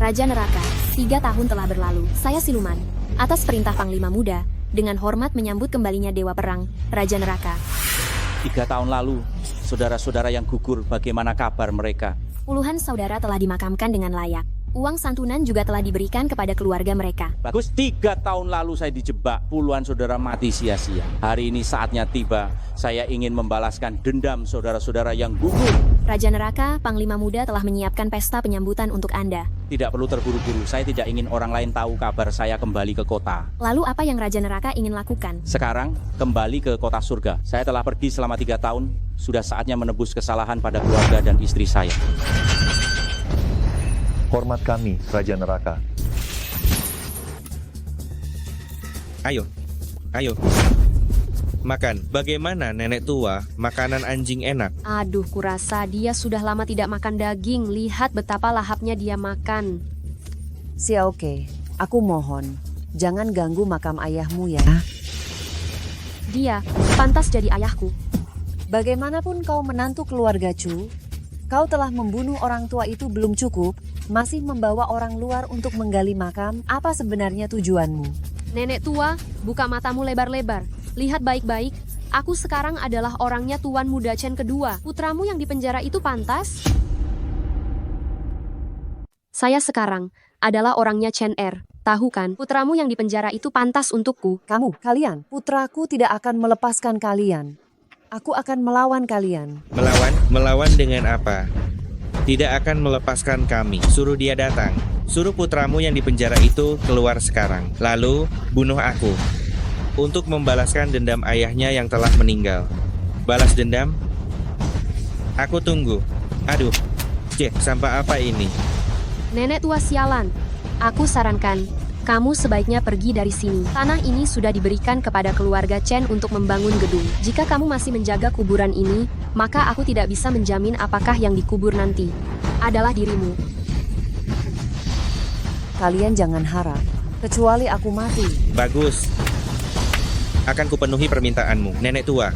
Raja Neraka, 3 tahun telah berlalu. Saya Siluman. Atas perintah Panglima Muda, dengan hormat menyambut kembalinya Dewa Perang, Raja Neraka. 3 tahun lalu, saudara-saudara yang gugur, bagaimana kabar mereka? Puluhan saudara telah dimakamkan dengan layak. Uang santunan juga telah diberikan kepada keluarga mereka. Bagus, 3 tahun lalu saya dijebak, puluhan saudara mati sia-sia. Hari ini saatnya tiba, saya ingin membalaskan dendam saudara-saudara yang gugur. Raja Neraka, Panglima Muda telah menyiapkan pesta penyambutan untuk Anda. Tidak perlu terburu-buru, saya tidak ingin orang lain tahu kabar saya kembali ke kota. Lalu apa yang Raja Neraka ingin lakukan? Sekarang, kembali ke kota surga. Saya telah pergi selama 3 tahun, sudah saatnya menebus kesalahan pada keluarga dan istri saya. Hormat kami, Raja Neraka. Ayo, ayo. Makan. Bagaimana nenek tua, makanan anjing enak? Aduh, kurasa dia sudah lama tidak makan daging. Lihat betapa lahapnya dia makan. Xiaoke, aku mohon, jangan ganggu makam ayahmu ya. Dia pantas jadi ayahku. Bagaimanapun kau menantu keluarga Chu, kau telah membunuh orang tua itu belum cukup, masih membawa orang luar untuk menggali makam. Apa sebenarnya tujuanmu? Nenek tua, buka matamu lebar-lebar. Lihat baik-baik, aku sekarang adalah orangnya Tuan Muda Chen kedua. Putramu yang dipenjara itu pantas? Saya sekarang adalah orangnya Chen Er. Tahu kan, putramu yang dipenjara itu pantas untukku. Kalian, putraku tidak akan melepaskan kalian. Aku akan melawan kalian. Melawan? Melawan dengan apa? Tidak akan melepaskan kami. Suruh dia datang. Suruh putramu yang dipenjara itu keluar sekarang. Lalu, bunuh aku. Untuk membalaskan dendam ayahnya yang telah meninggal. Balas dendam? Aku tunggu. Aduh, sampah apa ini? Nenek tua sialan. Aku sarankan, kamu sebaiknya pergi dari sini. Tanah ini sudah diberikan kepada keluarga Chen untuk membangun gedung. Jika kamu masih menjaga kuburan ini, maka aku tidak bisa menjamin apakah yang dikubur nanti adalah dirimu. Kalian jangan harap, kecuali aku mati. Bagus. Akan kupenuhi permintaanmu, nenek tua.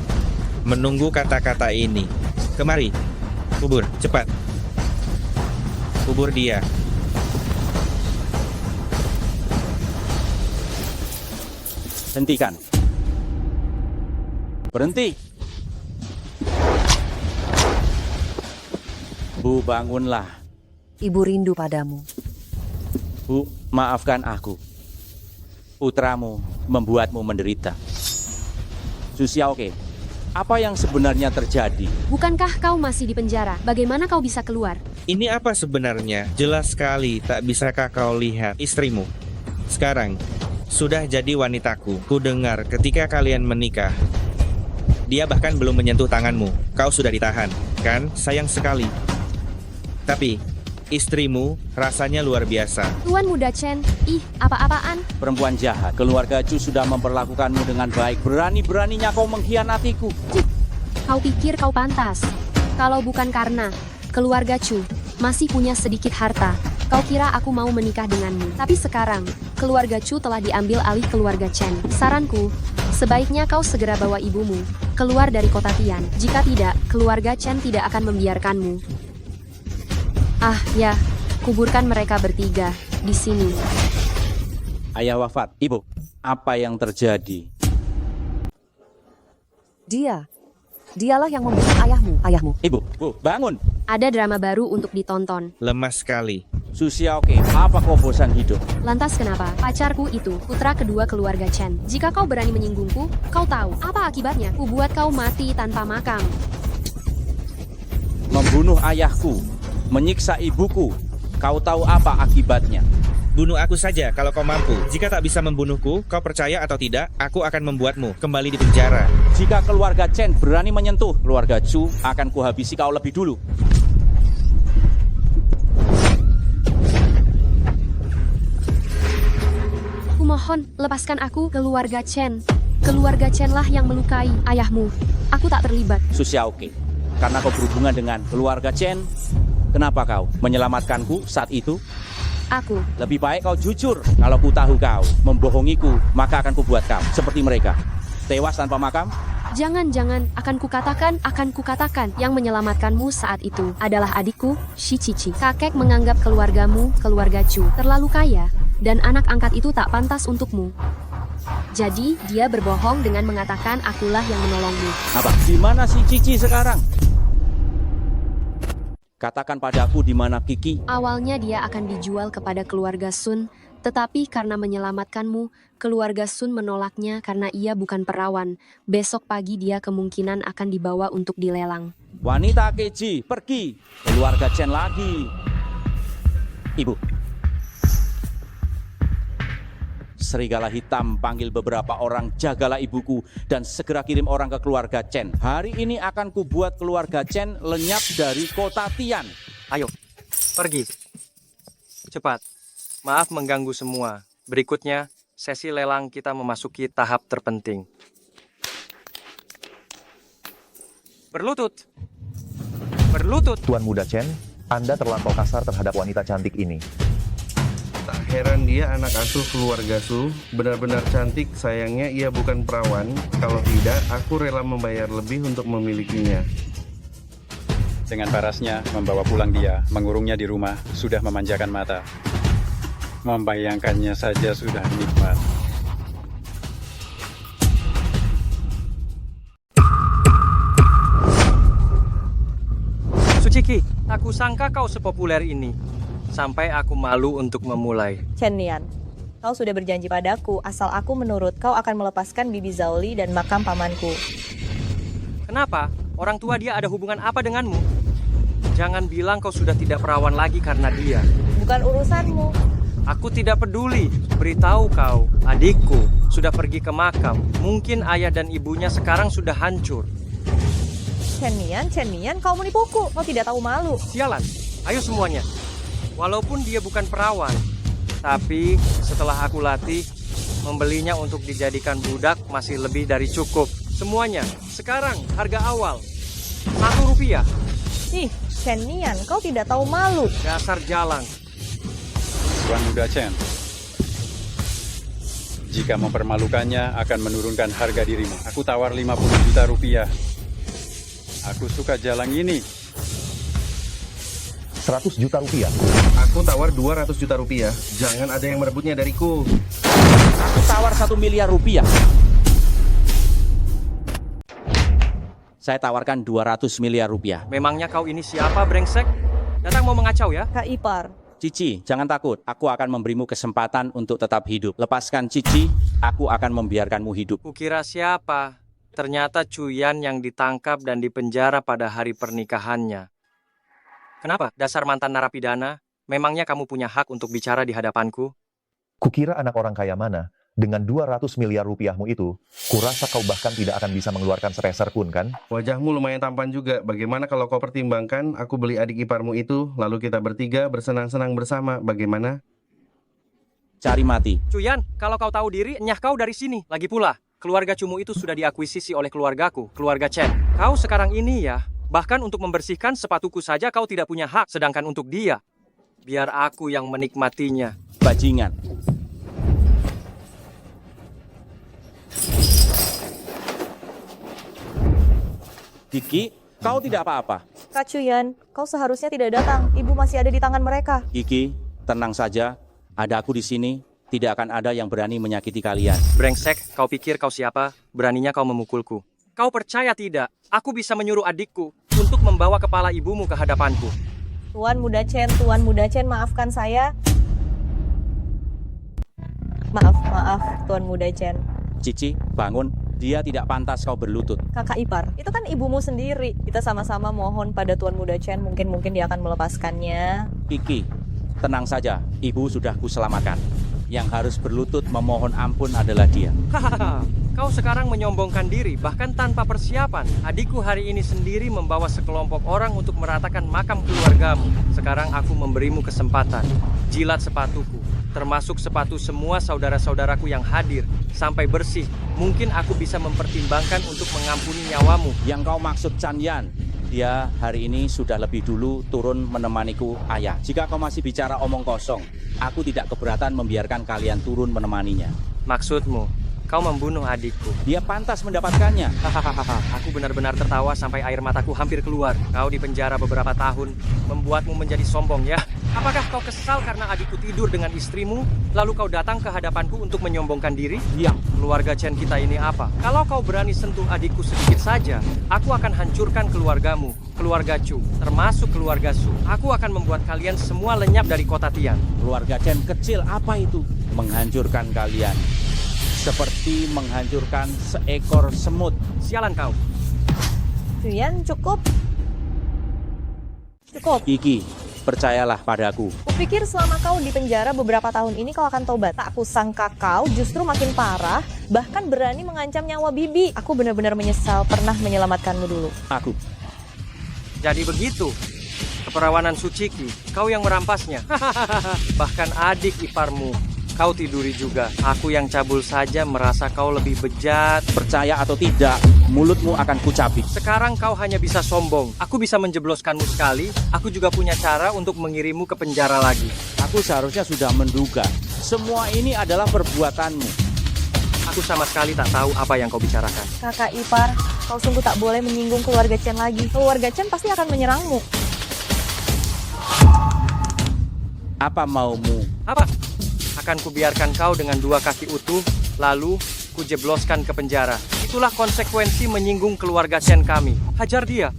Menunggu kata-kata ini. Kemari. Kubur, cepat. Kubur dia. Hentikan. Berhenti. Bu, bangunlah. Ibu rindu padamu. Bu, maafkan aku. Putramu membuatmu menderita. Xiaoke, apa yang sebenarnya terjadi? Bukankah kau masih di penjara? Bagaimana kau bisa keluar? Ini apa sebenarnya? Jelas sekali, tak bisakah kau lihat istrimu? Sekarang, sudah jadi wanitaku. Ku dengar ketika kalian menikah, dia bahkan belum menyentuh tanganmu. Kau sudah ditahan, kan? Sayang sekali. Tapi, istrimu rasanya luar biasa. Tuan Muda Chen, apa-apaan? Perempuan jahat, keluarga Chu sudah memperlakukanmu dengan baik. Berani-beraninya kau mengkhianatiku. Kau pikir kau pantas? Kalau bukan karena keluarga Chu masih punya sedikit harta, kau kira aku mau menikah denganmu. Tapi sekarang, keluarga Chu telah diambil alih keluarga Chen. Saranku, sebaiknya kau segera bawa ibumu keluar dari kota Tian. Jika tidak, keluarga Chen tidak akan membiarkanmu. Ah, ya, kuburkan mereka bertiga di sini. Ayah wafat. Ibu, apa yang terjadi? Dialah yang membunuh ayahmu. Ibu, Bu, bangun. Ada drama baru untuk ditonton. Lemas sekali. Xiaoke, apa kau bosan hidup? Lantas kenapa? Pacarku itu, putra kedua keluarga Chen. Jika kau berani menyinggungku, kau tahu apa akibatnya? Kubuat kau mati tanpa makam. Membunuh ayahku, menyiksa ibuku. Kau tahu apa akibatnya? Bunuh aku saja kalau kau mampu. Jika tak bisa membunuhku, kau percaya atau tidak, aku akan membuatmu kembali di penjara. Jika keluarga Chen berani menyentuh keluarga Chu, akan kuhabisi kau lebih dulu. Kumohon, lepaskan aku, keluarga Chen. Keluarga Chen lah yang melukai ayahmu. Aku tak terlibat. Xiaoke, karena kau berhubungan dengan keluarga Chen, kenapa kau menyelamatkanku saat itu? Aku. Lebih baik kau jujur. Kalau ku tahu kau membohongiku, maka akan kubuat kau seperti mereka. Tewas tanpa makam. Jangan, akan kukatakan, yang menyelamatkanmu saat itu adalah adikku, Shi Cici. Kakek menganggap keluargamu, keluarga Chu, terlalu kaya, dan anak angkat itu tak pantas untukmu. Jadi, dia berbohong dengan mengatakan akulah yang menolongmu. Apa? Di mana si Cici sekarang? Katakan padaku di mana Kiki. Awalnya dia akan dijual kepada keluarga Sun, tetapi karena menyelamatkanmu, keluarga Sun menolaknya karena ia bukan perawan. Besok pagi dia kemungkinan akan dibawa untuk dilelang. Wanita Keji, pergi. Keluarga Chen lagi. Ibu. Serigala hitam panggil beberapa orang, jagalah ibuku dan segera kirim orang ke keluarga Chen. Hari ini akan kubuat keluarga Chen lenyap dari kota Tian. Ayo, pergi. Cepat. Maaf mengganggu semua. Berikutnya, sesi lelang kita memasuki tahap terpenting. Berlutut. Berlutut. Tuan Muda Chen, Anda terlampau kasar terhadap wanita cantik ini. Tak heran dia anak asuh keluarga Su. Benar-benar cantik, sayangnya ia bukan perawan. Kalau tidak, aku rela membayar lebih untuk memilikinya. Dengan parasnya, membawa pulang dia, mengurungnya di rumah, sudah memanjakan mata. Membayangkannya saja sudah nikmat. Suciki, tak kusangka kau sepopuler ini. Sampai aku malu untuk memulai. Chen Nian, kau sudah berjanji padaku, asal aku menurut kau akan melepaskan Bibi Zhaoli dan makam pamanku. Kenapa? Orang tua dia ada hubungan apa denganmu? Jangan bilang kau sudah tidak perawan lagi karena dia. Bukan urusanmu. Aku tidak peduli. Beritahu kau, adikku sudah pergi ke makam. Mungkin ayah dan ibunya sekarang sudah hancur. Chen Nian, kau menipuku. Kau tidak tahu malu. Sialan, ayo semuanya. Walaupun dia bukan perawan, tapi setelah aku latih, membelinya untuk dijadikan budak masih lebih dari cukup. Semuanya, sekarang harga awal Rp1. Ih, Chen Nian, kau tidak tahu malu. Dasar jalang. Tuan Muda Chen, jika mempermalukannya akan menurunkan harga dirimu. Aku tawar Rp50 juta. Aku suka jalang ini. Rp100 juta. Aku tawar Rp200 juta. Jangan ada yang merebutnya dariku. Aku tawar Rp1 miliar. Saya tawarkan Rp200 miliar. Memangnya kau ini siapa, brengsek? Datang mau mengacau ya? Kak Ipar, Cici, jangan takut. Aku akan memberimu kesempatan untuk tetap hidup. Lepaskan Cici, aku akan membiarkanmu hidup. Kukira siapa? Ternyata Cuyan yang ditangkap dan dipenjara pada hari pernikahannya. Kenapa? Dasar mantan narapidana? Memangnya kamu punya hak untuk bicara di hadapanku? Kukira anak orang kaya mana? Dengan Rp200 miliar itu, kurasa kau bahkan tidak akan bisa mengeluarkan sepeser pun, kan? Wajahmu lumayan tampan juga. Bagaimana kalau kau pertimbangkan aku beli adik iparmu itu, lalu kita bertiga bersenang-senang bersama. Bagaimana? Cari mati. Cuyan, kalau kau tahu diri, enyah kau dari sini. Lagi pula, keluarga Cumu itu sudah diakuisisi oleh keluargaku, keluarga Chen. Kau sekarang ini ya, bahkan untuk membersihkan sepatuku saja kau tidak punya hak. Sedangkan untuk dia, biar aku yang menikmatinya. Bajingan. Kiki, kau tidak apa-apa. Kak Cuyan, kau seharusnya tidak datang. Ibu masih ada di tangan mereka. Kiki, tenang saja. Ada aku di sini. Tidak akan ada yang berani menyakiti kalian. Brengsek, kau pikir kau siapa? Beraninya kau memukulku. Kau percaya tidak? Aku bisa menyuruh adikku untuk membawa kepala ibumu ke hadapanku. Tuan Muda Chen, maafkan saya. Maaf, Tuan Muda Chen. Cici, bangun. Dia tidak pantas kau berlutut. Kakak Ipar, itu kan ibumu sendiri. Kita sama-sama mohon pada Tuan Muda Chen, mungkin dia akan melepaskannya. Kiki, tenang saja. Ibu sudah kuselamatkan. Yang harus berlutut memohon ampun adalah dia. Hahaha, kau sekarang menyombongkan diri, bahkan tanpa persiapan. Adikku hari ini sendiri membawa sekelompok orang untuk meratakan makam keluargamu. Sekarang aku memberimu kesempatan. Jilat sepatuku, termasuk sepatu semua saudara-saudaraku yang hadir, sampai bersih. Mungkin aku bisa mempertimbangkan untuk mengampuni nyawamu. Yang kau maksud Chan Yan, dia hari ini sudah lebih dulu turun menemaniku, ayah. Jika kau masih bicara omong kosong, aku tidak keberatan membiarkan kalian turun menemaninya. Maksudmu, kau membunuh adikku. Dia pantas mendapatkannya. Hahaha, aku benar-benar tertawa sampai air mataku hampir keluar. Kau di penjara beberapa tahun, membuatmu menjadi sombong ya. Apakah kau kesal karena adikku tidur dengan istrimu, lalu kau datang ke hadapanku untuk menyombongkan diri? Diam. Keluarga Chen kita ini apa? Kalau kau berani sentuh adikku sedikit saja, aku akan hancurkan keluargamu, keluarga Chu, termasuk keluarga Su. Aku akan membuat kalian semua lenyap dari kota Tian. Keluarga Chen kecil apa itu? Menghancurkan kalian. Seperti menghancurkan seekor semut. Sialan kau. Cuyan, cukup. Cukup. Kiki, percayalah padaku. Kupikir selama kau di penjara beberapa tahun ini kau akan tobat. Tak kusangka kau justru makin parah, bahkan berani mengancam nyawa Bibi. Aku benar-benar menyesal pernah menyelamatkanmu dulu. Aku. Jadi begitu. Keperawanan Suciki, kau yang merampasnya. Bahkan adik iparmu, kau tiduri juga. Aku yang cabul saja merasa kau lebih bejat. Percaya atau tidak, mulutmu akan kucabik. Sekarang kau hanya bisa sombong. Aku bisa menjebloskanmu sekali. Aku juga punya cara untuk mengirimmu ke penjara lagi. Aku seharusnya sudah menduga. Semua ini adalah perbuatanmu. Aku sama sekali tak tahu apa yang kau bicarakan. Kakak ipar, kau sungguh tak boleh menyinggung keluarga Chen lagi. Keluarga Chen pasti akan menyerangmu. Apa maumu? Apa? Akan kubiarkan kau dengan 2 kaki utuh, lalu kujebloskan ke penjara. Itulah konsekuensi menyinggung keluarga Chen kami. Hajar dia.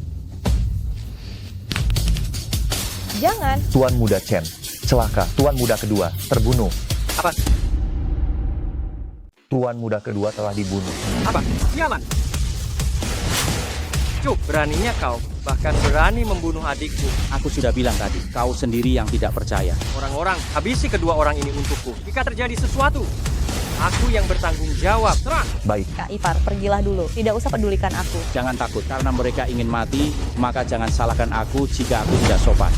Jangan. Tuan Muda Chen, celaka. Tuan Muda kedua, terbunuh. Apa? Tuan Muda kedua telah dibunuh. Apa? Sialan. Cuk, beraninya kau. Bahkan berani membunuh adikku. Aku sudah bilang tadi, kau sendiri yang tidak percaya. Orang-orang, habisi kedua orang ini untukku. Jika terjadi sesuatu, aku yang bertanggung jawab. Serang! Baik, Kak ipar, pergilah dulu. Tidak usah pedulikan aku. Jangan takut, karena mereka ingin mati, maka jangan salahkan aku jika aku tidak sopan.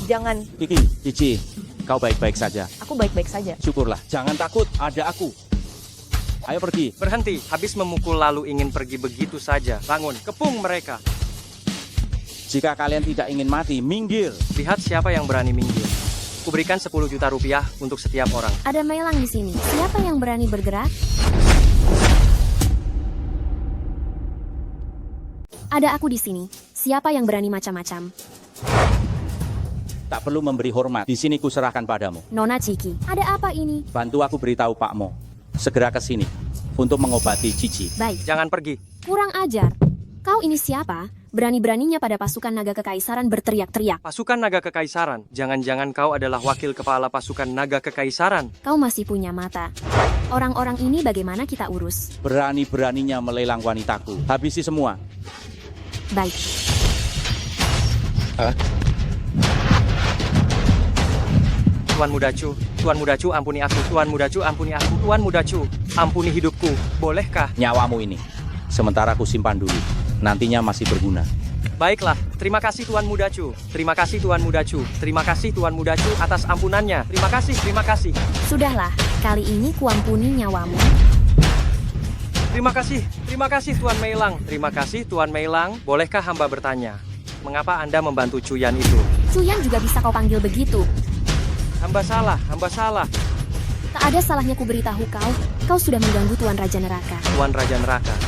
Jangan. Kiki, Cici, kau baik-baik saja. Aku baik-baik saja. Syukurlah, jangan takut, ada aku. Ayo pergi. Berhenti, habis memukul lalu ingin pergi begitu saja. Bangun, kepung mereka. Jika kalian tidak ingin mati, minggir. Lihat siapa yang berani minggir. Kuberikan 10 juta rupiah untuk setiap orang. Ada Meilang di sini. Siapa yang berani bergerak? Ada aku di sini. Siapa yang berani macam-macam? Tak perlu memberi hormat. Di sini kuserahkan padamu. Nona Ciki, ada apa ini? Bantu aku beritahu Pak Mo. Segera ke sini untuk mengobati Cici. Baik, Jangan pergi. kurang ajar. Kau ini siapa? Berani-beraninya pada pasukan naga kekaisaran berteriak-teriak. Pasukan naga kekaisaran. Jangan-jangan kau adalah wakil kepala pasukan naga kekaisaran. Kau masih punya mata. Orang-orang ini bagaimana kita urus? Berani-beraninya melelang wanitaku. Habisi semua. Baik. Tuan Muda Chu, Tuan Muda Chu ampuni aku. Tuan Muda Chu ampuni aku. Tuan Muda Chu, ampuni hidupku. Bolehkah? Nyawamu ini. Sementara aku simpan dulu. Nantinya masih berguna. Baiklah, terima kasih Tuan Muda Chu. Terima kasih Tuan Muda Chu. Terima kasih Tuan Muda Chu atas ampunannya. Terima kasih, terima kasih. Sudahlah, kali ini kuampuni nyawamu. Terima kasih Tuan Meilang. Terima kasih Tuan Meilang. Bolehkah hamba bertanya? Mengapa Anda membantu Cuyan itu? Cuyan juga bisa kau panggil begitu. Hamba salah. Tak ada salahnya ku beritahu kau. Kau sudah mengganggu Tuan Raja Neraka. Tuan Raja Neraka.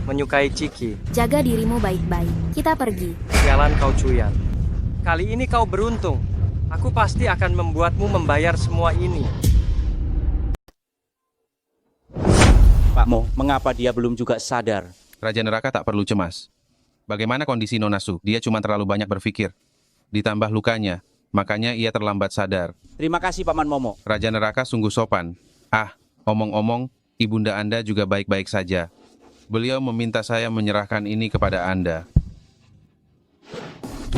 Menyukai Ciki. Jaga dirimu baik-baik. Kita pergi. Sialan kau Cuyan. Kali ini kau beruntung. Aku pasti akan membuatmu membayar semua ini. Pak Mo, mengapa dia belum juga sadar? Raja Neraka tak perlu cemas. Bagaimana kondisi Nona Su? Dia cuma terlalu banyak berpikir. Ditambah lukanya, makanya ia terlambat sadar. Terima kasih Paman Momo. Raja Neraka sungguh sopan. Omong-omong, ibunda Anda juga baik-baik saja. Beliau meminta saya menyerahkan ini kepada Anda.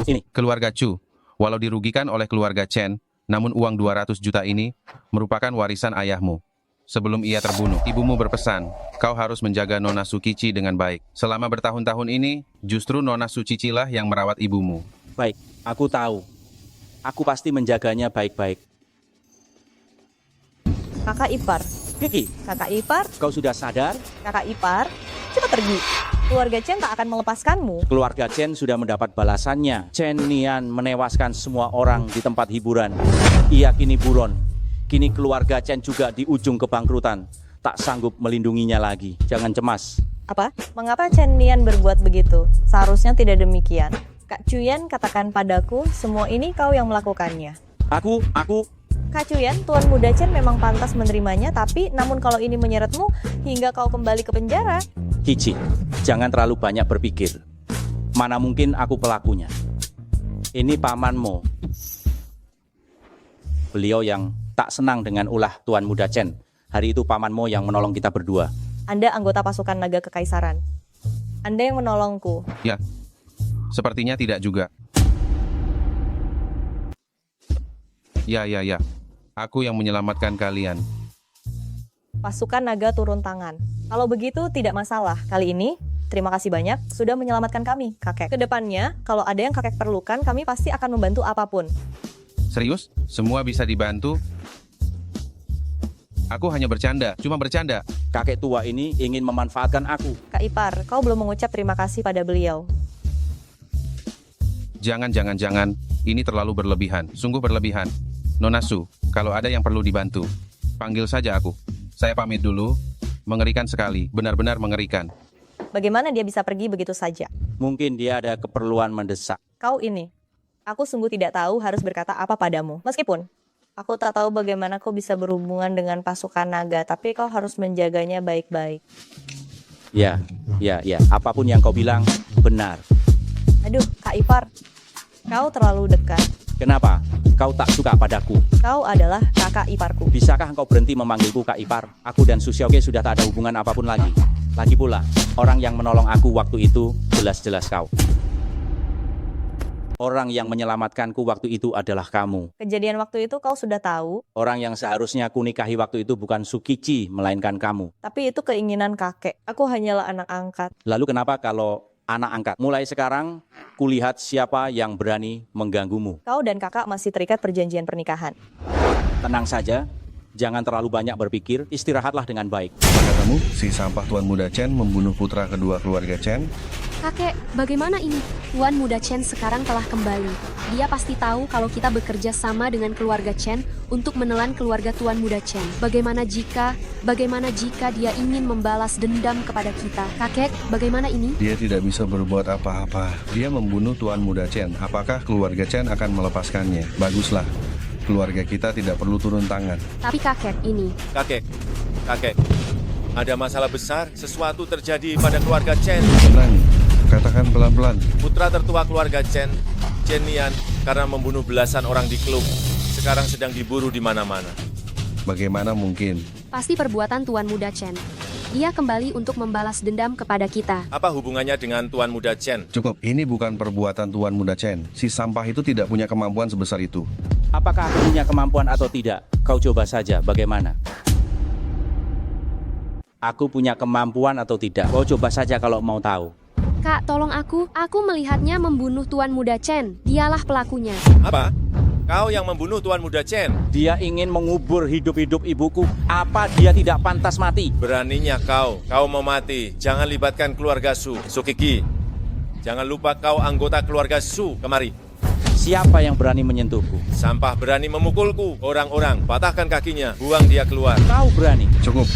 Ini. Keluarga Chu, walau dirugikan oleh keluarga Chen, namun uang 200 juta ini merupakan warisan ayahmu. Sebelum ia terbunuh, ibumu berpesan, kau harus menjaga Nona Sukici dengan baik. Selama bertahun-tahun ini, justru Nona Sucici lah yang merawat ibumu. Baik, aku tahu. Aku pasti menjaganya baik-baik. Kakak ipar. Kiki, Kakak ipar. kau sudah sadar? Kakak ipar. Cepat pergi. Keluarga Chen tak akan melepaskanmu. Keluarga Chen sudah mendapat balasannya. Chen Nian menewaskan semua orang di tempat hiburan. Ia kini buron. Kini keluarga Chen juga di ujung kebangkrutan. Tak sanggup melindunginya lagi. Jangan cemas. Apa? Mengapa Chen Nian berbuat begitu? Seharusnya tidak demikian. Kak Cuyan, katakan padaku, semua ini kau yang melakukannya. Aku... Kak Cuyan, Tuan Muda Chen memang pantas menerimanya, tapi namun kalau ini menyeretmu hingga kau kembali ke penjara. Kici, jangan terlalu banyak berpikir. Mana mungkin aku pelakunya. Ini pamanmu. Beliau yang tak senang dengan ulah Tuan Muda Chen. Hari itu pamanmu yang menolong kita berdua. Anda anggota pasukan naga kekaisaran. Anda yang menolongku. Ya, sepertinya tidak juga. Ya. Aku yang menyelamatkan kalian. Pasukan naga turun tangan. Kalau begitu tidak masalah. Kali ini, terima kasih banyak sudah menyelamatkan kami, kakek. Kedepannya, kalau ada yang kakek perlukan, kami pasti akan membantu apapun. Serius? Semua bisa dibantu? Aku hanya bercanda, cuma bercanda. Kakek tua ini ingin memanfaatkan aku. Kak Ipar, kau belum mengucap terima kasih pada beliau. Jangan. Ini terlalu berlebihan, sungguh berlebihan. Nona Su, kalau ada yang perlu dibantu, panggil saja aku. Saya pamit dulu. Mengerikan sekali, benar-benar mengerikan. Bagaimana dia bisa pergi begitu saja? Mungkin dia ada keperluan mendesak. Kau ini, aku sungguh tidak tahu harus berkata apa padamu. Meskipun, aku tak tahu bagaimana kau bisa berhubungan dengan pasukan naga, tapi kau harus menjaganya baik-baik. Ya. Apapun yang kau bilang, benar. Aduh, Kak Ipar, kau terlalu dekat. Kenapa? Kau tak suka padaku. Kau adalah kakak iparku. Bisakah engkau berhenti memanggilku Kak Ipar? Aku dan Susioke sudah tak ada hubungan apapun lagi. Lagi pula, orang yang menolong aku waktu itu jelas-jelas kau. Orang yang menyelamatkanku waktu itu adalah kamu. Kejadian waktu itu kau sudah tahu, Orang yang seharusnya aku nikahi waktu itu bukan Sukichi, melainkan kamu. tapi itu keinginan kakek. Aku hanyalah anak angkat. Lalu kenapa kalau anak angkat? Mulai sekarang, kulihat siapa yang berani mengganggumu. Kau dan kakak masih terikat perjanjian pernikahan. Tenang saja, jangan terlalu banyak berpikir, istirahatlah dengan baik. Katamu, si sampah Tuan Muda Chen membunuh putra kedua keluarga Chen? Kakek, bagaimana ini? Tuan Muda Chen sekarang telah kembali. Dia pasti tahu kalau kita bekerja sama dengan keluarga Chen untuk menelan keluarga Tuan Muda Chen. Bagaimana jika dia ingin membalas dendam kepada kita? Kakek, bagaimana ini? Dia tidak bisa berbuat apa-apa. Dia membunuh Tuan Muda Chen. Apakah keluarga Chen akan melepaskannya? Baguslah. Keluarga kita tidak perlu turun tangan. Tapi kakek ini, Kakek, ada masalah besar, sesuatu terjadi pada keluarga Chen. Tenang, katakan pelan-pelan. Putra tertua keluarga Chen, Chen Nian, karena membunuh belasan orang di klub, sekarang sedang diburu di mana-mana. Bagaimana mungkin? pasti perbuatan Tuan Muda Chen. Dia kembali untuk membalas dendam kepada kita. Apa hubungannya dengan Tuan Muda Chen? Cukup, ini bukan perbuatan Tuan Muda Chen. Si sampah itu tidak punya kemampuan sebesar itu. Apakah aku punya kemampuan atau tidak? Kau coba saja, bagaimana? Aku punya kemampuan atau tidak? Kau coba saja kalau mau tahu. Kak, tolong aku. Aku melihatnya membunuh Tuan Muda Chen. Dialah pelakunya. Apa? Kau yang membunuh Tuan Muda Chen? Dia ingin mengubur hidup-hidup ibuku. Apa dia tidak pantas mati? Beraninya kau mau mati. Jangan libatkan keluarga Su. Sukiki, jangan lupa kau anggota keluarga Su. Kemari. Siapa yang berani menyentuhku? Sampah berani memukulku. Orang-orang, patahkan kakinya. Buang dia keluar. Kau berani? Cukup.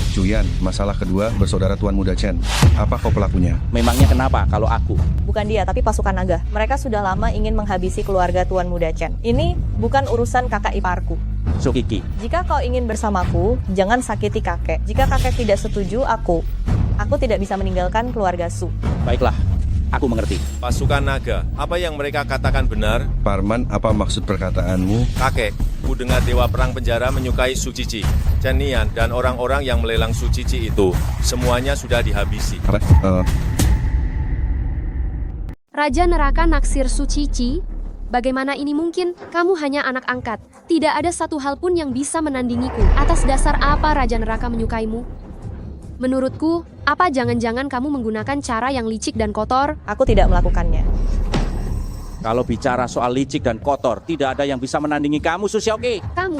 Cuyan, masalah kedua bersaudara Tuan Muda Chen. Apa kau pelakunya? Memangnya kenapa kalau aku? Bukan dia, tapi pasukan naga. Mereka sudah lama ingin menghabisi keluarga Tuan Muda Chen. Ini bukan urusan kakak iparku. Sukiki, Jika kau ingin bersamaku, jangan sakiti kakek. Jika kakek tidak setuju, aku tidak bisa meninggalkan keluarga Su. baiklah. Aku mengerti. Pasukan naga, apa yang mereka katakan benar? Parman, apa maksud perkataanmu? Kakek, ku dengar Dewa Perang Penjara menyukai Su Cici. Chen Nian dan orang-orang yang melelang Su Cici itu, semuanya sudah dihabisi. Raja Neraka naksir Su Cici? Bagaimana ini mungkin? Kamu hanya anak angkat. Tidak ada satu hal pun yang bisa menandingiku. Atas dasar apa Raja Neraka menyukaimu? Menurutku, apa jangan-jangan kamu menggunakan cara yang licik dan kotor? Aku tidak melakukannya. Kalau bicara soal licik dan kotor, tidak ada yang bisa menandingi kamu, Susioke. Kamu.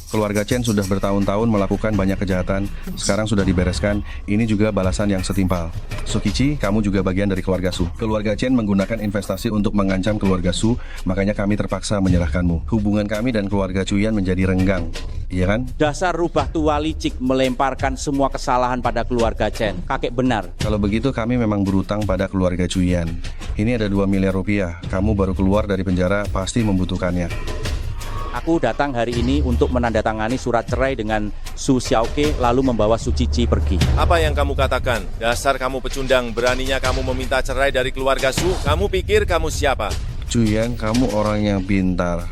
Keluarga Chen sudah bertahun-tahun melakukan banyak kejahatan, sekarang sudah dibereskan, ini juga balasan yang setimpal. Sukichi, kamu juga bagian dari keluarga Su. Keluarga Chen menggunakan investasi untuk mengancam keluarga Su, makanya kami terpaksa menyerahkanmu. Hubungan kami dan keluarga Chuyan menjadi renggang, iya kan? Dasar rubah tua licik melemparkan semua kesalahan pada keluarga Chen. Kakek benar. Kalau begitu kami memang berutang pada keluarga Chuyan. Ini ada 2 miliar rupiah, kamu baru keluar dari penjara, pasti membutuhkannya. Aku datang hari ini untuk menandatangani surat cerai dengan Su Xiaoke lalu membawa Su Cici pergi. Apa yang kamu katakan? Dasar kamu pecundang, beraninya kamu meminta cerai dari keluarga Su. Kamu pikir kamu siapa? Chuyan, kamu orang yang pintar.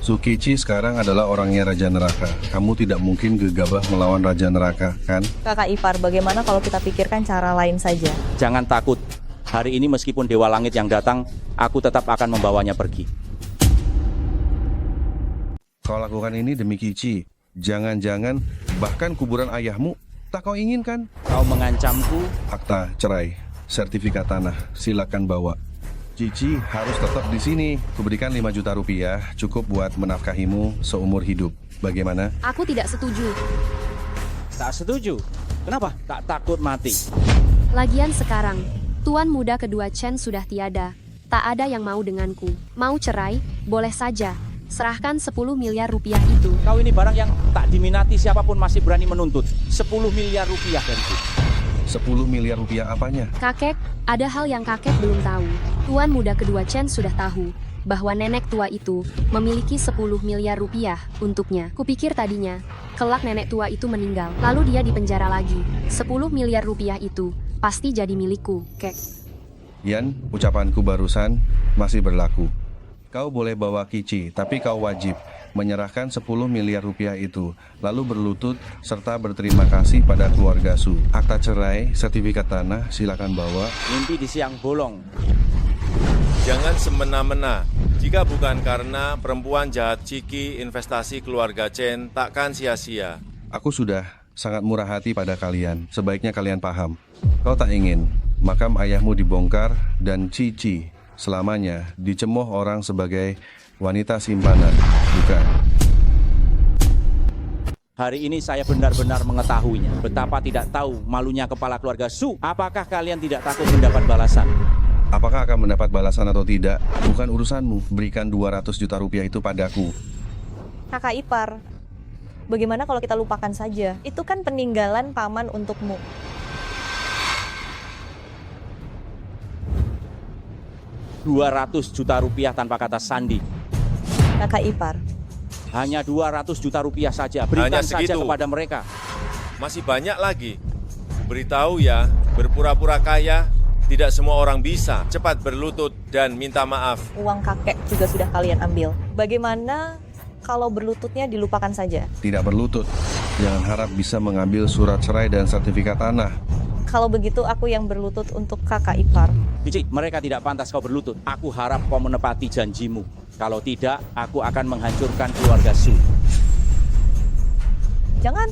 Sukichi sekarang adalah orangnya Raja Neraka. Kamu tidak mungkin gegabah melawan Raja Neraka, kan? Kakak ipar, bagaimana kalau kita pikirkan cara lain saja? Jangan takut. Hari ini meskipun Dewa Langit yang datang, aku tetap akan membawanya pergi. Kau lakukan ini demi Kici. Jangan-jangan bahkan kuburan ayahmu tak kau inginkan. Kau mengancamku. Akta cerai, sertifikat tanah, silakan bawa. Cici harus tetap di sini. Kuberikan 5 juta rupiah, cukup buat menafkahimu seumur hidup. Bagaimana? Aku tidak setuju. Tak setuju. Kenapa? Tak takut mati. Lagian sekarang, tuan muda kedua Chen sudah tiada. Tak ada yang mau denganku. Mau cerai? Boleh saja. Serahkan 10 miliar rupiah itu. Kau ini barang yang tak diminati, siapapun masih berani menuntut. 10 miliar rupiah dariku. 10 miliar rupiah apanya? Kakek, ada hal yang kakek belum tahu. Tuan muda kedua Chen sudah tahu bahwa nenek tua itu memiliki 10 miliar rupiah untuknya. Kupikir tadinya, kelak nenek tua itu meninggal, lalu dia dipenjara lagi. 10 miliar rupiah itu pasti jadi milikku, kek. Yan, ucapanku barusan masih berlaku. Kau boleh bawa Kici, tapi kau wajib menyerahkan 10 miliar rupiah itu, lalu berlutut serta berterima kasih pada keluarga Su. Akta cerai, sertifikat tanah, silakan bawa. Mimpi di siang bolong. Jangan semena-mena. Jika bukan karena perempuan jahat Ciki, investasi keluarga Chen takkan sia-sia. Aku sudah sangat murah hati pada kalian. Sebaiknya kalian paham. Kau tak ingin makam ayahmu dibongkar dan Cici selamanya dicemooh orang sebagai wanita simpanan, bukan? Hari ini saya benar-benar mengetahuinya. Betapa tidak tahu malunya kepala keluarga Su. Apakah kalian tidak takut mendapat balasan? Apakah akan mendapat balasan atau tidak? Bukan urusanmu. Berikan 200 juta rupiah itu padaku. Kakak ipar, bagaimana kalau kita lupakan saja? Itu kan peninggalan paman untukmu. Rp200 juta tanpa kata sandi. Kakak ipar. Hanya 200 juta rupiah saja. Berikan saja kepada mereka. Masih banyak lagi. Beritahu ya, berpura-pura kaya, tidak semua orang bisa. Cepat berlutut dan minta maaf. Uang kakek juga sudah kalian ambil. Bagaimana kalau berlututnya dilupakan saja? Tidak berlutut. Jangan harap bisa mengambil surat cerai dan sertifikat tanah. Kalau begitu aku yang berlutut untuk kakak ipar. Cici, mereka tidak pantas kau berlutut. Aku harap kau menepati janjimu. Kalau tidak, aku akan menghancurkan keluarga Su. Jangan.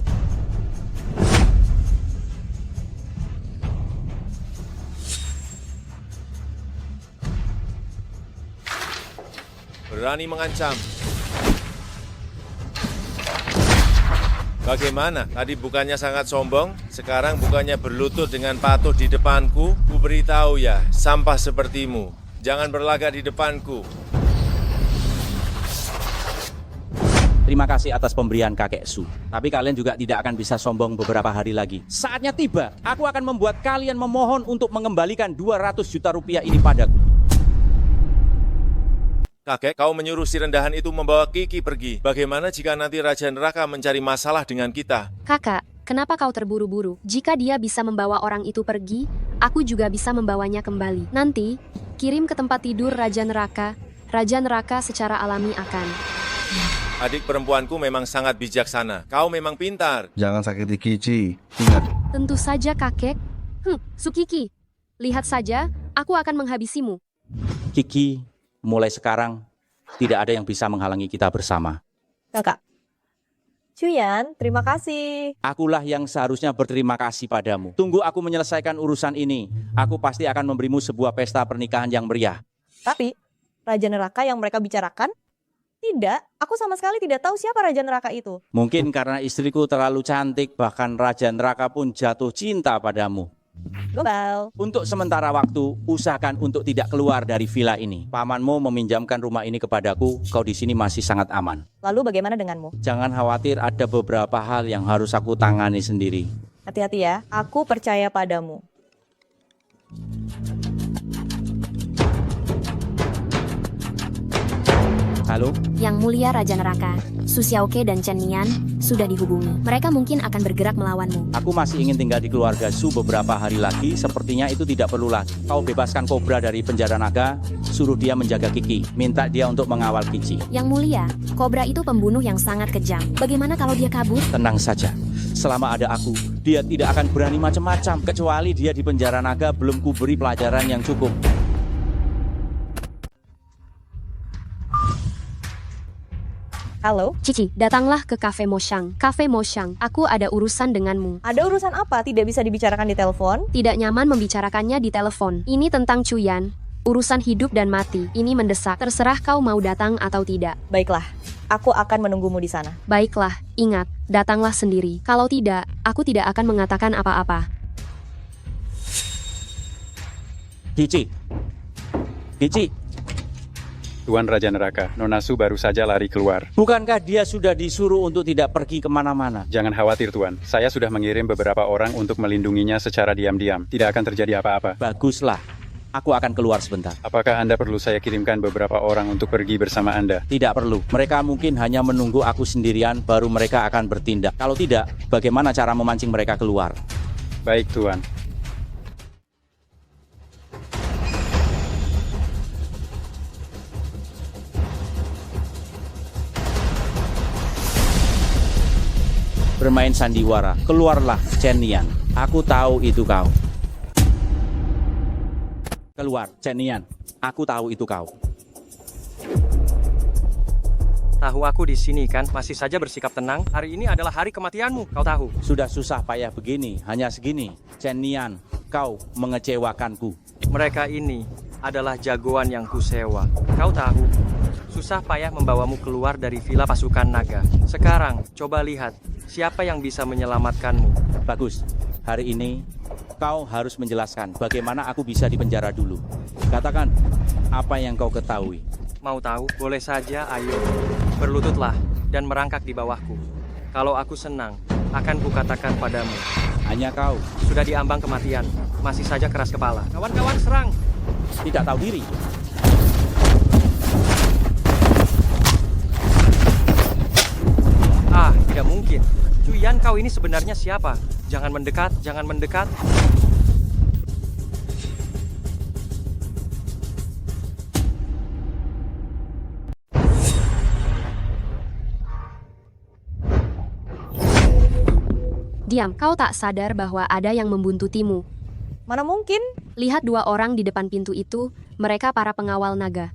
Berani mengancam. Bagaimana? Tadi bukannya sangat sombong, sekarang bukannya berlutut dengan patuh di depanku. Ku beritahu ya, sampah sepertimu. Jangan berlagak di depanku. Terima kasih atas pemberian kakek Su. Tapi kalian juga tidak akan bisa sombong beberapa hari lagi. Saatnya tiba, aku akan membuat kalian memohon untuk mengembalikan 200 juta rupiah ini padaku. Kakek, kau menyuruh si rendahan itu membawa Kiki pergi. Bagaimana jika nanti Raja Neraka mencari masalah dengan kita? Kakak, kenapa kau terburu-buru? Jika dia bisa membawa orang itu pergi, aku juga bisa membawanya kembali. Nanti, kirim ke tempat tidur Raja Neraka. Raja Neraka secara alami akan... Adik perempuanku memang sangat bijaksana. Kau memang pintar. Jangan sakiti Kici. Ingat. Tentu saja, kakek. Sukiki. Lihat saja, aku akan menghabisimu. Kiki, mulai sekarang tidak ada yang bisa menghalangi kita bersama. Kakak. Chuyan, terima kasih. Akulah yang seharusnya berterima kasih padamu. Tunggu aku menyelesaikan urusan ini. Aku pasti akan memberimu sebuah pesta pernikahan yang meriah. Tapi, Raja Neraka yang mereka bicarakan Tidak, aku sama sekali tidak tahu siapa Raja Neraka itu. Mungkin karena istriku terlalu cantik, bahkan Raja Neraka pun jatuh cinta padamu. Gombal. Untuk sementara waktu, usahakan untuk tidak keluar dari villa ini. Pamanmu meminjamkan rumah ini kepadaku, kau di sini masih sangat aman. Lalu bagaimana denganmu? Jangan khawatir, ada beberapa hal yang harus aku tangani sendiri. Hati-hati ya, aku percaya padamu. Halo? Yang Mulia Raja Neraka, Su Xiaoke dan Chen Nian sudah dihubungi. Mereka mungkin akan bergerak melawanmu. Aku masih ingin tinggal di keluarga Su beberapa hari lagi, sepertinya itu tidak perlu lagi. Kau bebaskan Cobra dari penjara naga, suruh dia menjaga Kiki, minta dia untuk mengawal Kici. Yang Mulia, Cobra itu pembunuh yang sangat kejam. Bagaimana kalau dia kabur? Tenang saja, selama ada aku, dia tidak akan berani macam-macam, kecuali dia di penjara naga belum kuberi pelajaran yang cukup. Halo? Cici, datanglah ke Cafe Moshang. Cafe Moshang, aku ada urusan denganmu. Ada urusan apa? Tidak bisa dibicarakan di telepon? Tidak nyaman membicarakannya di telepon. Ini tentang Chuyan. Urusan hidup dan mati. Ini mendesak. Terserah kau mau datang atau tidak. Baiklah, aku akan menunggumu di sana. Baiklah, ingat, datanglah sendiri. Kalau tidak, aku tidak akan mengatakan apa-apa. Kici. Kici. Tuan Raja Neraka, Nona Su baru saja lari keluar. Bukankah dia sudah disuruh untuk tidak pergi kemana-mana? Jangan khawatir Tuan, saya sudah mengirim beberapa orang untuk melindunginya secara diam-diam. Tidak akan terjadi apa-apa. Baguslah, aku akan keluar sebentar. Apakah Anda perlu saya kirimkan beberapa orang untuk pergi bersama Anda? Tidak perlu, mereka mungkin hanya menunggu aku sendirian, baru mereka akan bertindak. Kalau tidak, bagaimana cara memancing mereka keluar? Baik Tuan. Bermain sandiwara, keluarlah Chen Nian. Aku tahu itu kau. Keluar, Chen Nian. Aku tahu itu kau. Tahu aku di sini kan, masih saja bersikap tenang. Hari ini adalah hari kematianmu, kau tahu. Sudah susah payah begini, hanya segini. Chen Nian, kau mengecewakanku. Mereka ini adalah jagoan yang kusewa. Kau tahu, susah payah membawamu keluar dari villa pasukan naga. Sekarang, coba lihat, siapa yang bisa menyelamatkanmu. Bagus, hari ini kau harus menjelaskan bagaimana aku bisa dipenjara dulu. Katakan, apa yang kau ketahui? Mau tahu? Boleh saja, ayo. Berlututlah dan merangkak di bawahku. Kalau aku senang, akan kukatakan padamu. Hanya kau. Sudah diambang kematian, masih saja keras kepala. Kawan-kawan serang! Tidak tahu diri. Ah, tidak mungkin. Chuyan, kau ini sebenarnya siapa? Jangan mendekat, jangan mendekat. Diam, kau tak sadar bahwa ada yang membuntutimu. Mana mungkin? Lihat dua orang di depan pintu itu, mereka para pengawal naga.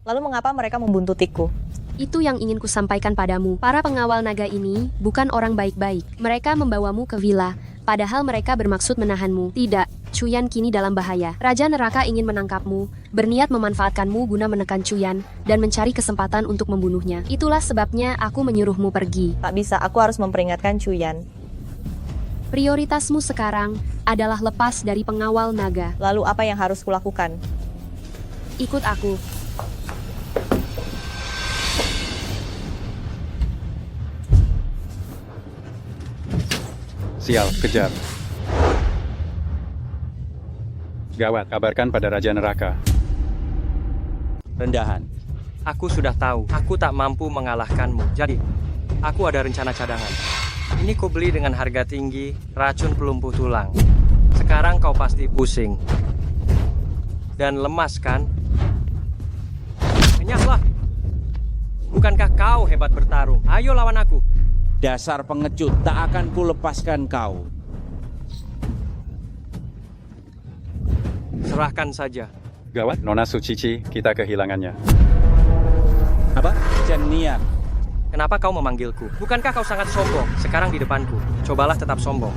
Lalu mengapa mereka membuntutiku? Itu yang ingin kusampaikan padamu. Para pengawal naga ini bukan orang baik-baik. Mereka membawamu ke villa, padahal mereka bermaksud menahanmu. Tidak, Chuyan kini dalam bahaya. Raja Neraka ingin menangkapmu, berniat memanfaatkanmu guna menekan Chuyan, dan mencari kesempatan untuk membunuhnya. Itulah sebabnya aku menyuruhmu pergi. Tak bisa, aku harus memperingatkan Chuyan. Prioritasmu sekarang adalah lepas dari pengawal naga. Lalu apa yang harus kulakukan? Ikut aku. Sial, kejar. Gawat, kabarkan pada Raja Neraka. Rendahan. Aku sudah tahu, aku tak mampu mengalahkanmu. Jadi, aku ada rencana cadangan. Ini kubeli dengan harga tinggi, racun pelumpuh tulang. Sekarang kau pasti pusing. Dan lemas kan? Enyahlah. Bukankah kau hebat bertarung? Ayo lawan aku. Dasar pengecut, tak akan kulepaskan kau. Serahkan saja. Gawat, Nona Su Cici, kita kehilangannya. Apa? Chen Nian. Kenapa kau memanggilku? Bukankah kau sangat sombong? Sekarang di depanku. Cobalah tetap sombong.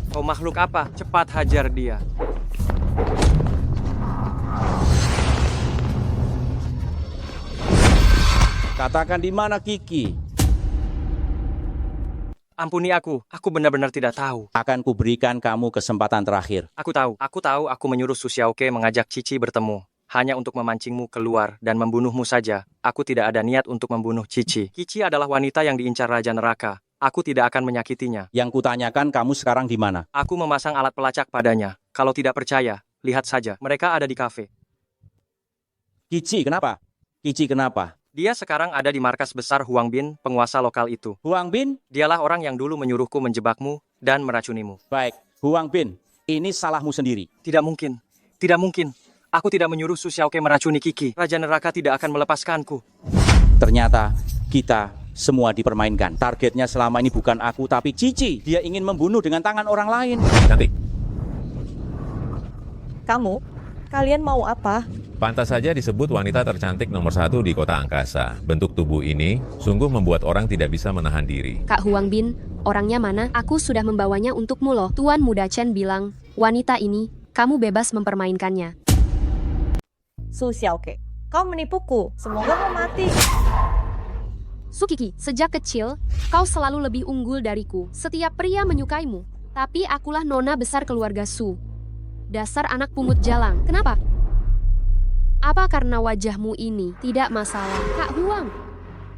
Kau makhluk apa? Cepat hajar dia. Katakan di mana Kiki? Ampuni aku benar-benar tidak tahu. Akan kuberikan kamu kesempatan terakhir. Aku tahu aku menyuruh Su Xiaoke mengajak Cici bertemu. Hanya untuk memancingmu keluar dan membunuhmu saja. Aku tidak ada niat untuk membunuh Cici. Cici adalah wanita yang diincar Raja Neraka. Aku tidak akan menyakitinya. Yang kutanyakan kamu sekarang di mana? Aku memasang alat pelacak padanya. Kalau tidak percaya, lihat saja. Mereka ada di kafe. Cici, kenapa? Cici, kenapa? Dia sekarang ada di markas besar Huang Bin, penguasa lokal itu. Huang Bin? Dialah orang yang dulu menyuruhku menjebakmu dan meracunimu. Baik, Huang Bin, ini salahmu sendiri. Tidak mungkin. Tidak mungkin. Aku tidak menyuruh Su Xiaoke meracuni Kiki. Raja Neraka tidak akan melepaskanku. Ternyata kita semua dipermainkan. Targetnya selama ini bukan aku, tapi Cici. Dia ingin membunuh dengan tangan orang lain. Cantik. Kalian mau apa? Pantas saja disebut wanita tercantik nomor 1 di kota angkasa. Bentuk tubuh ini sungguh membuat orang tidak bisa menahan diri. Kak Huang Bin, orangnya mana? Aku sudah membawanya untukmu loh. Tuan Muda Chen bilang, wanita ini, kamu bebas mempermainkannya. Su Xiaoke, kau menipuku. Semoga kau mati. Su Kiki, sejak kecil, kau selalu lebih unggul dariku. Setiap pria menyukaimu. Tapi akulah nona besar keluarga Su. Dasar anak pungut jalang. Kenapa? Apa karena wajahmu ini? Tidak masalah. Kak Huang,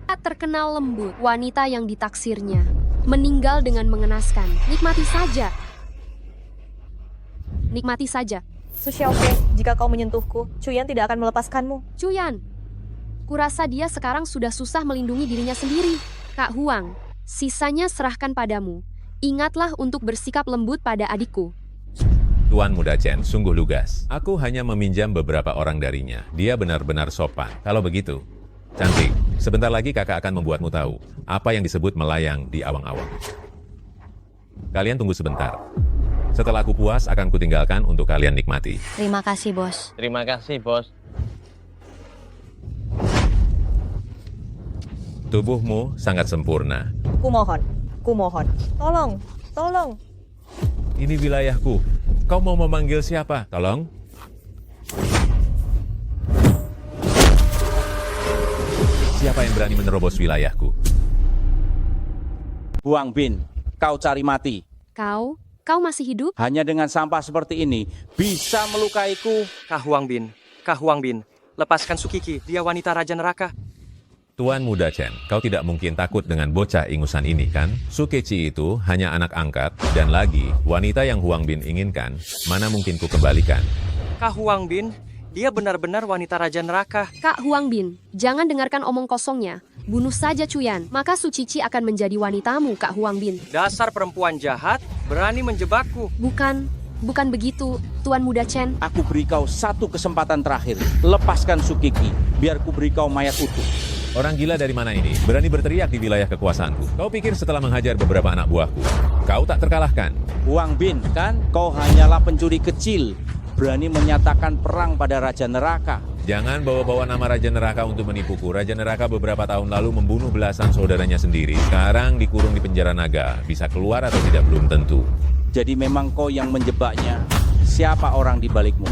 tak terkenal lembut. Wanita yang ditaksirnya meninggal dengan mengenaskan. Nikmati saja. Nikmati saja. Su Xiaoke, jika kau menyentuhku, Cuyan tidak akan melepaskanmu. Cuyan, kurasa dia sekarang sudah susah melindungi dirinya sendiri. Kak Huang, sisanya serahkan padamu. Ingatlah untuk bersikap lembut pada adikku. Tuan Muda Chen sungguh lugas. Aku hanya meminjam beberapa orang darinya. Dia benar-benar sopan. Kalau begitu, cantik, sebentar lagi kakak akan membuatmu tahu apa yang disebut melayang di awang-awang. Kalian tunggu sebentar. Setelah aku puas, akan kutinggalkan untuk kalian nikmati. Terima kasih, Bos. Terima kasih, Bos. Tubuhmu sangat sempurna. Kumohon. Tolong. Ini wilayahku. Kau mau memanggil siapa? Tolong. Siapa yang berani menerobos wilayahku? Huang Bin, kau cari mati. Kau masih hidup? Hanya dengan sampah seperti ini, bisa melukaiku. Kak Huang Bin, lepaskan Su Kiki, dia wanita Raja Neraka. Tuan Muda Chen, kau tidak mungkin takut dengan bocah ingusan ini, kan? Su Keci itu hanya anak angkat, dan lagi, wanita yang Huang Bin inginkan, mana mungkin ku kembalikan. Kak Huang Bin, dia benar-benar wanita Raja Neraka. Kak Huang Bin, jangan dengarkan omong kosongnya. Bunuh saja Cuyan, maka Su Cici akan menjadi wanitamu, Kak Huang Bin. Dasar perempuan jahat, berani menjebakku. Bukan begitu, Tuan Muda Chen. Aku beri kau satu kesempatan terakhir. Lepaskan Su Kiki, biar ku beri kau mayat utuh. Orang gila dari mana ini? Berani berteriak di wilayah kekuasaanku. Kau pikir setelah menghajar beberapa anak buahku, kau tak terkalahkan? Huang Bin, kan? Kau hanyalah pencuri kecil. Berani menyatakan perang pada Raja Neraka. Jangan bawa-bawa nama Raja Neraka untuk menipuku. Raja Neraka beberapa tahun lalu membunuh belasan saudaranya sendiri. Sekarang dikurung di penjara naga. Bisa keluar atau tidak belum tentu. Jadi memang kau yang menjebaknya. Siapa orang di balikmu?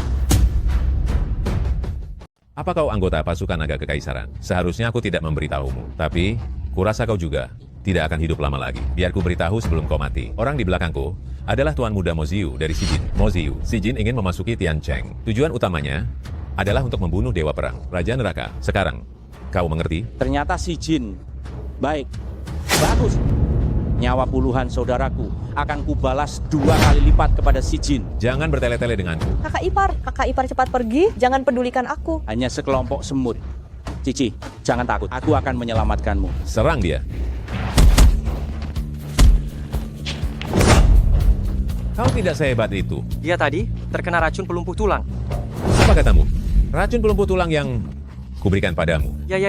Apa kau anggota pasukan naga kekaisaran? Seharusnya aku tidak memberitahumu. Tapi, kurasa kau juga tidak akan hidup lama lagi. Biar ku beritahu sebelum kau mati. Orang di belakangku adalah Tuan Muda Moziu dari Sijin. Moziu, Sijin ingin memasuki Tiancheng. Tujuan utamanya adalah untuk membunuh Dewa Perang, Raja Neraka. Sekarang, kau mengerti? Ternyata Sijin. Baik, bagus. Nyawa puluhan saudaraku akan kubalas 2 kali lipat kepada Sijin. Jangan bertele-tele denganku. Kakak ipar cepat pergi. Jangan pedulikan aku. Hanya sekelompok semut. Cici, jangan takut. Aku akan menyelamatkanmu. Serang dia. Kau tidak sehebat itu. Dia tadi terkena racun pelumpuh tulang. Apa katamu? Racun pelumpuh tulang yang kuberikan padamu. Ya,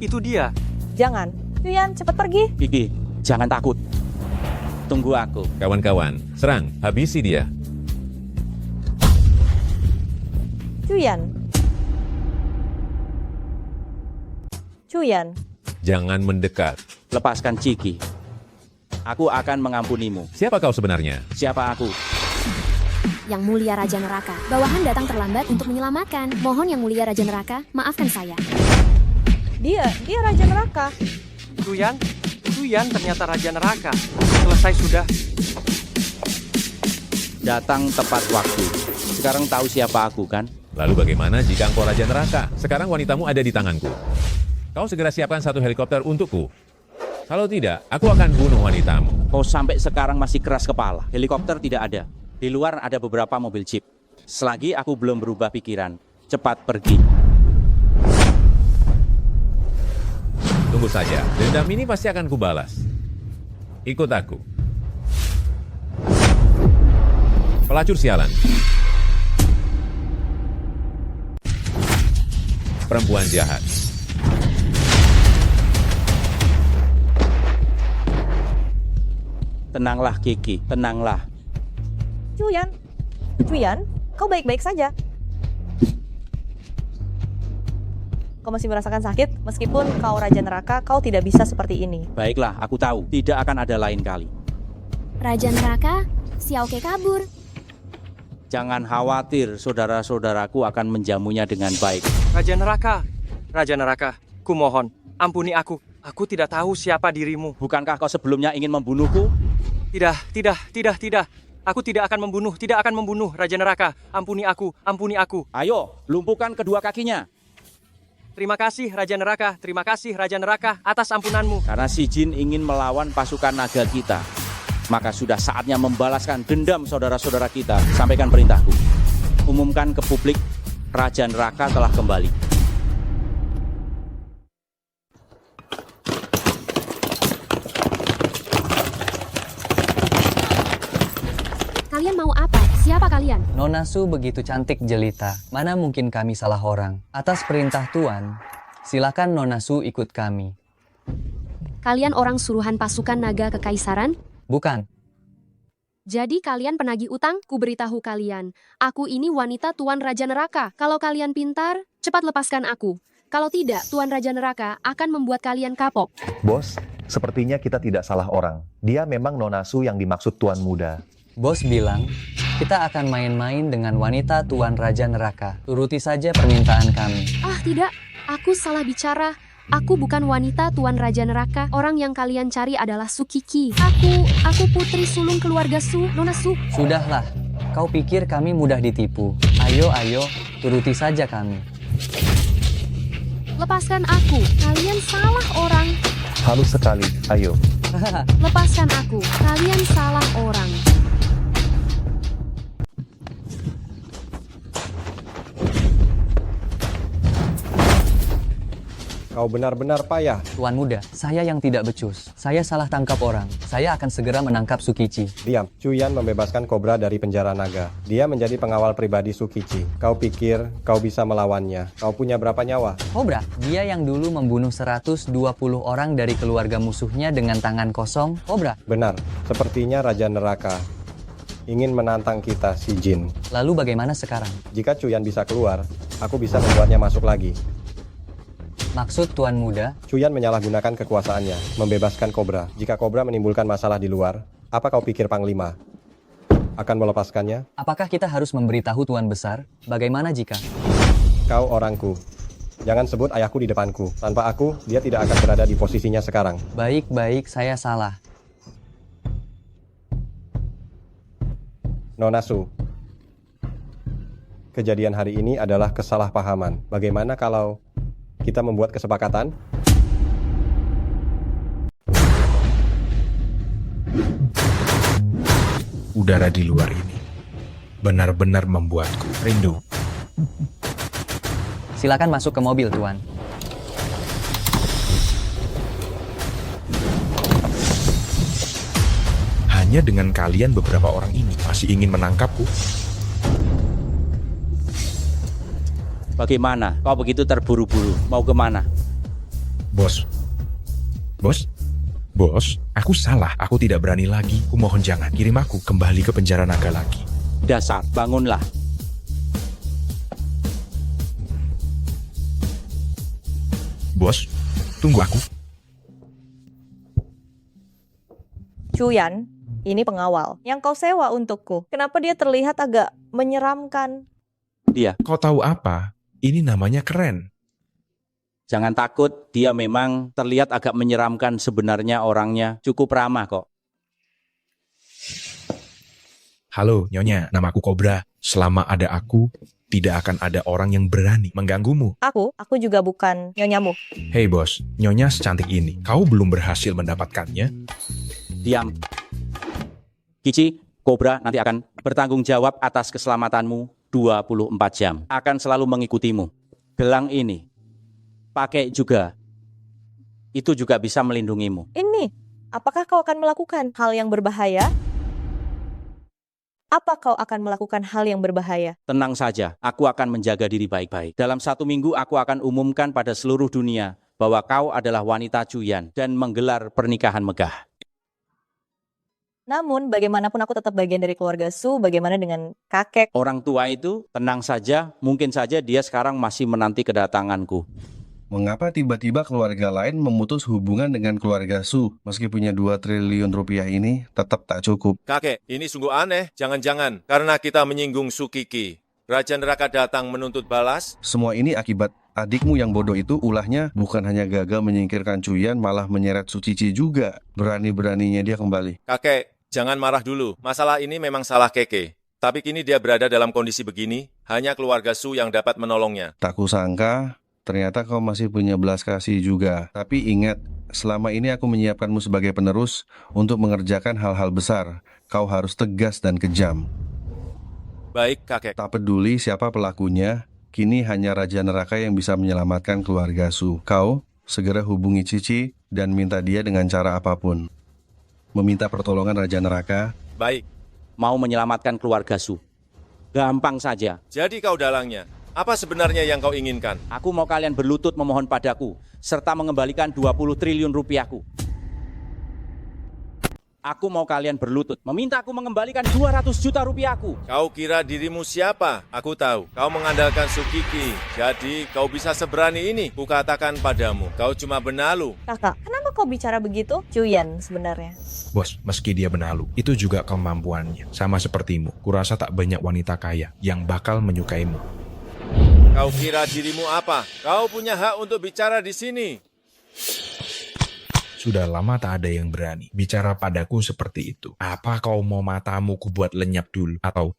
itu dia. Jangan. Cuyan, cepat pergi. Kiki, jangan takut. Tunggu aku. Kawan-kawan, serang. Habisi dia. Cuyan. Jangan mendekat. Lepaskan Ciki. Aku akan mengampunimu. Siapa kau sebenarnya? Siapa aku? Yang Mulia Raja Neraka, bawahan datang terlambat untuk menyelamatkan. Mohon Yang Mulia Raja Neraka, maafkan saya. Dia Raja Neraka. Tuyan ternyata Raja Neraka. Selesai sudah. Datang tepat waktu. Sekarang tahu siapa aku kan? Lalu bagaimana jika engkau Raja Neraka? Sekarang wanitamu ada di tanganku. Kau segera siapkan satu helikopter untukku. Kalau tidak, aku akan bunuh wanitamu. Kau sampai sekarang masih keras kepala. Helikopter tidak ada. Di luar ada beberapa mobil jeep. Selagi aku belum berubah pikiran, cepat pergi. Tunggu saja, dendam ini pasti akan kubalas. Ikut aku. Pelacur sialan. Perempuan jahat. Tenanglah Kiki, tenanglah. Cuyan, kau baik-baik saja. Kau masih merasakan sakit? Meskipun kau Raja Neraka, kau tidak bisa seperti ini. Baiklah, aku tahu. Tidak akan ada lain kali. Raja Neraka, Xiaoke kabur. Jangan khawatir, saudara-saudaraku akan menjamunya dengan baik. Raja Neraka, kumohon, ampuni aku. Aku tidak tahu siapa dirimu. Bukankah kau sebelumnya ingin membunuhku? Tidak. Aku tidak akan membunuh, Raja Neraka. Ampuni aku. Ayo, lumpuhkan kedua kakinya. Terima kasih, Raja Neraka, atas ampunanmu. Karena si Jin ingin melawan pasukan naga kita, maka sudah saatnya membalaskan dendam saudara-saudara kita. Sampaikan perintahku. Umumkan ke publik, Raja Neraka telah kembali. Kalian mau apa? Siapa kalian? Nona Su begitu cantik jelita. Mana mungkin kami salah orang? Atas perintah Tuan, silakan Nona Su ikut kami. Kalian orang suruhan pasukan naga kekaisaran? Bukan. Jadi kalian penagih utang? Ku beritahu kalian, aku ini wanita Tuan Raja Neraka. Kalau kalian pintar, cepat lepaskan aku. Kalau tidak, Tuan Raja Neraka akan membuat kalian kapok. Bos, sepertinya kita tidak salah orang. Dia memang Nona Su yang dimaksud Tuan Muda. Bos bilang, kita akan main-main dengan wanita Tuan Raja Neraka. Turuti saja permintaan kami. Ah tidak, aku salah bicara. Aku bukan wanita Tuan Raja Neraka. Orang yang kalian cari adalah Sukiki. Aku putri sulung keluarga Su, Nona Su. Sudahlah, kau pikir kami mudah ditipu. Ayo, turuti saja kami. Lepaskan aku, kalian salah orang. Halus sekali, ayo. Lepaskan aku, kalian salah orang. Kau benar-benar payah. Tuan Muda, saya yang tidak becus. Saya salah tangkap orang. Saya akan segera menangkap Sukichi. Diam. Cuyan membebaskan Kobra dari penjara naga. Dia menjadi pengawal pribadi Sukichi. Kau pikir kau bisa melawannya? Kau punya berapa nyawa? Kobra, dia yang dulu membunuh 120 orang dari keluarga musuhnya dengan tangan kosong. Kobra. Benar. Sepertinya Raja Neraka ingin menantang kita, si Jin. Lalu bagaimana sekarang? Jika Cuyan bisa keluar, aku bisa membuatnya masuk lagi. Maksud Tuan Muda? Cuyan menyalahgunakan kekuasaannya, membebaskan Kobra. Jika Kobra menimbulkan masalah di luar, apa kau pikir Panglima akan melepaskannya? Apakah kita harus memberitahu Tuan Besar? Bagaimana jika? Kau orangku. Jangan sebut ayahku di depanku. Tanpa aku, dia tidak akan berada di posisinya sekarang. Baik, saya salah. Nona Su, kejadian hari ini adalah kesalahpahaman. Bagaimana kalau kita membuat kesepakatan? Udara di luar ini benar-benar membuatku rindu. Silakan masuk ke mobil, Tuan. Hanya dengan kalian beberapa orang ini masih ingin menangkapku. Bagaimana? Kau begitu terburu-buru. Mau kemana? Bos, aku salah. Aku tidak berani lagi. Kumohon jangan kirim aku kembali ke penjara naga lagi. Dasar, bangunlah. Bos, tunggu aku. Cuyan, ini pengawal yang kau sewa untukku. Kenapa dia terlihat agak menyeramkan? Dia. Kau tahu apa? Ini namanya keren. Jangan takut, dia memang terlihat agak menyeramkan, sebenarnya orangnya cukup ramah kok. Halo, Nyonya. Namaku Cobra. Selama ada aku, tidak akan ada orang yang berani mengganggumu. Aku juga bukan nyonyamu. Hei bos, Nyonya secantik ini. Kau belum berhasil mendapatkannya? Diam. Kici, Cobra nanti akan bertanggung jawab atas keselamatanmu 24 jam. Akan selalu mengikutimu. Gelang ini, pakai juga. Itu juga bisa melindungimu. Ini, apakah kau akan melakukan hal yang berbahaya? Apa kau akan melakukan hal yang berbahaya? Tenang saja, aku akan menjaga diri baik-baik. Dalam 1 minggu aku akan umumkan pada seluruh dunia bahwa kau adalah wanita Chuyan dan menggelar pernikahan megah. Namun, bagaimanapun aku tetap bagian dari keluarga Su, bagaimana dengan kakek? Orang tua itu, tenang saja, mungkin saja dia sekarang masih menanti kedatanganku. Mengapa tiba-tiba keluarga lain memutus hubungan dengan keluarga Su? Meski punya 2 triliun rupiah ini, tetap tak cukup. Kakek, ini sungguh aneh. Jangan-jangan karena kita menyinggung Su Kiki. Raja Neraka datang menuntut balas. Semua ini akibat adikmu yang bodoh itu. Ulahnya bukan hanya gagal menyingkirkan Chuyan, malah menyeret Su Cici juga. Berani-beraninya dia kembali. Kakek, jangan marah dulu. Masalah ini memang salah Keke. Tapi kini dia berada dalam kondisi begini, hanya keluarga Su yang dapat menolongnya. Tak kusangka, ternyata kau masih punya belas kasih juga. Tapi ingat, selama ini aku menyiapkanmu sebagai penerus untuk mengerjakan hal-hal besar. Kau harus tegas dan kejam. Baik, kakek. Tak peduli siapa pelakunya, kini hanya Raja Neraka yang bisa menyelamatkan keluarga Su. Kau segera hubungi Cici dan minta dia dengan cara apapun. Meminta pertolongan Raja Neraka. Baik. Mau menyelamatkan keluarga Su. Gampang saja. Jadi kau dalangnya. Apa sebenarnya yang kau inginkan? Aku mau kalian berlutut memohon padaku, serta mengembalikan 20 triliun rupiahku. Aku mau kalian berlutut, meminta aku mengembalikan 200 juta rupiahku. Kau kira dirimu siapa? Aku tahu. Kau mengandalkan Su Kiki. Jadi kau bisa seberani ini. Kukatakan padamu, kau cuma benalu. Kakak, kenapa kau bicara begitu? Chuyan sebenarnya. Bos, meski dia benalu, itu juga kemampuannya. Sama sepertimu, kurasa tak banyak wanita kaya yang bakal menyukaimu. Kau kira dirimu apa? Kau punya hak untuk bicara di sini. Sudah lama tak ada yang berani bicara padaku seperti itu. Apa kau mau matamu kubuat lenyap dulu? Atau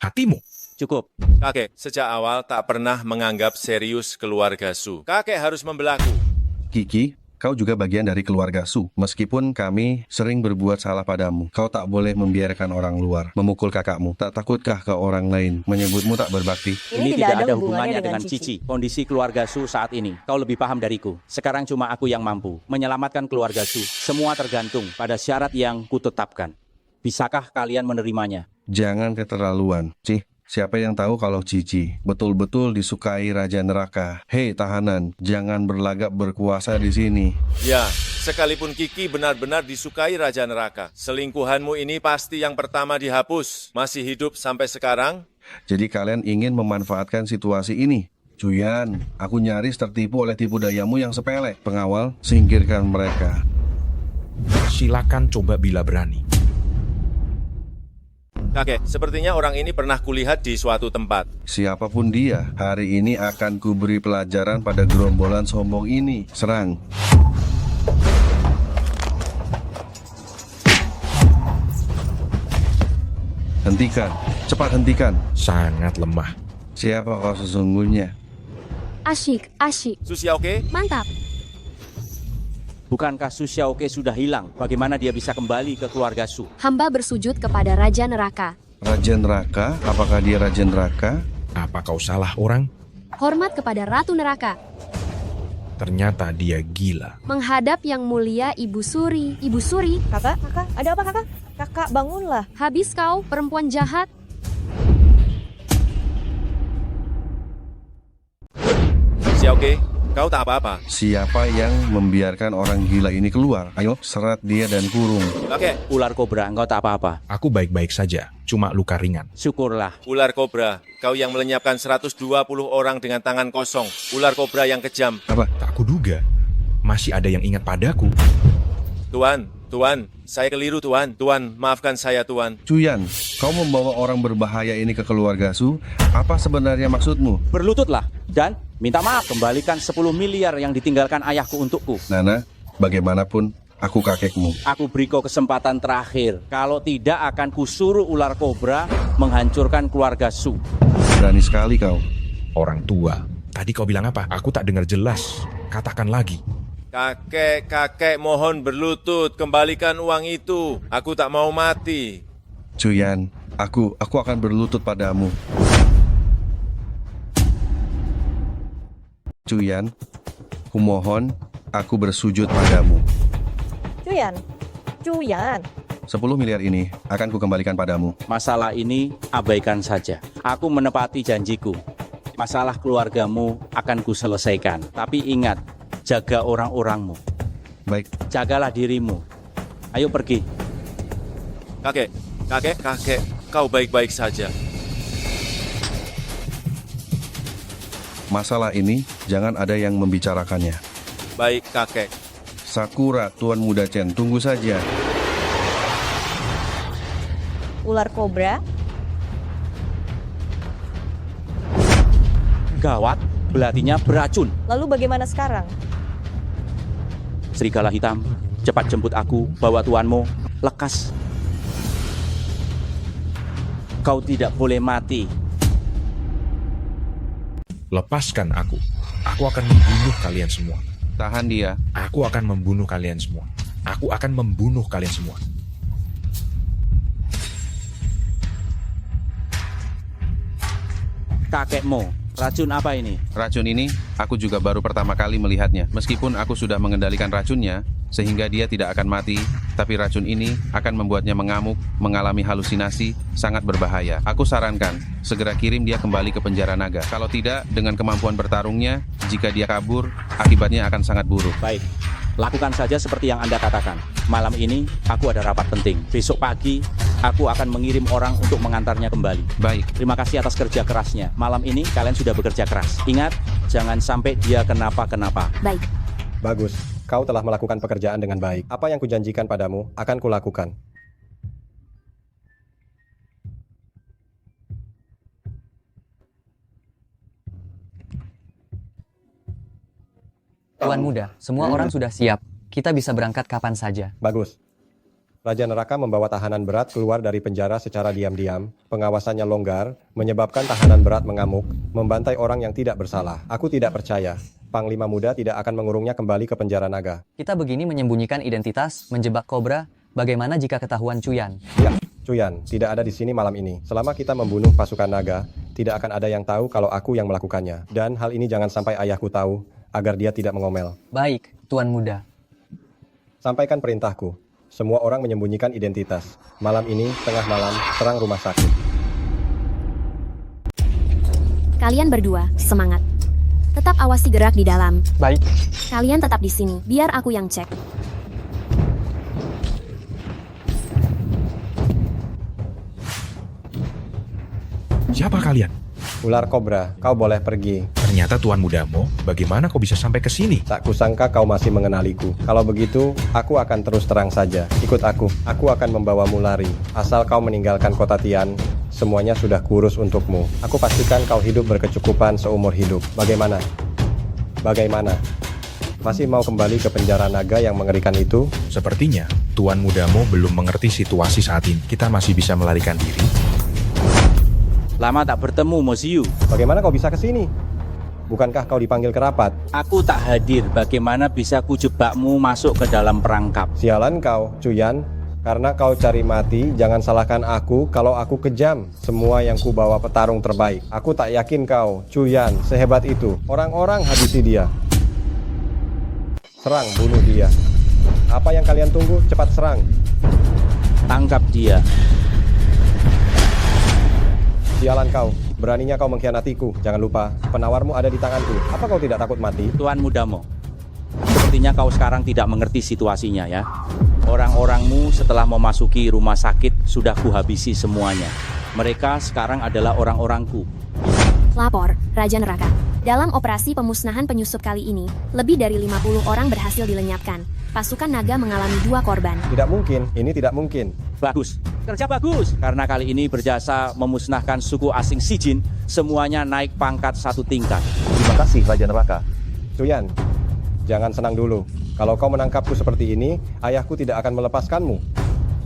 hatimu? Cukup. Kakek, sejak awal tak pernah menganggap serius keluarga Su. Kakek harus membelaku. Kiki, kau juga bagian dari keluarga Su. Meskipun kami sering berbuat salah padamu, kau tak boleh membiarkan orang luar memukul kakakmu. Tak takutkah ke orang lain menyebutmu tak berbakti? Ini tidak ada hubungannya dengan Cici. Kondisi keluarga Su saat ini, kau lebih paham dariku. Sekarang cuma aku yang mampu menyelamatkan keluarga Su. Semua tergantung pada syarat yang kutetapkan. Bisakah kalian menerimanya? Jangan keterlaluan, Cih. Siapa yang tahu kalau Cici betul-betul disukai Raja Neraka? Hei tahanan, jangan berlagak berkuasa di sini. Ya, sekalipun Kiki benar-benar disukai Raja Neraka, selingkuhanmu ini pasti yang pertama dihapus. Masih hidup sampai sekarang? Jadi kalian ingin memanfaatkan situasi ini? Chuyan, aku nyaris tertipu oleh tipu dayamu yang sepele. Pengawal, singkirkan mereka. Silakan coba bila berani. Kakek, sepertinya orang ini pernah kulihat di suatu tempat. Siapapun dia, hari ini akan kuberi pelajaran pada gerombolan sombong ini. Serang. Hentikan, cepat hentikan. Sangat lemah. Siapa kau sesungguhnya? Asyik. Su Xiaoke? Mantap. Bukankah Su Xiaoke sudah hilang? Bagaimana dia bisa kembali ke keluarga Su? Hamba bersujud kepada Raja Neraka. Raja Neraka? Apakah dia Raja Neraka? Apa kau salah orang? Hormat kepada Ratu Neraka. Ternyata dia gila. Menghadap yang mulia Ibu Suri. Ibu Suri. Kakak, ada apa kakak? Kakak bangunlah. Habis kau, perempuan jahat. Xiaoke, kau tak apa-apa. Siapa yang membiarkan orang gila ini keluar? Ayo, seret dia dan kurung. Oke. Ular kobra, engkau tak apa-apa. Aku baik-baik saja, cuma luka ringan. Syukurlah. Ular kobra, kau yang melenyapkan 120 orang dengan tangan kosong. Ular kobra yang kejam. Apa? Tak kuduga. Masih ada yang ingat padaku. Tuan, Tuan, saya keliru Tuan. Tuan, maafkan saya Tuan. Cuyan, kau membawa orang berbahaya ini ke keluarga Su. Apa sebenarnya maksudmu? Berlututlah dan minta maaf. Kembalikan 10 miliar yang ditinggalkan ayahku untukku. Nana, bagaimanapun aku kakekmu. Aku beri kau kesempatan terakhir. Kalau tidak akan kusuruh ular kobra menghancurkan keluarga Su. Berani sekali kau. Orang tua. Tadi kau bilang apa? Aku tak dengar jelas. Katakan lagi. Kakek mohon berlutut, kembalikan uang itu. Aku tak mau mati. Cuyan, aku akan berlutut padamu. Cuyan, kumohon, aku bersujud padamu. Cuyan, 10 miliar ini akan kukembalikan padamu. Masalah ini abaikan saja. Aku menepati janjiku. Masalah keluargamu akan kuselesaikan. Tapi ingat, jaga orang-orangmu. Baik. Jagalah dirimu. Ayo pergi. Kakek, kau baik-baik saja. Masalah ini jangan ada yang membicarakannya. Baik, kakek. Sakura, Tuan Muda Chen, tunggu saja. ular kobra. Gawat, belatinya beracun. Lalu bagaimana sekarang? Serigala hitam, cepat jemput aku, bawa tuanmu, lekas. Kau tidak boleh mati. Lepaskan aku. Aku akan membunuh kalian semua. Tahan dia. Aku akan membunuh kalian semua. Aku akan membunuh kalian semua. Kakekmu, racun apa ini? Racun ini, aku juga baru pertama kali melihatnya. Meskipun aku sudah mengendalikan racunnya, sehingga dia tidak akan mati, tapi racun ini akan membuatnya mengamuk, mengalami halusinasi, sangat berbahaya. Aku sarankan, segera kirim dia kembali ke penjara naga. Kalau tidak, dengan kemampuan bertarungnya, jika dia kabur, akibatnya akan sangat buruk. Baik, lakukan saja seperti yang Anda katakan. Malam ini, aku ada rapat penting. Besok pagi, aku akan mengirim orang untuk mengantarnya kembali. Baik. Terima kasih atas kerja kerasnya. Malam ini, kalian sudah bekerja keras. Ingat, jangan sampai dia kenapa-kenapa. Baik. Bagus, kau telah melakukan pekerjaan dengan baik. Apa yang kujanjikan padamu, akan kulakukan. Tuan Muda, semua orang sudah siap. Kita bisa berangkat kapan saja. Bagus. Raja Neraka membawa tahanan berat keluar dari penjara secara diam-diam. Pengawasannya longgar, menyebabkan tahanan berat mengamuk, membantai orang yang tidak bersalah. Aku tidak percaya. Panglima Muda tidak akan mengurungnya kembali ke penjara naga. Kita begini menyembunyikan identitas, menjebak kobra. Bagaimana jika ketahuan Cuyan? Ya, Cuyan tidak ada di sini malam ini. Selama kita membunuh pasukan naga, tidak akan ada yang tahu kalau aku yang melakukannya. Dan hal ini jangan sampai ayahku tahu, agar dia tidak mengomel. Baik, Tuan Muda. Sampaikan perintahku. Semua orang menyembunyikan identitas. Malam ini, tengah malam, serang rumah sakit. Kalian berdua, semangat. Tetap awasi gerak di dalam. Baik. Kalian tetap di sini, biar aku yang cek. Siapa kalian? Ular kobra, kau boleh pergi. Ternyata Tuan Mudamu, bagaimana kau bisa sampai ke sini? Tak kusangka kau masih mengenaliku. Kalau begitu, aku akan terus terang saja. Ikut aku akan membawamu lari. Asal kau meninggalkan kota Tian, semuanya sudah kurus untukmu. Aku pastikan kau hidup berkecukupan seumur hidup. Bagaimana? Bagaimana? Masih mau kembali ke penjara naga yang mengerikan itu? Sepertinya, Tuan Mudamu belum mengerti situasi saat ini. Kita masih bisa melarikan diri. Lama tak bertemu, Mosiu. Bagaimana kau bisa ke sini? Bukankah kau dipanggil ke rapat? Aku tak hadir. Bagaimana bisa kujebakmu masuk ke dalam perangkap? Sialan kau, Cuyan. Karena kau cari mati, jangan salahkan aku kalau aku kejam. Semua yang ku bawa petarung terbaik. Aku tak yakin kau, Cuyan, sehebat itu. Orang-orang habisi dia. Serang, bunuh dia. Apa yang kalian tunggu? Cepat serang. Tangkap dia. Sialan kau, beraninya kau mengkhianatiku. Jangan lupa, penawarmu ada di tanganku. Apa kau tidak takut mati? Tuan Mudamu, sepertinya kau sekarang tidak mengerti situasinya ya. Orang-orangmu setelah memasuki rumah sakit sudah kuhabisi semuanya. Mereka sekarang adalah orang-orangku. Lapor, Raja Neraka. Dalam operasi pemusnahan penyusup kali ini, lebih dari 50 orang berhasil dilenyapkan. pasukan naga mengalami 2 korban. Tidak mungkin, ini tidak mungkin. Bagus, kerja bagus. Karena kali ini berjasa memusnahkan suku asing Sijin, semuanya naik pangkat 1 tingkat. Terima kasih, Raja Neraka. Cuyan, jangan senang dulu. Kalau kau menangkapku seperti ini, ayahku tidak akan melepaskanmu.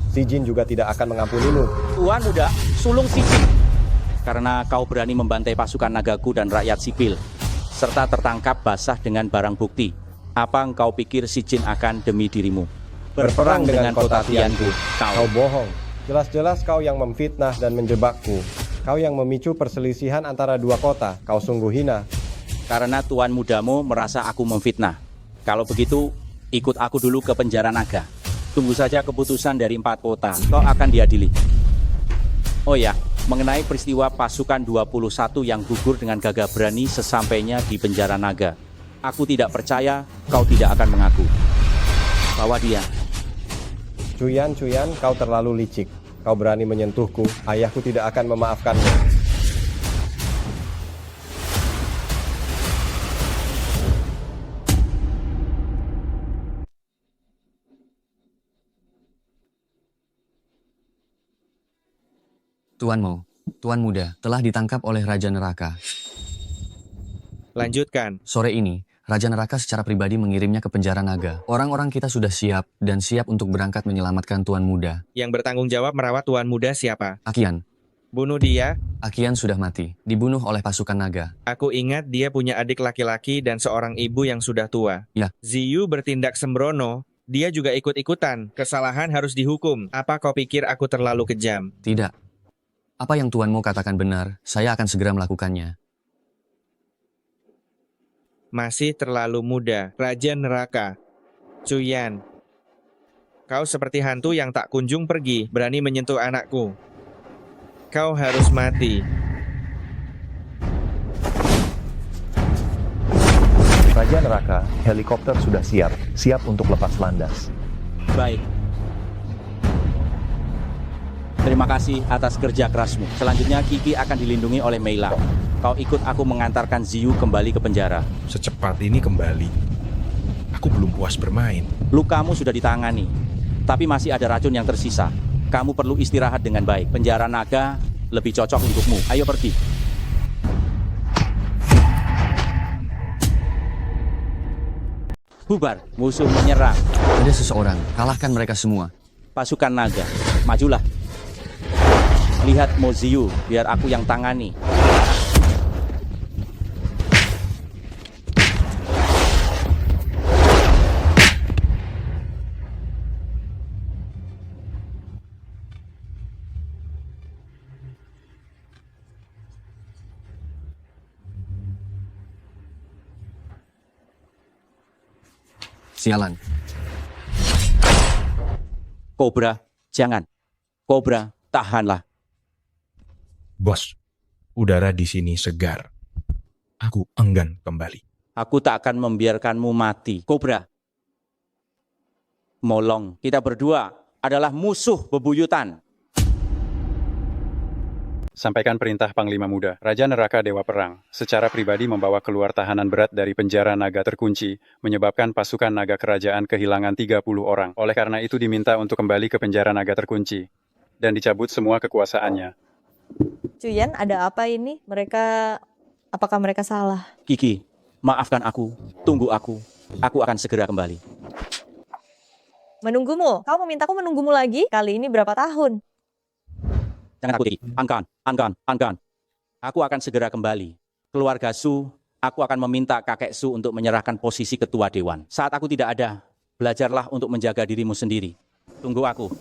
Si Jin juga tidak akan mengampunimu. Tuan muda, sulung Sijin. Karena kau berani membantai pasukan nagaku dan rakyat sipil, serta tertangkap basah dengan barang bukti. Apa engkau pikir si Jin akan demi dirimu berperang dengan kota Tiangu? Kau bohong. Jelas-jelas kau yang memfitnah dan menjebakku. Kau yang memicu perselisihan antara 2 kota. Kau sungguh hina. Karena tuan mudamu merasa aku memfitnah. Kalau begitu, ikut aku dulu ke penjara naga. Tunggu saja keputusan dari 4 kota. Kau akan diadili. Oh ya, mengenai peristiwa pasukan 21 yang gugur dengan gagah berani sesampainya di penjara naga. Aku tidak percaya kau tidak akan mengaku. Bawa dia. Cuyan, kau terlalu licik. Kau berani menyentuhku, ayahku tidak akan memaafkanmu. Tuan muda, telah ditangkap oleh Raja Neraka. Lanjutkan. Sore ini, Raja Neraka secara pribadi mengirimnya ke penjara naga. Orang-orang kita sudah siap dan siap untuk berangkat menyelamatkan Tuan Muda. Yang bertanggung jawab merawat Tuan Muda siapa? Akian. Bunuh dia? Akian sudah mati, dibunuh oleh pasukan naga. Aku ingat dia punya adik laki-laki dan seorang ibu yang sudah tua. Ya. Ziyu bertindak sembrono, dia juga ikut-ikutan. Kesalahan harus dihukum. Apa kau pikir aku terlalu kejam? Tidak. Apa yang tuanmu katakan benar, saya akan segera melakukannya. Masih terlalu muda, Raja Neraka. Cuyan, kau seperti hantu yang tak kunjung pergi, berani menyentuh anakku. Kau harus mati. Raja Neraka, helikopter sudah siap untuk lepas landas. Baik. Terima kasih atas kerja kerasmu. Selanjutnya Kiki akan dilindungi oleh Mei Lang. Kau ikut aku mengantarkan Ziyu kembali ke penjara. Secepat ini kembali. Aku belum puas bermain. Lukamu sudah ditangani, tapi masih ada racun yang tersisa. Kamu perlu istirahat dengan baik. Penjara naga lebih cocok untukmu. Ayo pergi. Bubar, musuh menyerang. Ada seseorang, kalahkan mereka semua. Pasukan naga, majulah. Lihat Moziyu, biar aku yang tangani. Sialan. Kobra, jangan. Kobra, tahanlah. Bos, udara di sini segar. Aku enggan kembali. Aku tak akan membiarkanmu mati. Kobra. Molong, kita berdua adalah musuh bebuyutan. Sampaikan perintah Panglima Muda. Raja Neraka Dewa Perang secara pribadi membawa keluar tahanan berat dari penjara naga terkunci, menyebabkan pasukan naga kerajaan kehilangan 30 orang. Oleh karena itu diminta untuk kembali ke penjara naga terkunci dan dicabut semua kekuasaannya. Cuyan, ada apa ini? Apakah mereka salah? Kiki, maafkan aku. Tunggu aku. Aku akan segera kembali. Menunggumu? Kau memintaku menunggumu lagi? Kali ini berapa tahun? Jangan takut, Kiki. Angkan. Aku akan segera kembali. Keluarga Su, aku akan meminta kakek Su untuk menyerahkan posisi ketua dewan. Saat aku tidak ada, belajarlah untuk menjaga dirimu sendiri. Tunggu aku.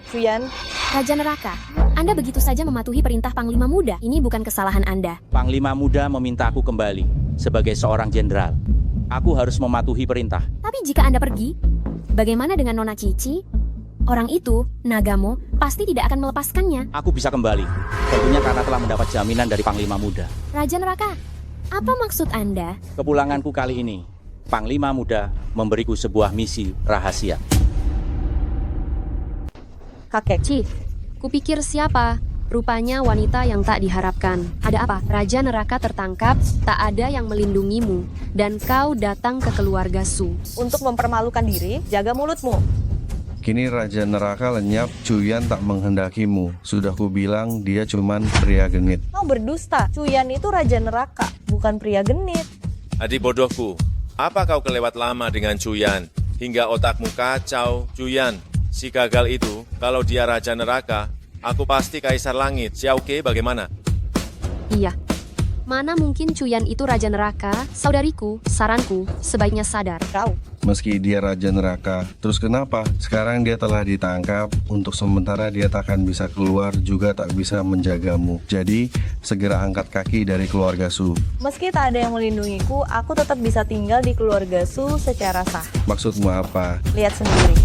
Cuyan. Raja Neraka, Anda begitu saja mematuhi perintah Panglima Muda. Ini bukan kesalahan Anda. Panglima Muda meminta aku kembali sebagai seorang jenderal. Aku harus mematuhi perintah. Tapi jika Anda pergi, bagaimana dengan Nona Cici? Orang itu, Nagamo, pasti tidak akan melepaskannya. Aku bisa kembali. Tentunya karena telah mendapat jaminan dari Panglima Muda. Raja Neraka, apa maksud Anda? Kepulanganku kali ini, Panglima Muda memberiku sebuah misi rahasia. Kakek Chief, kupikir siapa? Rupanya wanita yang tak diharapkan. Ada apa? Raja neraka tertangkap, tak ada yang melindungimu, dan kau datang ke keluarga Su. Untuk mempermalukan diri, jaga mulutmu. Kini Raja Neraka lenyap, Cuyan tak menghendakimu. Sudah kubilang dia cuman pria genit. Kau berdusta. Cuyan itu raja neraka, bukan pria genit. Adik bodohku, apa kau kelewat lama dengan Cuyan? Hingga otakmu kacau. Cuyan, si gagal itu, kalau dia raja neraka, aku pasti kaisar langit. Xiaoke bagaimana? Iya. Mana mungkin Cuyan itu raja neraka? Saudariku, saranku, sebaiknya sadar. Kau. Meski dia Raja Neraka, terus kenapa? Sekarang dia telah ditangkap, untuk sementara dia tak akan bisa keluar, juga tak bisa menjagamu. Jadi, segera angkat kaki dari keluarga Su. Meski tak ada yang melindungiku, aku tetap bisa tinggal di keluarga Su secara sah. Maksudmu apa? Lihat sendiri.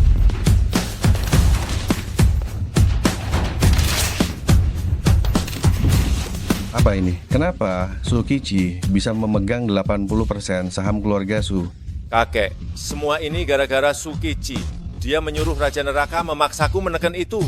Apa ini? Kenapa Su Qiqi bisa memegang 80% saham keluarga Su? Kakek, semua ini gara-gara Su Qiqi. Dia menyuruh Raja Neraka memaksaku menekan itu.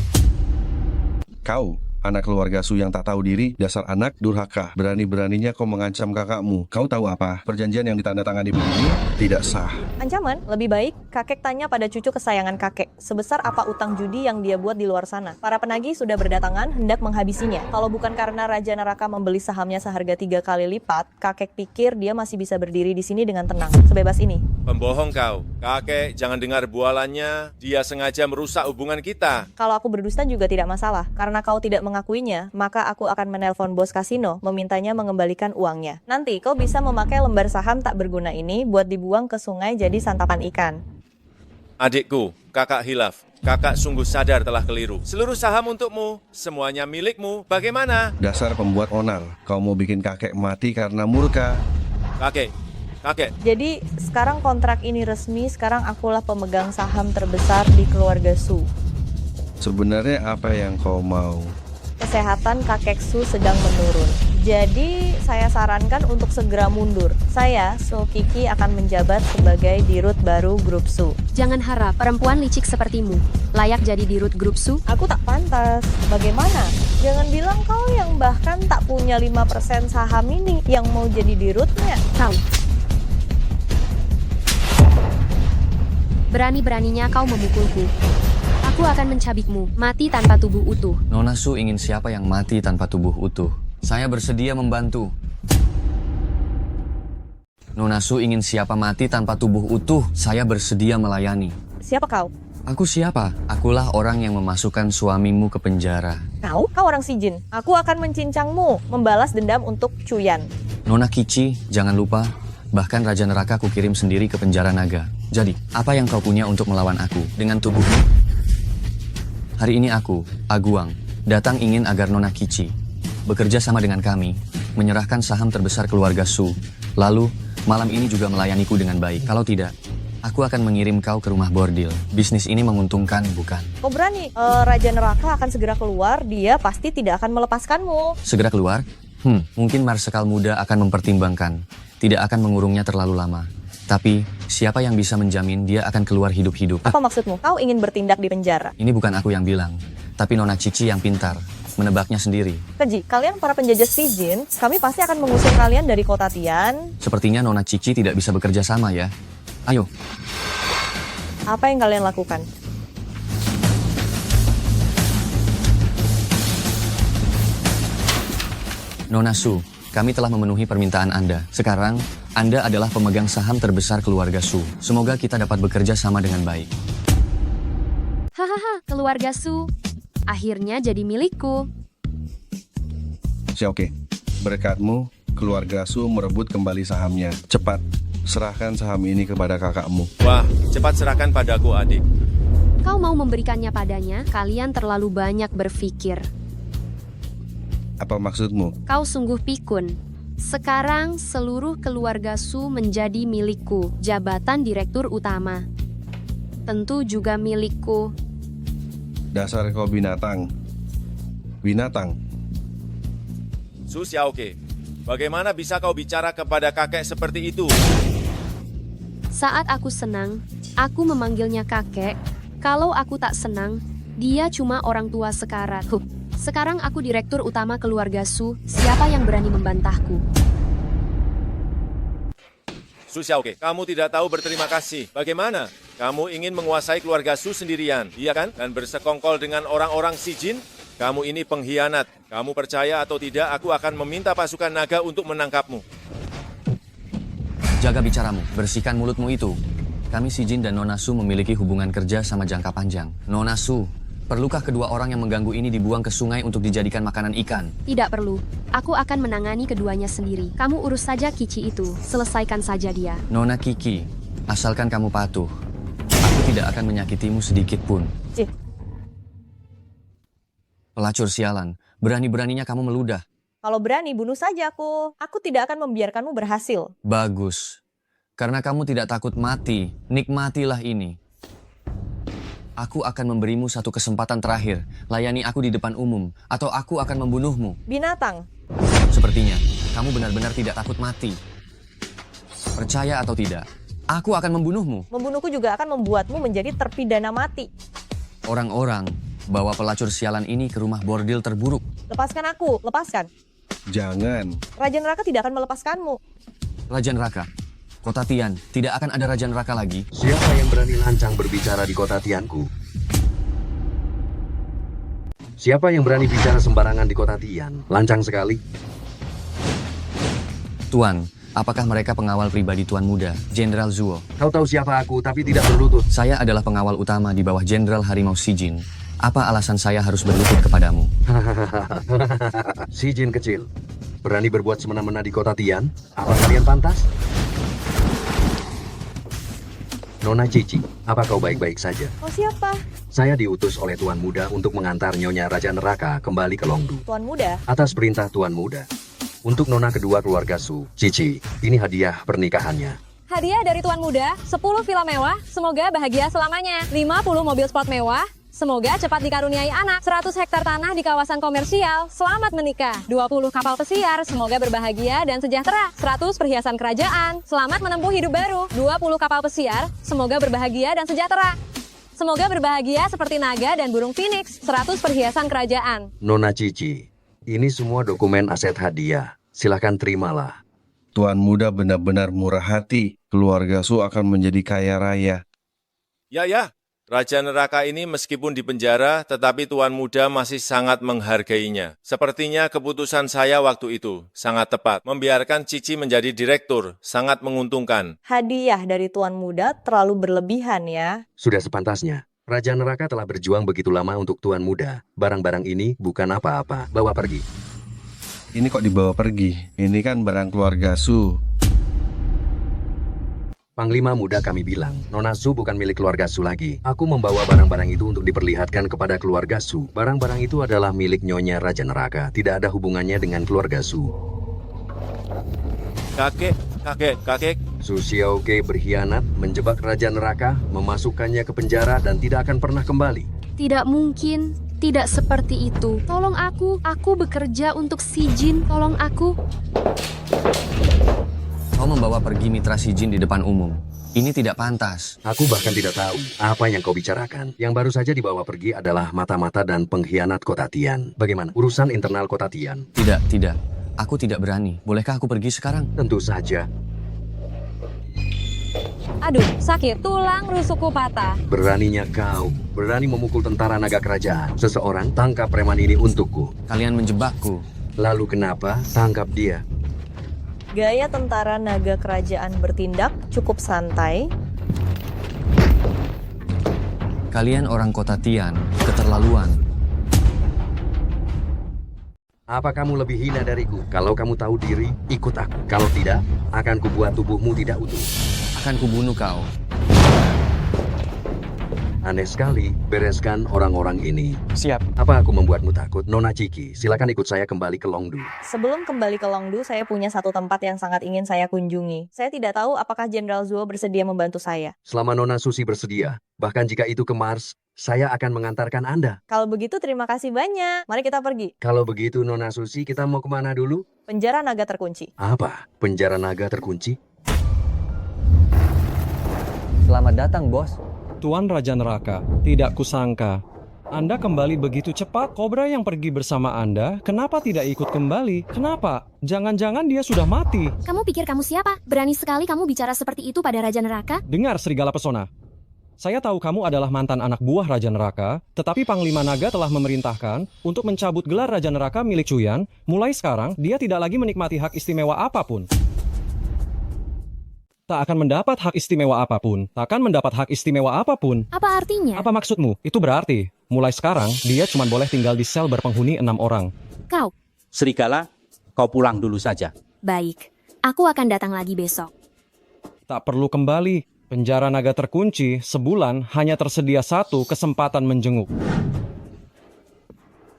Kau, anak keluarga Su yang tak tahu diri, dasar anak durhaka. Berani-beraninya kau mengancam kakakmu. Kau tahu apa? Perjanjian yang ditandatangani begini tidak sah. Ancaman? Lebih baik kakek tanya pada cucu kesayangan kakek, sebesar apa utang judi yang dia buat di luar sana. Para penagih sudah berdatangan, hendak menghabisinya. Kalau bukan karena Raja Neraka membeli sahamnya seharga 3 kali lipat, kakek pikir dia masih bisa berdiri di sini dengan tenang, sebebas ini. Pembohong kau. Kakek, jangan dengar bualannya. Dia sengaja merusak hubungan kita. Kalau aku berdusta juga tidak masalah, karena kau tidak mengakuinya, maka aku akan menelpon bos kasino, memintanya mengembalikan uangnya. Nanti kau bisa memakai lembar saham tak berguna ini buat dibuang ke sungai jadi santapan ikan. Adikku, kakak hilaf. Kakak sungguh sadar telah keliru. Seluruh saham untukmu, semuanya milikmu. Bagaimana? Dasar pembuat onar, kau mau bikin kakek mati karena murka. Kakek. Jadi sekarang kontrak ini resmi, sekarang akulah pemegang saham terbesar di keluarga Su. Sebenarnya apa yang kau mau? Kesehatan kakek Su sedang menurun. Jadi saya sarankan untuk segera mundur. Saya, Su Qiqi, akan menjabat sebagai dirut baru grup Su. Jangan harap perempuan licik sepertimu layak jadi dirut grup Su. Aku tak pantas. Bagaimana? Jangan bilang kau yang bahkan tak punya 5% saham ini yang mau jadi dirutnya. Kau. Berani-beraninya kau memukulku. Aku akan mencabikmu, mati tanpa tubuh utuh. Nona Su ingin siapa yang mati tanpa tubuh utuh. Saya bersedia membantu. Nona Su ingin siapa mati tanpa tubuh utuh. Saya bersedia melayani. Siapa kau? Aku siapa? Akulah orang yang memasukkan suamimu ke penjara. Kau orang si jin. Aku akan mencincangmu, membalas dendam untuk Cuyan. Nona Qiqi, jangan lupa, bahkan Raja Neraka ku kirim sendiri ke penjara naga. Jadi, apa yang kau punya untuk melawan aku dengan tubuhmu? Hari ini aku, Aguang, datang ingin agar Nona Qiqi bekerja sama dengan kami, menyerahkan saham terbesar keluarga Su. Lalu, malam ini juga melayaniku dengan baik. Kalau tidak, aku akan mengirim kau ke rumah bordil. Bisnis ini menguntungkan, bukan? Kau berani? Raja Neraka akan segera keluar, dia pasti tidak akan melepaskanmu. Segera keluar? Mungkin Marsekal muda akan mempertimbangkan. Tidak akan mengurungnya terlalu lama. Tapi, siapa yang bisa menjamin dia akan keluar hidup-hidup? Apa maksudmu? Kau ingin bertindak di penjara? Ini bukan aku yang bilang, tapi Nona Qiqi yang pintar, menebaknya sendiri. Keji, kalian para penjajah si jin, kami pasti akan mengusir kalian dari kota Tian. Sepertinya Nona Qiqi tidak bisa bekerja sama ya. Ayo. Apa yang kalian lakukan? Nona Su, kami telah memenuhi permintaan Anda. Sekarang, Anda adalah pemegang saham terbesar keluarga Su. Semoga kita dapat bekerja sama dengan baik. Hahaha, keluarga Su. Akhirnya jadi milikku. Xiaoke, berkatmu, keluarga Su merebut kembali sahamnya. Cepat, serahkan saham ini kepada kakakmu. Wah, cepat serahkan padaku, adik. Kau mau memberikannya padanya? Kalian terlalu banyak berpikir. Apa maksudmu? Kau sungguh pikun. Sekarang seluruh keluarga Su menjadi milikku. Jabatan direktur utama tentu juga milikku. Dasar kau binatang. Binatang. Su Xiaoke, bagaimana bisa kau bicara kepada kakek seperti itu? Saat aku senang, aku memanggilnya kakek. Kalau aku tak senang, dia cuma orang tua sekarat. Sekarang aku direktur utama keluarga Su. Siapa yang berani membantahku? Su Xiaoke, kamu tidak tahu berterima kasih. Bagaimana? Kamu ingin menguasai keluarga Su sendirian, iya kan? Dan bersekongkol dengan orang-orang Si Jin? Kamu ini pengkhianat. Kamu percaya atau tidak, aku akan meminta pasukan naga untuk menangkapmu. Jaga bicaramu, bersihkan mulutmu itu. Kami Si Jin dan Nona Su memiliki hubungan kerja sama jangka panjang. Nona Su, perlukah kedua orang yang mengganggu ini dibuang ke sungai untuk dijadikan makanan ikan? Tidak perlu. Aku akan menangani keduanya sendiri. Kamu urus saja Kici itu. Selesaikan saja dia. Nona Kiki, asalkan kamu patuh, aku tidak akan menyakitimu sedikit pun. Cih. Pelacur sialan, berani-beraninya kamu meludah. Kalau berani, bunuh saja aku. Aku tidak akan membiarkanmu berhasil. Bagus. Karena kamu tidak takut mati, nikmatilah ini. Aku akan memberimu satu kesempatan terakhir. Layani aku di depan umum, atau aku akan membunuhmu. Binatang. Sepertinya, kamu benar-benar tidak takut mati. Percaya atau tidak, aku akan membunuhmu. Membunuhku juga akan membuatmu menjadi terpidana mati. Orang-orang bawa pelacur sialan ini ke rumah bordil terburuk. Lepaskan aku, lepaskan. Jangan. Raja Neraka tidak akan melepaskanmu. Raja Neraka, Kota Tian, tidak akan ada Raja Neraka lagi. Siapa yang berani lancang berbicara di kota Tianku? Siapa yang berani bicara sembarangan di kota Tian? Lancang sekali. Tuan, apakah mereka pengawal pribadi Tuan Muda, Jenderal Zuo? Kau tahu siapa aku, tapi tidak berlutut. Saya adalah pengawal utama di bawah Jenderal Harimau Si Jin. Apa alasan saya harus berlutut kepadamu? Si Jin kecil, berani berbuat semena-mena di kota Tian? Apa kalian pantas? Nona Cici, apa kau baik-baik saja? Oh siapa? Saya diutus oleh Tuan Muda untuk mengantar Nyonya Raja Neraka kembali ke Longdu. Tuan Muda? Atas perintah Tuan Muda. Untuk Nona kedua keluarga Su, Cici, ini hadiah pernikahannya. Hadiah dari Tuan Muda, 10 villa mewah, semoga bahagia selamanya. 50 mobil sport mewah, semoga cepat dikaruniai anak. 100 hektar tanah di kawasan komersial, selamat menikah. 20 kapal pesiar, semoga berbahagia dan sejahtera. 100 perhiasan kerajaan, selamat menempuh hidup baru. 20 kapal pesiar, semoga berbahagia dan sejahtera. Semoga berbahagia seperti naga dan burung phoenix. 100 perhiasan kerajaan. Nona Cici, ini semua dokumen aset hadiah. Silahkan terimalah. Tuan Muda benar-benar murah hati. Keluarga Su akan menjadi kaya raya. Ya, Raja Neraka ini meskipun di penjara, tetapi Tuan Muda masih sangat menghargainya. Sepertinya keputusan saya waktu itu sangat tepat. Membiarkan Cici menjadi direktur, sangat menguntungkan. Hadiah dari Tuan Muda terlalu berlebihan ya. Sudah sepantasnya. Raja Neraka telah berjuang begitu lama untuk Tuan Muda. Barang-barang ini bukan apa-apa. Bawa pergi. Ini kok dibawa pergi? Ini kan barang keluarga Su. Panglima Muda kami bilang, Nona Su bukan milik keluarga Su lagi. Aku membawa barang-barang itu untuk diperlihatkan kepada keluarga Su. Barang-barang itu adalah milik Nyonya Raja Neraka. Tidak ada hubungannya dengan keluarga Su. Kakek. Su Xiaoke berkhianat, menjebak Raja Neraka, memasukkannya ke penjara dan tidak akan pernah kembali. Tidak mungkin. Tidak seperti itu. Tolong aku bekerja untuk Si Jin. Tolong aku. Kau membawa pergi mitra Si Jin di depan umum. Ini tidak pantas. Aku bahkan tidak tahu apa yang kau bicarakan. Yang baru saja dibawa pergi adalah mata-mata dan pengkhianat kota Tian. Bagaimana? Urusan internal kota Tian. Tidak. Aku tidak berani. Bolehkah aku pergi sekarang? Tentu saja. Aduh, sakit. Tulang rusukku patah. Beraninya kau. Berani memukul tentara naga kerajaan. Seseorang tangkap preman ini untukku. Kalian menjebakku. Lalu kenapa? Tangkap dia. Gaya tentara naga kerajaan bertindak cukup santai. Kalian orang kota Tian, keterlaluan. Apa kamu lebih hina dariku? Kalau kamu tahu diri, ikut aku. Kalau tidak, akan kubuat tubuhmu tidak utuh. Akan kubunuh kau. Aneh sekali, bereskan orang-orang ini. Siap. Apa aku membuatmu takut? Nona Ciki, silakan ikut saya kembali ke Longdu. Sebelum kembali ke Longdu, saya punya satu tempat yang sangat ingin saya kunjungi. Saya tidak tahu apakah Jenderal Zuo bersedia membantu saya. Selama Nona Susi bersedia, bahkan jika itu ke Mars, saya akan mengantarkan Anda. Kalau begitu terima kasih banyak. Mari kita pergi. Kalau begitu Nona Susi, kita mau kemana dulu? Penjara naga terkunci. Apa? Penjara naga terkunci? Selamat datang, Bos. Tuan Raja Neraka, tidak kusangka. Anda kembali begitu cepat? Kobra yang pergi bersama Anda, kenapa tidak ikut kembali? Kenapa? Jangan-jangan dia sudah mati. Kamu pikir kamu siapa? Berani sekali kamu bicara seperti itu pada Raja Neraka? Dengar, Serigala Pesona. Saya tahu kamu adalah mantan anak buah Raja Neraka, tetapi Panglima Naga telah memerintahkan untuk mencabut gelar Raja Neraka milik Chuyan. Mulai sekarang, dia tidak lagi menikmati hak istimewa apapun. Tak akan mendapat hak istimewa apapun. Tak akan mendapat hak istimewa apapun. Apa artinya? Apa maksudmu? Itu berarti, mulai sekarang, dia cuma boleh tinggal di sel berpenghuni 6 orang. Kau. Serigala, kau pulang dulu saja. Baik. Aku akan datang lagi besok. Tak perlu kembali. Penjara naga terkunci, sebulan hanya tersedia 1 kesempatan menjenguk.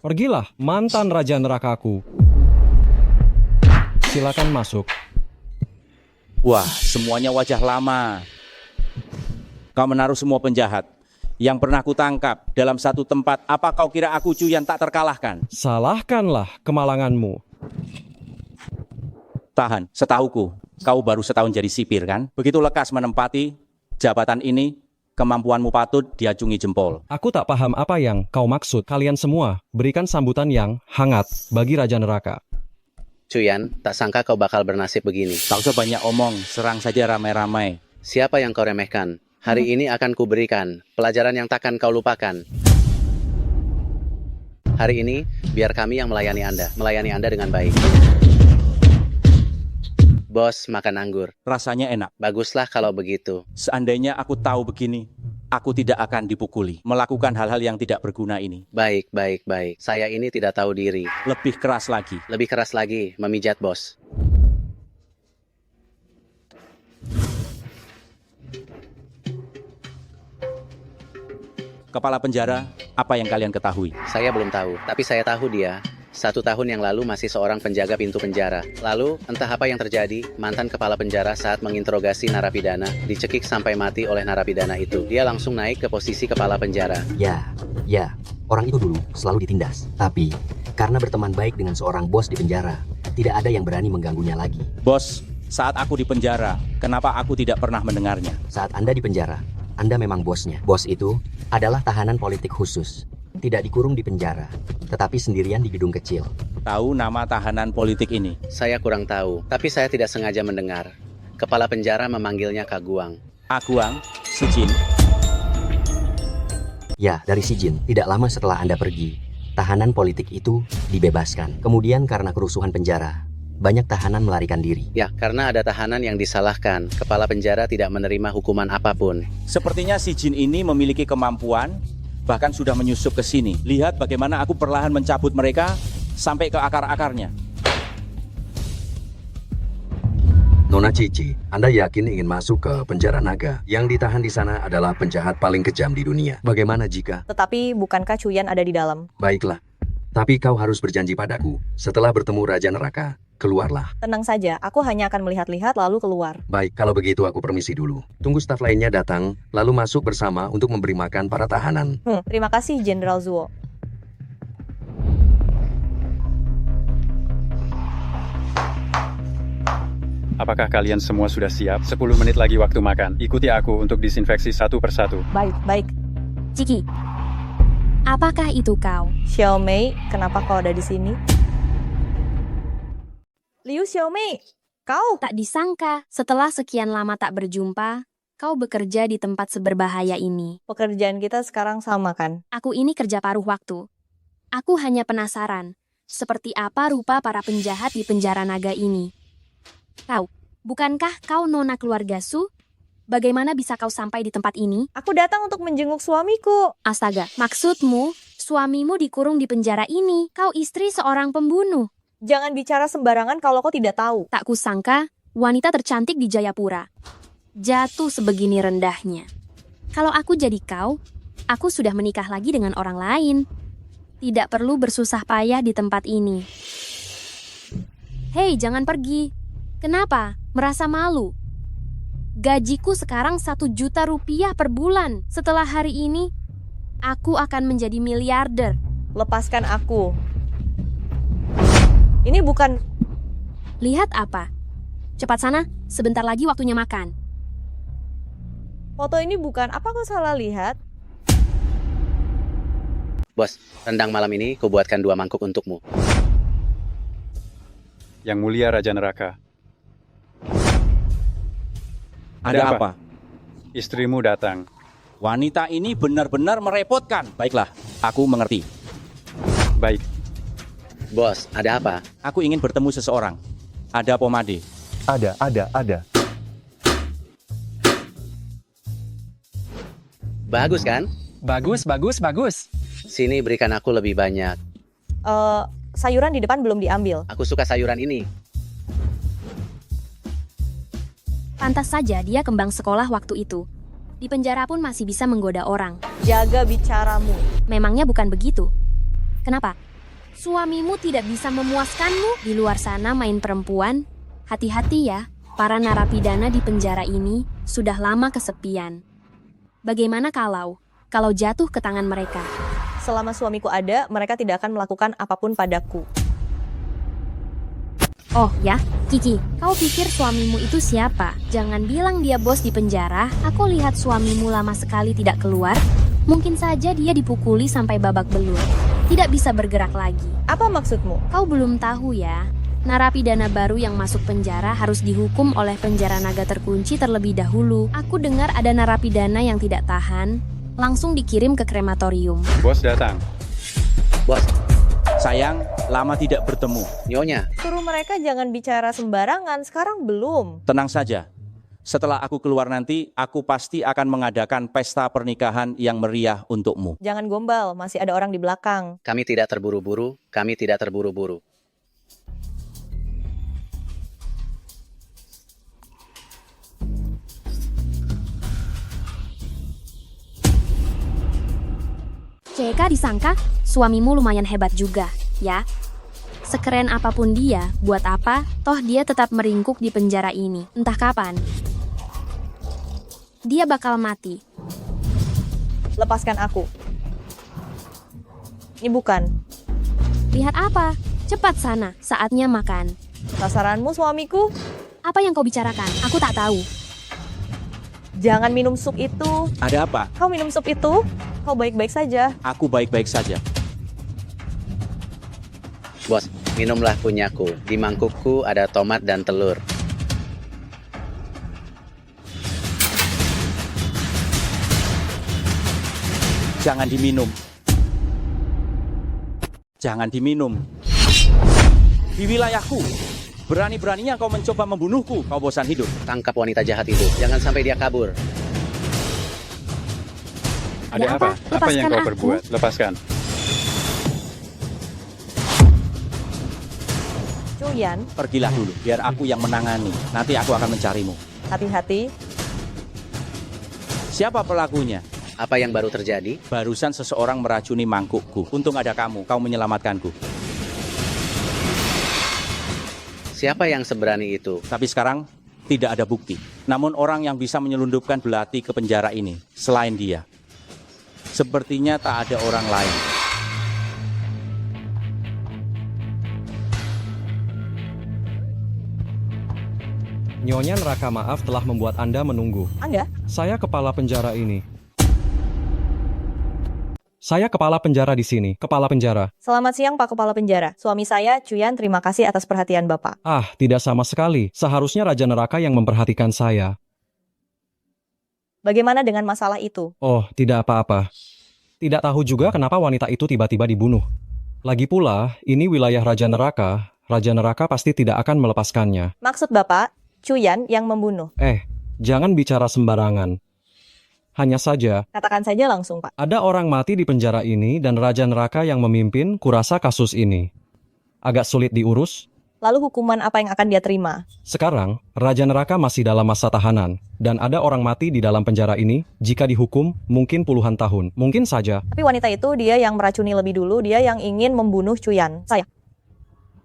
Pergilah, mantan Raja Nerakaku. Silakan masuk. Wah, semuanya wajah lama. Kau menaruh semua penjahat yang pernah kutangkap dalam satu tempat. Apa kau kira aku Chuyan tak terkalahkan? Salahkanlah kemalanganmu. Tahan, setahuku, kau baru setahun jadi sipir kan? Begitu lekas menempati jabatan ini, kemampuanmu patut diacungi jempol. Aku tak paham apa yang kau maksud. Kalian semua, berikan sambutan yang hangat bagi Raja Neraka. Chuyan, tak sangka kau bakal bernasib begini. Tak usah banyak omong, serang saja ramai-ramai. Siapa yang kau remehkan? Hari ini akan kuberikan pelajaran yang takkan kau lupakan. Hari ini, biar kami yang melayani Anda dengan baik. Bos, makan anggur. Rasanya enak. Baguslah kalau begitu. Seandainya aku tahu begini, aku tidak akan dipukuli. Melakukan hal-hal yang tidak berguna ini. Baik. Saya ini tidak tahu diri. Lebih keras lagi. Lebih keras lagi, memijat bos. Kepala penjara, apa yang kalian ketahui? Saya belum tahu, tapi saya tahu dia 1 tahun yang lalu masih seorang penjaga pintu penjara. Lalu, entah apa yang terjadi, mantan kepala penjara saat menginterogasi narapidana, dicekik sampai mati oleh narapidana itu. Dia langsung naik ke posisi kepala penjara. Ya, orang itu dulu selalu ditindas. Tapi, karena berteman baik dengan seorang bos di penjara, tidak ada yang berani mengganggunya lagi. Bos, saat aku di penjara, kenapa aku tidak pernah mendengarnya? Saat Anda di penjara, Anda memang bosnya. Bos itu adalah tahanan politik khusus. Tidak dikurung di penjara, tetapi sendirian di gedung kecil. Tahu nama tahanan politik ini? Saya kurang tahu, tapi saya tidak sengaja mendengar. Kepala penjara memanggilnya Kaguang. Aguang? Si Jin? Ya, dari si Jin. Tidak lama setelah Anda pergi, tahanan politik itu dibebaskan. Kemudian karena kerusuhan penjara, banyak tahanan melarikan diri. Ya, karena ada tahanan yang disalahkan, kepala penjara tidak menerima hukuman apapun. Sepertinya si Jin ini memiliki kemampuan, bahkan sudah menyusup ke sini. Lihat bagaimana aku perlahan mencabut mereka sampai ke akar-akarnya. Nona Cici, Anda yakin ingin masuk ke penjara naga? Yang ditahan di sana adalah penjahat paling kejam di dunia. Bagaimana jika? Tetapi bukankah Chuyan ada di dalam? Baiklah. Tapi kau harus berjanji padaku, setelah bertemu Raja Neraka, keluarlah. Tenang saja, aku hanya akan melihat-lihat lalu keluar. Baik, kalau begitu aku permisi dulu. Tunggu staf lainnya datang, lalu masuk bersama untuk memberi makan para tahanan. Terima kasih, Jenderal Zuo. Apakah kalian semua sudah siap? 10 menit lagi waktu makan. Ikuti aku untuk disinfeksi satu persatu. Baik. Ciki, apakah itu kau? Xiaomei, kenapa kau ada di sini? Liu Xiaomei, kau? Tak disangka, setelah sekian lama tak berjumpa, kau bekerja di tempat seberbahaya ini. Pekerjaan kita sekarang sama kan? Aku ini kerja paruh waktu. Aku hanya penasaran, seperti apa rupa para penjahat di penjara naga ini. Kau, bukankah kau nona keluarga Su? Bagaimana bisa kau sampai di tempat ini? Aku datang untuk menjenguk suamiku. Astaga, maksudmu, suamimu dikurung di penjara ini. Kau istri seorang pembunuh. Jangan bicara sembarangan kalau kau tidak tahu. Tak kusangka, wanita tercantik di Jayapura jatuh sebegini rendahnya. Kalau aku jadi kau, aku sudah menikah lagi dengan orang lain. Tidak perlu bersusah payah di tempat ini. Hei, jangan pergi. Kenapa? Merasa malu? Gajiku sekarang 1 juta rupiah per bulan. Setelah hari ini, aku akan menjadi miliarder. Lepaskan aku. Ini bukan... Lihat apa? Cepat sana, sebentar lagi waktunya makan. Foto ini bukan... Apa kau salah lihat? Bos, rendang malam ini kubuatkan 2 mangkuk untukmu. Yang mulia Raja Neraka. Ada apa? Istrimu datang. Wanita ini benar-benar merepotkan. Baiklah, aku mengerti. Baik. Bos, ada apa? Aku ingin bertemu seseorang. Ada Pomade. Ada. Bagus kan? Bagus. Sini berikan aku lebih banyak. Sayuran di depan belum diambil. Aku suka sayuran ini. Pantas saja dia kembang sekolah waktu itu. Di penjara pun masih bisa menggoda orang. Jaga bicaramu. Memangnya bukan begitu? Kenapa? Suamimu tidak bisa memuaskanmu? Di luar sana main perempuan? Hati-hati ya, para narapidana di penjara ini sudah lama kesepian. Bagaimana kalau jatuh ke tangan mereka? Selama suamiku ada, mereka tidak akan melakukan apapun padaku. Oh ya, Kiki, kau pikir suamimu itu siapa? Jangan bilang dia bos di penjara. Aku lihat suamimu lama sekali tidak keluar. Mungkin saja dia dipukuli sampai babak belur. Tidak bisa bergerak lagi. Apa maksudmu? Kau belum tahu ya. Narapidana baru yang masuk penjara harus dihukum oleh penjara naga terkunci terlebih dahulu. Aku dengar ada narapidana yang tidak tahan, langsung dikirim ke krematorium. Bos datang. Bos. Sayang, lama tidak bertemu. Nyonya. Suruh mereka jangan bicara sembarangan, sekarang belum. Tenang saja. Setelah aku keluar nanti, aku pasti akan mengadakan pesta pernikahan yang meriah untukmu. Jangan gombal, masih ada orang di belakang. Kami tidak terburu-buru. Ceka disangka, suamimu lumayan hebat juga, ya. Sekeren apapun dia, buat apa, toh dia tetap meringkuk di penjara ini, entah kapan. Dia bakal mati. Lepaskan aku. Ini bukan. Lihat apa? Cepat sana, saatnya makan. Sasaranmu suamiku? Apa yang kau bicarakan? Aku tak tahu. Jangan minum sup itu. Ada apa? Kau minum sup itu? Kau baik-baik saja. Aku baik-baik saja. Bos, minumlah punyaku. Di mangkukku ada tomat dan telur. Jangan diminum. Jangan diminum. Di wilayahku. Berani-beraninya kau mencoba membunuhku. Kau bosan hidup. Tangkap wanita jahat itu. Jangan sampai dia kabur. Ada apa? Apa yang kau perbuat? Lepaskan. Cuyan. Pergilah dulu, biar aku yang menangani. Nanti aku akan mencarimu. Hati-hati. Siapa pelakunya? Apa yang baru terjadi? Barusan seseorang meracuni mangkukku. Untung ada kamu, kau menyelamatkanku. Siapa yang seberani itu? Tapi sekarang tidak ada bukti. Namun orang yang bisa menyelundupkan belati ke penjara ini, selain dia. Sepertinya tak ada orang lain. Nyonya Neraka, maaf telah membuat Anda menunggu. Anda? Saya kepala penjara ini. Saya kepala penjara di sini, kepala penjara. Selamat siang Pak Kepala Penjara. Suami saya, Cuyan, terima kasih atas perhatian Bapak. Ah, tidak sama sekali. Seharusnya Raja Neraka yang memperhatikan saya. Bagaimana dengan masalah itu? Oh, tidak apa-apa. Tidak tahu juga kenapa wanita itu tiba-tiba dibunuh. Lagi pula, ini wilayah Raja Neraka. Raja Neraka pasti tidak akan melepaskannya. Maksud Bapak, Cuyan yang membunuh? Jangan bicara sembarangan. Hanya saja, Katakan saja langsung, Pak. ada orang mati di penjara ini dan Raja Neraka yang memimpin, kurasa kasus ini. Agak sulit diurus. Lalu hukuman apa yang akan dia terima? Sekarang, Raja Neraka masih dalam masa tahanan, dan ada orang mati di dalam penjara ini, jika dihukum, mungkin puluhan tahun. Mungkin saja. Tapi wanita itu dia yang meracuni lebih dulu, dia yang ingin membunuh Cuyan. Saya.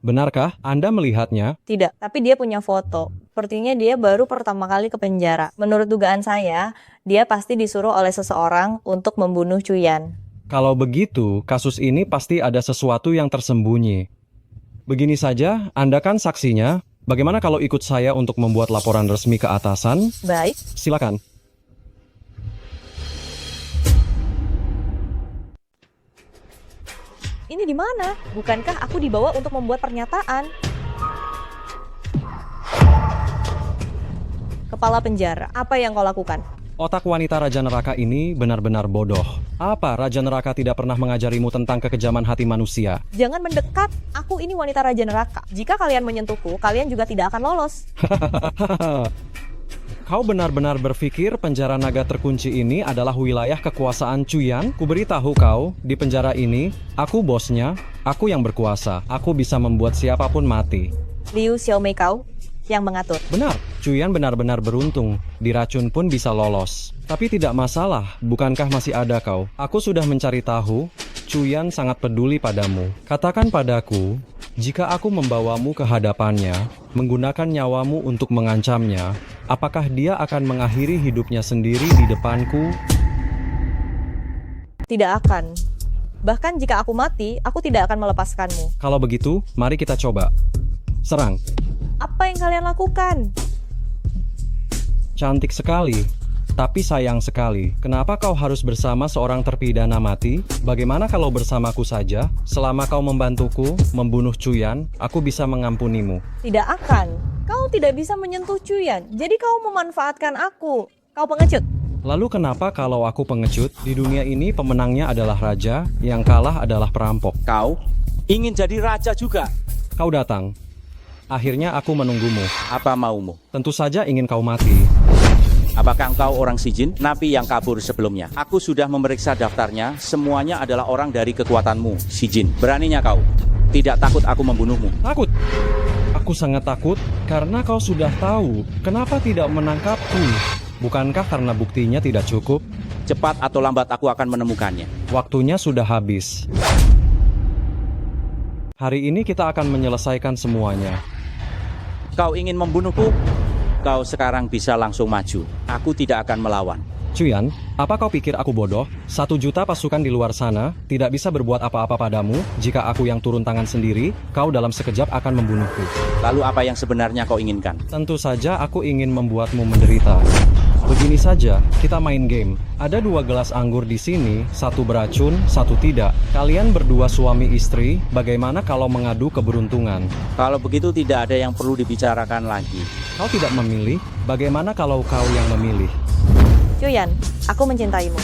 Benarkah Anda melihatnya? Tidak, tapi dia punya foto. Sepertinya dia baru pertama kali ke penjara. Menurut dugaan saya, dia pasti disuruh oleh seseorang untuk membunuh Cuyan. Kalau begitu, kasus ini pasti ada sesuatu yang tersembunyi. Begini saja, Anda kan saksinya. Bagaimana kalau ikut saya untuk membuat laporan resmi ke atasan? Baik. Silakan. Ini di mana? Bukankah aku dibawa untuk membuat pernyataan? Kepala penjara, apa yang kau lakukan? Otak wanita Raja Neraka ini benar-benar bodoh. Apa Raja Neraka tidak pernah mengajarimu tentang kekejaman hati manusia? Jangan mendekat, aku ini wanita Raja Neraka. Jika kalian menyentuhku, kalian juga tidak akan lolos. Kau benar-benar berpikir penjara naga terkunci ini adalah wilayah kekuasaan Chuyan? Kuberitahu kau, di penjara ini, aku bosnya, aku yang berkuasa. Aku bisa membuat siapapun mati. Liu Xiaomei kau yang mengatur. Benar, Chuyan benar-benar beruntung. Diracun pun bisa lolos. Tapi tidak masalah, bukankah masih ada kau? Aku sudah mencari tahu, Chuyan sangat peduli padamu. Katakan padaku, jika aku membawamu ke hadapannya, menggunakan nyawamu untuk mengancamnya, apakah dia akan mengakhiri hidupnya sendiri di depanku? Tidak akan. Bahkan jika aku mati, aku tidak akan melepaskanmu. Kalau begitu, mari kita coba. Serang. Apa yang kalian lakukan? Cantik sekali. Tapi sayang sekali, kenapa kau harus bersama seorang terpidana mati? Bagaimana kalau bersamaku saja? Selama kau membantuku membunuh Chuyan, aku bisa mengampunimu. Tidak akan. Kau tidak bisa menyentuh Chuyan, jadi kau memanfaatkan aku. Kau pengecut. Lalu kenapa kalau aku pengecut? Di dunia ini pemenangnya adalah raja, yang kalah adalah perampok. Kau ingin jadi raja juga? Kau datang. Akhirnya aku menunggumu. Apa maumu? Tentu saja ingin kau mati. Apakah engkau orang Shijin, napi yang kabur sebelumnya? Aku sudah memeriksa daftarnya, semuanya adalah orang dari kekuatanmu, Shijin. Beraninya kau? Tidak takut aku membunuhmu? Takut? Aku sangat takut karena kau sudah tahu. Kenapa tidak menangkapku? Bukankah karena buktinya tidak cukup? Cepat atau lambat aku akan menemukannya. Waktunya sudah habis. Hari ini kita akan menyelesaikan semuanya. Kau ingin membunuhku? Kau sekarang bisa langsung maju. Aku tidak akan melawan. Chuyan, apa kau pikir aku bodoh? 1 juta pasukan di luar sana tidak bisa berbuat apa-apa padamu. Jika aku yang turun tangan sendiri, kau dalam sekejap akan membunuhku. Lalu apa yang sebenarnya kau inginkan? Tentu saja aku ingin membuatmu menderita. Begini saja, kita main game. Ada 2 gelas anggur di sini, 1 beracun, 1 tidak. Kalian berdua suami istri, bagaimana kalau mengadu keberuntungan? Kalau begitu tidak ada yang perlu dibicarakan lagi. Kau tidak memilih, bagaimana kalau kau yang memilih? Chuyan, aku mencintaimu.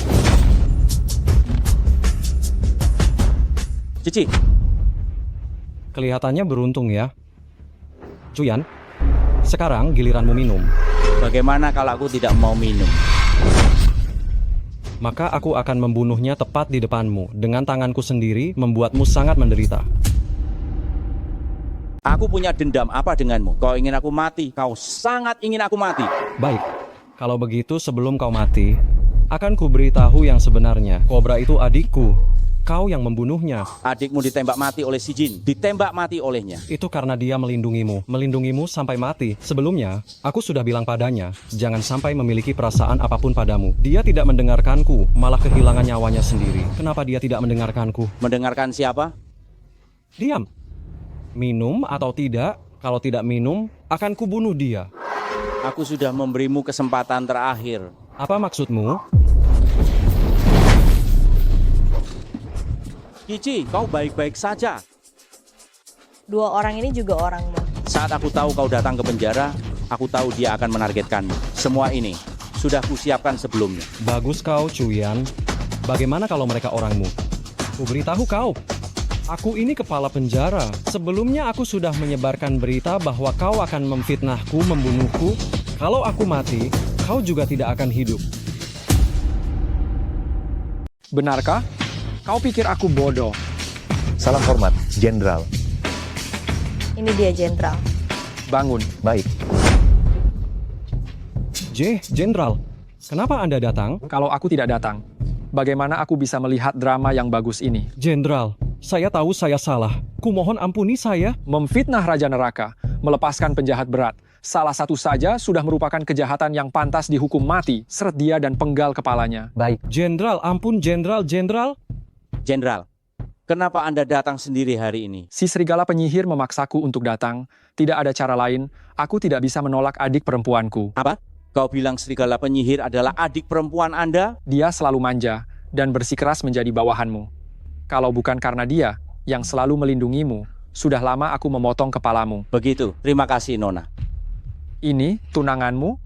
Cici. Kelihatannya beruntung ya. Chuyan, sekarang giliranmu minum. Bagaimana kalau aku tidak mau minum? Maka aku akan membunuhnya tepat di depanmu. Dengan tanganku sendiri, membuatmu sangat menderita. Aku punya dendam apa denganmu? Kau ingin aku mati? Kau sangat ingin aku mati. Baik, kalau begitu sebelum kau mati, akan kuberitahu yang sebenarnya. Kobra itu adikku. Kau yang membunuhnya. Adikmu ditembak mati oleh Shijin. Ditembak mati olehnya. Itu karena dia melindungimu. Melindungimu sampai mati. Sebelumnya, aku sudah bilang padanya, jangan sampai memiliki perasaan apapun padamu. Dia tidak mendengarkanku, malah kehilangan nyawanya sendiri. Kenapa dia tidak mendengarkanku? Mendengarkan siapa? Diam. Minum atau tidak? Kalau tidak minum, akan kubunuh dia. Aku sudah memberimu kesempatan terakhir. Apa maksudmu? Cici, kau baik-baik saja. 2 orang ini juga orangmu. Saat aku tahu kau datang ke penjara, aku tahu dia akan menargetkanmu. Semua ini sudah kusiapkan sebelumnya. Bagus kau, Chuyan. Bagaimana kalau mereka orangmu? Kuberitahu kau. Aku ini kepala penjara. Sebelumnya aku sudah menyebarkan berita bahwa kau akan memfitnahku, membunuhku. Kalau aku mati, kau juga tidak akan hidup. Benarkah? Kau pikir aku bodoh? Salam hormat, Jenderal. Ini dia Jenderal. Bangun. Baik. Jenderal, kenapa Anda datang? Kalau aku tidak datang, bagaimana aku bisa melihat drama yang bagus ini? Jenderal, saya tahu saya salah. Kumohon ampuni saya. Memfitnah Raja Neraka, melepaskan penjahat berat. Salah satu saja sudah merupakan kejahatan yang pantas dihukum mati. Seret dia dan penggal kepalanya. Baik. Jenderal, ampun Jenderal. Jenderal, kenapa Anda datang sendiri hari ini? Si serigala penyihir memaksaku untuk datang. Tidak ada cara lain. Aku tidak bisa menolak adik perempuanku. Apa? Kau bilang serigala penyihir adalah adik perempuan Anda? Dia selalu manja dan bersikeras menjadi bawahanmu. Kalau bukan karena dia, yang selalu melindungimu. Sudah lama aku memotong kepalamu. Begitu, terima kasih Nona. Ini, tunanganmu,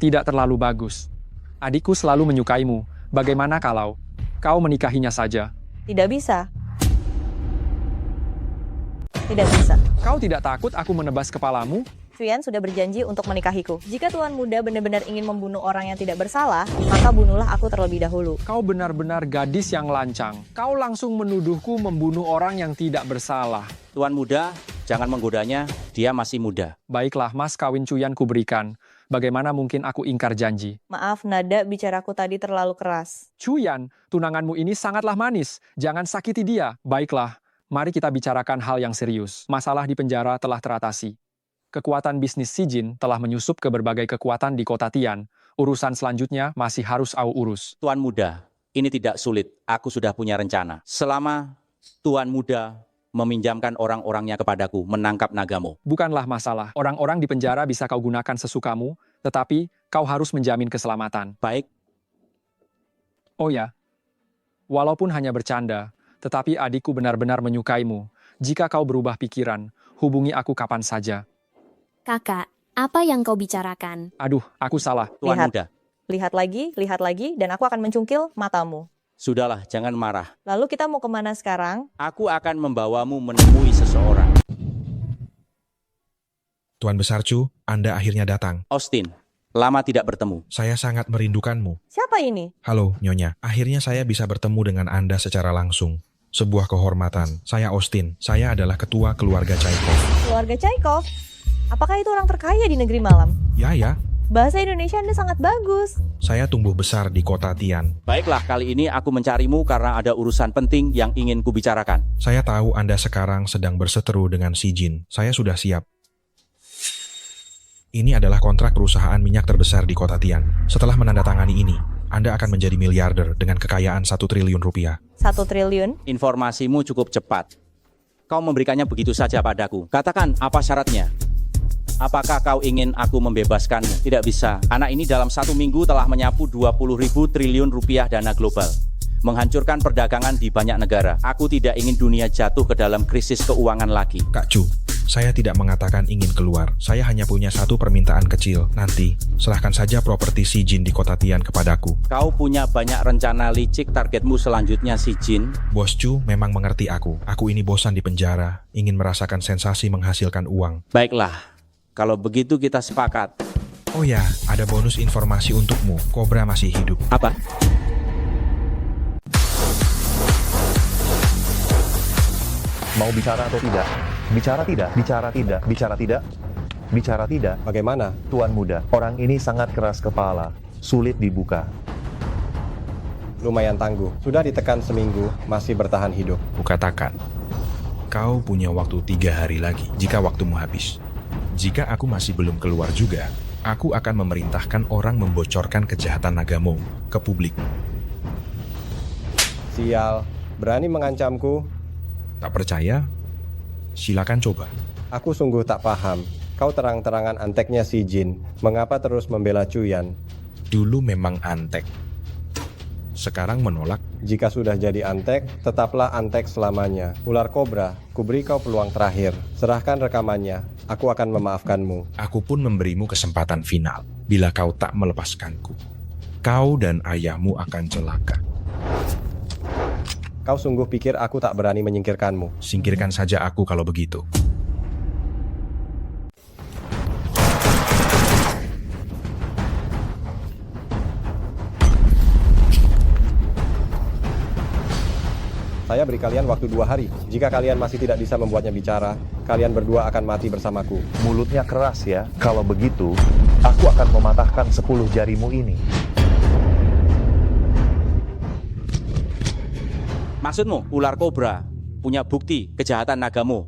tidak terlalu bagus. Adikku selalu menyukaimu. Bagaimana kalau kau menikahinya saja? Tidak bisa. Tidak bisa. Kau tidak takut aku menebas kepalamu? Cuyan sudah berjanji untuk menikahiku. Jika Tuan Muda benar-benar ingin membunuh orang yang tidak bersalah, maka bunuhlah aku terlebih dahulu. Kau benar-benar gadis yang lancang. Kau langsung menuduhku membunuh orang yang tidak bersalah. Tuan Muda, jangan menggodanya, dia masih muda. Baiklah, mas kawin Cuyan kuberikan. Bagaimana mungkin aku ingkar janji? Maaf, nada bicaraku tadi terlalu keras. Cuyan, tunanganmu ini sangatlah manis. Jangan sakiti dia. Baiklah, mari kita bicarakan hal yang serius. Masalah di penjara telah teratasi. Kekuatan bisnis Si Jin telah menyusup ke berbagai kekuatan di kota Tian. Urusan selanjutnya masih harus aku urus. Tuan Muda, ini tidak sulit. Aku sudah punya rencana. Selama Tuan Muda meminjamkan orang-orangnya kepadaku menangkap nagamu. Bukanlah masalah. Orang-orang di penjara bisa kau gunakan sesukamu, tetapi kau harus menjamin keselamatan. Baik. Oh ya, walaupun hanya bercanda, tetapi adikku benar-benar menyukaimu. Jika kau berubah pikiran, hubungi aku kapan saja. Kakak, apa yang kau bicarakan? Aduh, aku salah. Tuan Muda. Lihat lagi, dan aku akan mencungkil matamu. Sudahlah, jangan marah. Lalu kita mau kemana sekarang? Aku akan membawamu menemui seseorang. Tuan Besar Chu, Anda akhirnya datang. Austin, lama tidak bertemu. Saya sangat merindukanmu. Siapa ini? Halo, Nyonya. Akhirnya saya bisa bertemu dengan Anda secara langsung. Sebuah kehormatan. Saya Austin. Saya adalah ketua keluarga Chaikov. Keluarga Chaikov? Apakah itu orang terkaya di negeri malam? Ya. Bahasa Indonesia Anda sangat bagus. Saya tumbuh besar di kota Tian. Baiklah, kali ini aku mencarimu karena ada urusan penting yang ingin kubicarakan. Saya tahu Anda sekarang sedang berseteru dengan Si Jin. Saya sudah siap. Ini adalah kontrak perusahaan minyak terbesar di kota Tian. Setelah menandatangani ini, Anda akan menjadi miliarder dengan kekayaan 1 triliun rupiah. 1 triliun? Informasimu cukup cepat. Kau memberikannya begitu saja padaku. Katakan apa syaratnya? Apakah kau ingin aku membebaskanmu? Tidak bisa. Anak ini dalam 1 minggu telah menyapu 20.000 triliun rupiah dana global. Menghancurkan perdagangan di banyak negara. Aku tidak ingin dunia jatuh ke dalam krisis keuangan lagi. Kak Chu, saya tidak mengatakan ingin keluar. Saya hanya punya satu permintaan kecil. Nanti, serahkan saja properti Si Jin di kota Tian kepadaku. Kau punya banyak rencana licik. Targetmu selanjutnya Si Jin. Bos Chu memang mengerti aku. Aku ini bosan di penjara. Ingin merasakan sensasi menghasilkan uang. Baiklah. Kalau begitu kita sepakat. Oh ya, ada bonus informasi untukmu. Cobra masih hidup. Apa? Mau bicara atau tidak? Bicara tidak, bicara tidak, bicara tidak, bicara tidak. Bagaimana? Tuan Muda, orang ini sangat keras kepala, sulit dibuka. Lumayan tangguh. Sudah ditekan seminggu, masih bertahan hidup. Kukatakan, kau punya waktu 3 hari lagi jika waktumu habis. Jika aku masih belum keluar juga, aku akan memerintahkan orang membocorkan kejahatan nagamu ke publik. Sial, berani mengancamku? Tak percaya? Silakan coba. Aku sungguh tak paham. Kau terang-terangan anteknya Si Jin. Mengapa terus membela Cuyan? Dulu memang antek. Sekarang menolak. Jika sudah jadi antek, tetaplah antek selamanya. Ular kobra, kuberi kau peluang terakhir. Serahkan rekamannya. Aku akan memaafkanmu. Aku pun memberimu kesempatan final. Bila kau tak melepaskanku, kau dan ayahmu akan celaka. Kau sungguh pikir aku tak berani menyingkirkanmu? Singkirkan saja aku kalau begitu. Saya beri kalian waktu 2 hari. Jika kalian masih tidak bisa membuatnya bicara, kalian berdua akan mati bersamaku. Mulutnya keras ya. Kalau begitu, aku akan mematahkan 10 jarimu ini. Maksudmu, ular kobra punya bukti kejahatan nagamu?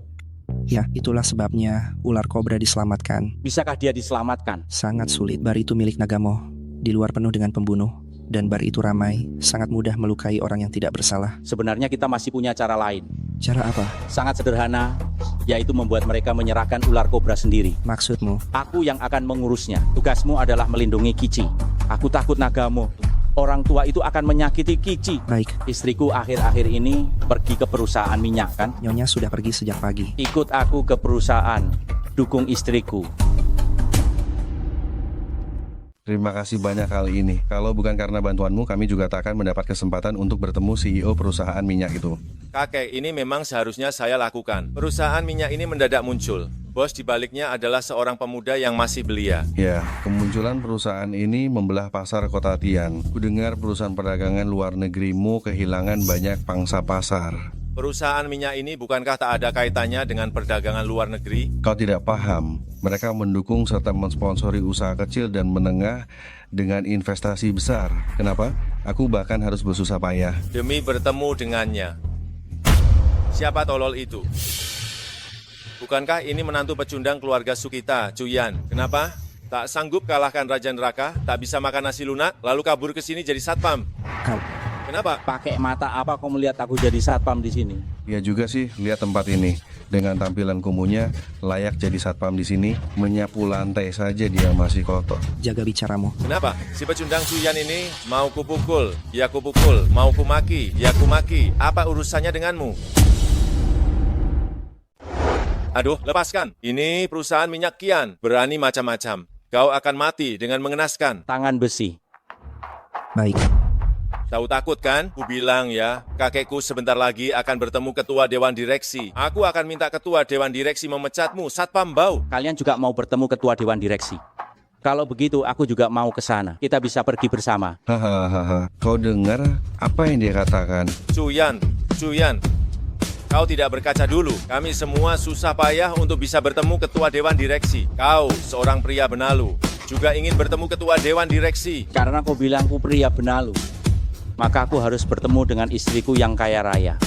Ya, itulah sebabnya ular kobra diselamatkan. Bisakah dia diselamatkan? Sangat sulit. Bar itu milik Nagamo. Di luar penuh dengan pembunuh. Dan bar itu ramai, sangat mudah melukai orang yang tidak bersalah. Sebenarnya kita masih punya cara lain. Cara apa? Sangat sederhana, yaitu membuat mereka menyerahkan ular kobra sendiri. Maksudmu? Aku yang akan mengurusnya. Tugasmu adalah melindungi Kici. Aku takut Nagamo. Orang tua itu akan menyakiti Kici. Baik. Istriku akhir-akhir ini pergi ke perusahaan minyak kan? Nyonya sudah pergi sejak pagi. Ikut aku ke perusahaan. Dukung istriku. Terima kasih banyak kali ini. Kalau bukan karena bantuanmu, kami juga tak akan mendapat kesempatan untuk bertemu CEO perusahaan minyak itu. Kakek, ini memang seharusnya saya lakukan. Perusahaan minyak ini mendadak muncul. Bos di baliknya adalah seorang pemuda yang masih belia. Ya, kemunculan perusahaan ini membelah pasar kota Tian. Kudengar perusahaan perdagangan luar negerimu kehilangan banyak pangsa pasar. Perusahaan minyak ini bukankah tak ada kaitannya dengan perdagangan luar negeri? Kau tidak paham. Mereka mendukung serta mensponsori usaha kecil dan menengah dengan investasi besar. Kenapa? Aku bahkan harus bersusah payah. Demi bertemu dengannya. Siapa tolol itu? Bukankah ini menantu pecundang keluarga Sukita, Cuyan? Kenapa? Tak sanggup kalahkan Raja Neraka, tak bisa makan nasi lunak, lalu kabur ke sini jadi satpam. Kenapa? Pakai mata apa kau melihat aku jadi satpam di sini? Ya juga sih, lihat tempat ini. Dengan tampilan kumuhnya, layak jadi satpam di sini. Menyapu lantai saja dia masih kotor. Jaga bicaramu. Kenapa? Si pecundang Cuyan ini mau kupukul, ya kupukul, mau kumaki, ya kumaki. Apa urusannya denganmu? Aduh, lepaskan. Ini perusahaan minyak Kian. Berani macam-macam. Kau akan mati dengan mengenaskan. Tangan besi. Baik. Tahu takut kan? Ku bilang ya, kakekku sebentar lagi akan bertemu ketua dewan direksi. Aku akan minta ketua dewan direksi memecatmu, satpam bau. Kalian juga mau bertemu ketua dewan direksi? Kalau begitu, aku juga mau ke sana. Kita bisa pergi bersama. Hahaha. Kau dengar apa yang dia katakan? Cuyan, kau tidak berkaca dulu. Kami semua susah payah untuk bisa bertemu ketua dewan direksi. Kau, seorang pria benalu, juga ingin bertemu ketua dewan direksi. Karena kau bilang ku pria benalu, maka aku harus bertemu dengan istriku yang kaya raya.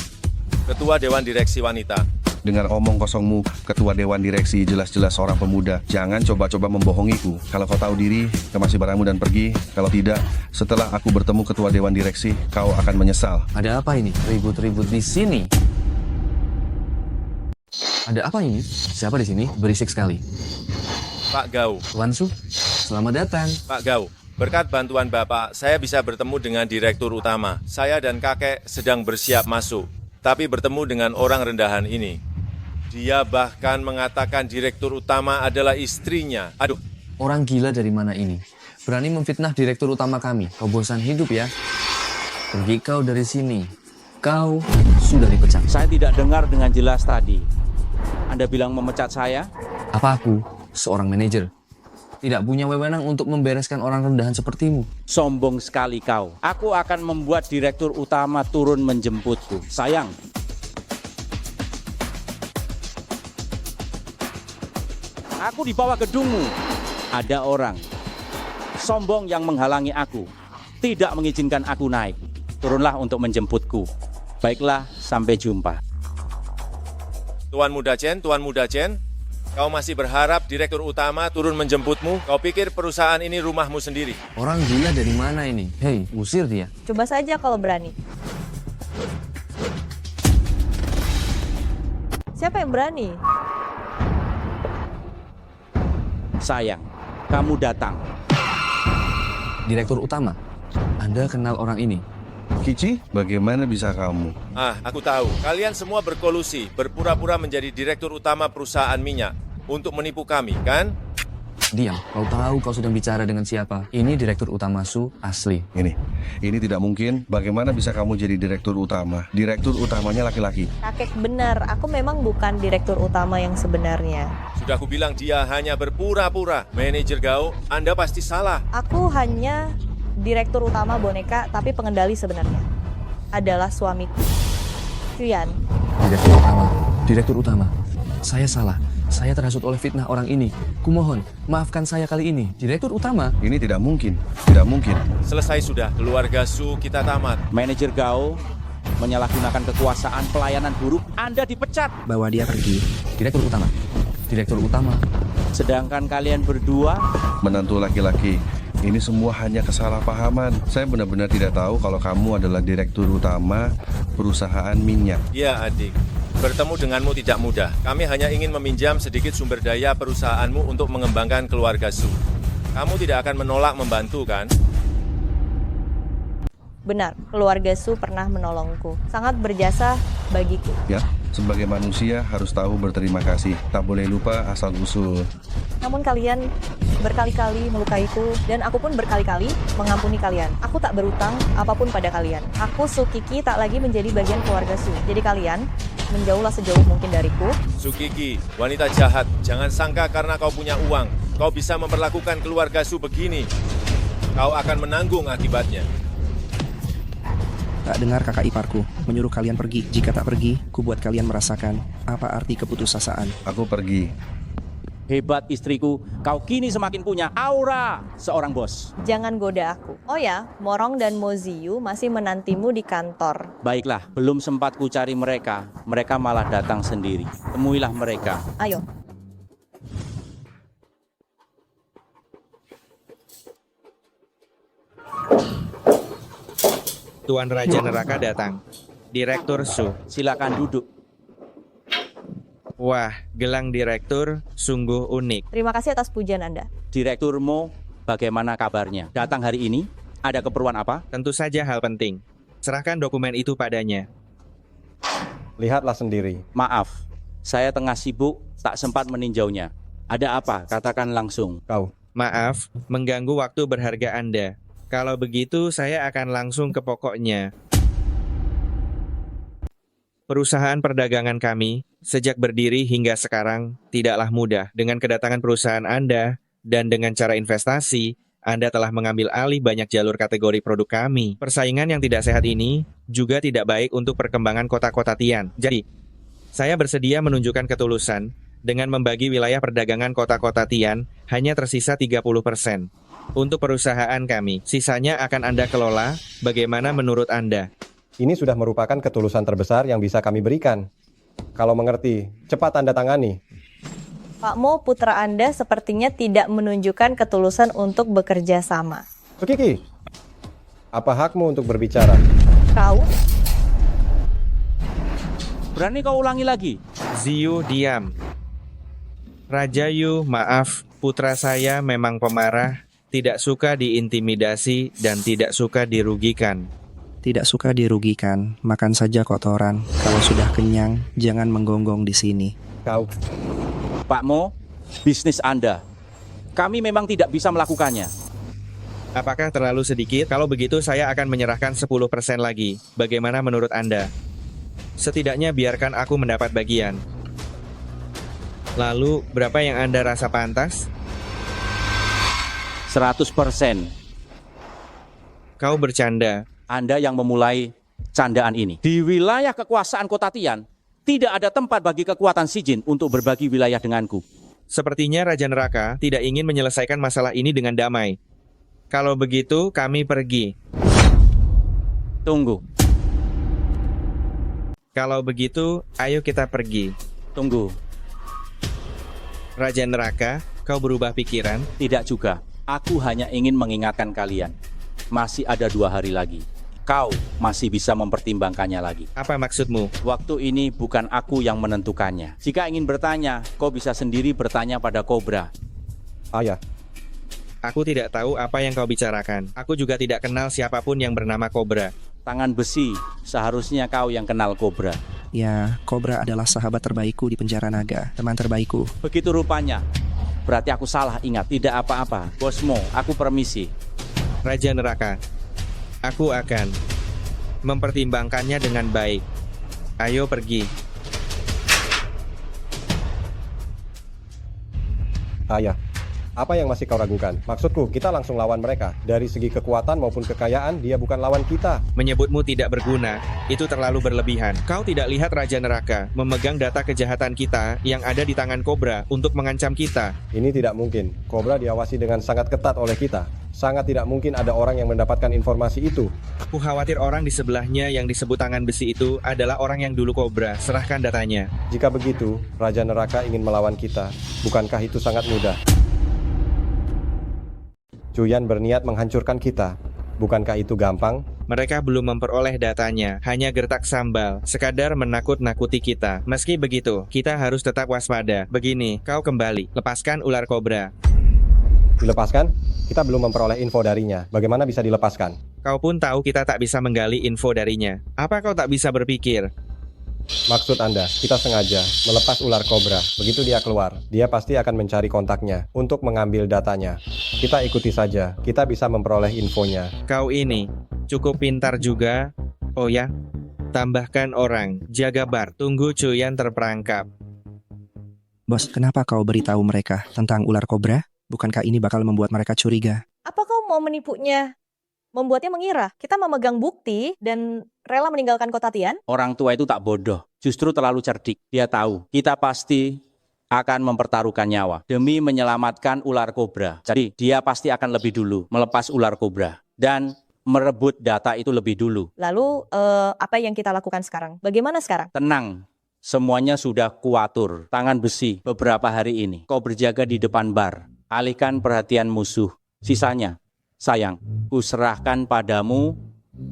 Ketua dewan direksi wanita. Dengar omong kosongmu, ketua dewan direksi jelas-jelas seorang pemuda. Jangan coba-coba membohongiku. Kalau kau tahu diri, kemasi barangmu dan pergi. Kalau tidak, setelah aku bertemu ketua dewan direksi, kau akan menyesal. Ada apa ini? Ribut-ribut di sini. Ada apa ini? Siapa di sini? Berisik sekali. Pak Gau. Tuan Su, selamat datang. Pak Gau, berkat bantuan Bapak, saya bisa bertemu dengan Direktur Utama. Saya dan kakek sedang bersiap masuk, tapi bertemu dengan orang rendahan ini. Dia bahkan mengatakan Direktur Utama adalah istrinya. Aduh. Orang gila dari mana ini? Berani memfitnah Direktur Utama kami. Kau bosan hidup ya? Pergi kau dari sini. Kau sudah dipecat. Saya tidak dengar dengan jelas tadi. Anda bilang memecat saya? Apa aku, seorang manajer, tidak punya wewenang untuk membereskan orang rendahan sepertimu? Sombong sekali kau. Aku akan membuat Direktur Utama turun menjemputku. Sayang. Aku di bawah gedungmu. Ada orang sombong yang menghalangi aku. Tidak mengizinkan aku naik. Turunlah untuk menjemputku. Baiklah, sampai jumpa. Tuan Muda Chen, kau masih berharap Direktur Utama turun menjemputmu? Kau pikir perusahaan ini rumahmu sendiri? Orang gila dari mana ini? Hei, usir dia. Coba saja kalau berani. Siapa yang berani? Sayang, kamu datang. Direktur Utama, Anda kenal orang ini? Kici, bagaimana bisa kamu? Aku tahu. Kalian semua berkolusi, berpura-pura menjadi Direktur Utama perusahaan minyak untuk menipu kami, kan? Diam, kau tahu kau sedang bicara dengan siapa? Ini Direktur Utama Su, asli. Ini tidak mungkin. Bagaimana bisa kamu jadi Direktur Utama? Direktur utamanya laki-laki. Kakek benar, aku memang bukan Direktur Utama yang sebenarnya. Sudah aku bilang dia hanya berpura-pura. Manajer Gao, Anda pasti salah. Aku hanya Direktur Utama boneka, tapi pengendali sebenarnya adalah suamiku, Cuyan. Direktur Utama, saya salah. Saya terhasut oleh fitnah orang ini. Kumohon, maafkan saya kali ini. Direktur Utama. Ini tidak mungkin. Tidak mungkin. Selesai sudah, keluarga Su kita tamat. Manajer Gao menyalahgunakan kekuasaan pelayanan buruk. Anda dipecat. Bawa dia pergi. Direktur Utama. Direktur Utama. Sedangkan kalian berdua menantu laki-laki. Ini semua hanya kesalahpahaman. Saya benar-benar tidak tahu kalau kamu adalah Direktur Utama perusahaan minyak. Ya adik, bertemu denganmu tidak mudah. Kami hanya ingin meminjam sedikit sumber daya perusahaanmu untuk mengembangkan keluarga Su. Kamu tidak akan menolak membantu, kan? Benar, keluarga Su pernah menolongku. Sangat berjasa bagiku. Ya, sebagai manusia harus tahu berterima kasih. Tak boleh lupa asal-usul. Namun kalian berkali-kali melukaiku dan aku pun berkali-kali mengampuni kalian. Aku tak berutang apapun pada kalian. Aku Sukiki tak lagi menjadi bagian keluarga Su. Jadi kalian menjauhlah sejauh mungkin dariku. Sukiki, wanita jahat, jangan sangka karena kau punya uang, kau bisa memperlakukan keluarga Su begini. Kau akan menanggung akibatnya. Tak dengar kakak iparku menyuruh kalian pergi. Jika tak pergi, ku buat kalian merasakan apa arti keputusasaan. Aku pergi. Hebat istriku, kau kini semakin punya aura seorang bos. Jangan goda aku. Oh ya, Morong dan Moziyu masih menantimu di kantor. Baiklah, belum sempat ku cari mereka. Mereka malah datang sendiri. Temuilah mereka. Ayo. Tuan Raja Neraka datang. Direktur Su. Silakan duduk. Wah, gelang direktur sungguh unik. Terima kasih atas pujian Anda. Direktur Mo, bagaimana kabarnya? Datang hari ini? Ada keperluan apa? Tentu saja hal penting. Serahkan dokumen itu padanya. Lihatlah sendiri. Maaf, saya tengah sibuk, tak sempat meninjaunya. Ada apa? Katakan langsung. Kau. Maaf, mengganggu waktu berharga Anda. Kalau begitu, saya akan langsung ke pokoknya. Perusahaan perdagangan kami, sejak berdiri hingga sekarang, tidaklah mudah. Dengan kedatangan perusahaan Anda, dan dengan cara investasi, Anda telah mengambil alih banyak jalur kategori produk kami. Persaingan yang tidak sehat ini, juga tidak baik untuk perkembangan kota-kota Tian. Jadi, saya bersedia menunjukkan ketulusan, dengan membagi wilayah perdagangan kota-kota Tian, hanya tersisa 30%. Untuk perusahaan kami, sisanya akan Anda kelola, bagaimana menurut Anda? Ini sudah merupakan ketulusan terbesar yang bisa kami berikan. Kalau mengerti, cepat tanda tangani. Pak Mo, putra Anda sepertinya tidak menunjukkan ketulusan untuk bekerja sama. Sukiki, apa hakmu untuk berbicara? Kau? Berani kau ulangi lagi? Ziyu, diam. Raja Yu, maaf, putra saya memang pemarah, tidak suka diintimidasi, dan tidak suka dirugikan. Tidak suka dirugikan, makan saja kotoran. Kalau sudah kenyang, jangan menggonggong di sini. Kau. Pak Mo, bisnis Anda. Kami memang tidak bisa melakukannya. Apakah terlalu sedikit? Kalau begitu saya akan menyerahkan 10% lagi. Bagaimana menurut Anda? Setidaknya biarkan aku mendapat bagian. Lalu, berapa yang Anda rasa pantas? 100%. Kau bercanda. Anda yang memulai candaan ini. Di wilayah kekuasaan kota Tian, tidak ada tempat bagi kekuatan Sijin untuk berbagi wilayah denganku. Sepertinya Raja Neraka tidak ingin menyelesaikan masalah ini dengan damai. Kalau begitu, kami pergi. Tunggu. Kalau begitu, ayo kita pergi. Tunggu. Raja Neraka, kau berubah pikiran? Tidak juga. Aku hanya ingin mengingatkan kalian. Masih ada 2 hari lagi. Kau masih bisa mempertimbangkannya lagi. Apa maksudmu? Waktu ini bukan aku yang menentukannya. Jika ingin bertanya, kau bisa sendiri bertanya pada Kobra. Ayah. Aku tidak tahu apa yang kau bicarakan. Aku juga tidak kenal siapapun yang bernama Kobra. Tangan besi, seharusnya kau yang kenal Kobra. Ya, Kobra adalah sahabat terbaikku di penjara naga, teman terbaikku. Begitu rupanya. Berarti aku salah ingat, tidak apa-apa. Bosmo, aku permisi. Raja Neraka, aku akan mempertimbangkannya dengan baik. Ayo pergi. Ayah, apa yang masih kau ragukan? Maksudku, kita langsung lawan mereka. Dari segi kekuatan maupun kekayaan, dia bukan lawan kita. Menyebutmu tidak berguna, itu terlalu berlebihan. Kau tidak lihat Raja Neraka memegang data kejahatan kita yang ada di tangan Kobra untuk mengancam kita. Ini tidak mungkin. Kobra diawasi dengan sangat ketat oleh kita. Sangat tidak mungkin ada orang yang mendapatkan informasi itu. Aku khawatir orang di sebelahnya yang disebut tangan besi itu adalah orang yang dulu Kobra. Serahkan datanya. Jika begitu, Raja Neraka ingin melawan kita. Bukankah itu sangat mudah? Cuyan berniat menghancurkan kita. Bukankah itu gampang? Mereka belum memperoleh datanya, hanya gertak sambal, sekadar menakut-nakuti kita. Meski begitu, kita harus tetap waspada. Begini, kau kembali, lepaskan ular kobra. Dilepaskan? Kita belum memperoleh info darinya. Bagaimana bisa dilepaskan? Kau pun tahu kita tak bisa menggali info darinya. Apa kau tak bisa berpikir? Maksud Anda, kita sengaja melepas ular kobra. Begitu dia keluar, dia pasti akan mencari kontaknya untuk mengambil datanya. Kita ikuti saja, kita bisa memperoleh infonya. Kau ini cukup pintar juga. Oh ya, tambahkan orang, jaga bar, tunggu Cuyan terperangkap. Bos, kenapa kau beritahu mereka tentang ular kobra? Bukankah ini bakal membuat mereka curiga? Apa kau mau menipunya? Membuatnya mengira kita memegang bukti dan rela meninggalkan kota Tian? Orang tua itu tak bodoh, justru terlalu cerdik. Dia tahu kita pasti akan mempertaruhkan nyawa demi menyelamatkan ular kobra. Jadi dia pasti akan lebih dulu melepas ular kobra dan merebut data itu lebih dulu. Lalu apa yang kita lakukan sekarang? Bagaimana sekarang? Tenang. Semuanya sudah kuatur, tangan besi beberapa hari ini. Kau berjaga di depan bar, alihkan perhatian musuh. Sisanya, sayang, kuserahkan padamu.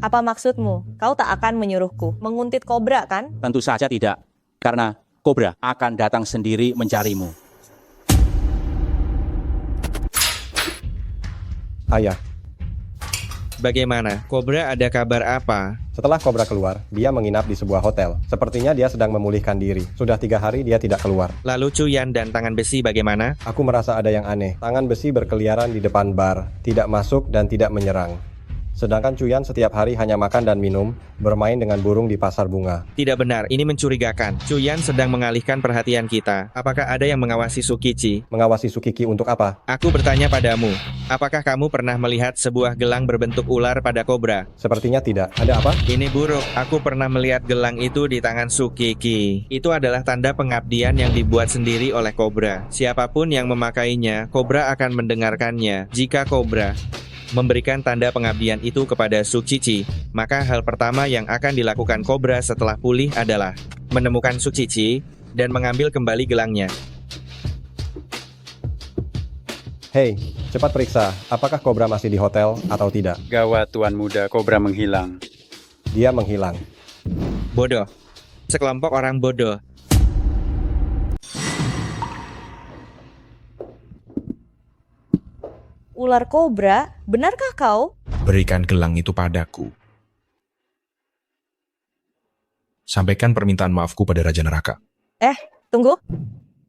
Apa maksudmu? Kau tak akan menyuruhku menguntit kobra, kan? Tentu saja tidak, karena kobra akan datang sendiri mencarimu. Ayah. Bagaimana? Kobra ada kabar apa? Setelah kobra keluar, dia menginap di sebuah hotel. Sepertinya dia sedang memulihkan diri. Sudah 3 hari dia tidak keluar. Lalu Cuyan dan tangan besi bagaimana? Aku merasa ada yang aneh. Tangan besi berkeliaran di depan bar, tidak masuk dan tidak menyerang. Sedangkan Cuyan setiap hari hanya makan dan minum, bermain dengan burung di pasar bunga. Tidak benar, ini mencurigakan. Cuyan sedang mengalihkan perhatian kita. Apakah ada yang mengawasi Sukichi? Mengawasi Sukiki untuk apa? Aku bertanya padamu, apakah kamu pernah melihat sebuah gelang berbentuk ular pada kobra? Sepertinya tidak. Ada apa? Ini buruk, aku pernah melihat gelang itu di tangan Sukiki. Itu adalah tanda pengabdian yang dibuat sendiri oleh kobra. Siapapun yang memakainya, kobra akan mendengarkannya. Jika kobra memberikan tanda pengabdian itu kepada Sukichi, maka hal pertama yang akan dilakukan kobra setelah pulih adalah menemukan Sukichi dan mengambil kembali gelangnya. Hei, cepat periksa, apakah kobra masih di hotel atau tidak? Gawat, Tuan Muda, kobra menghilang. Dia menghilang. Bodoh. Sekelompok orang bodoh. Ular kobra? Benarkah kau? Berikan gelang itu padaku. Sampaikan permintaan maafku pada Raja Neraka. Tunggu.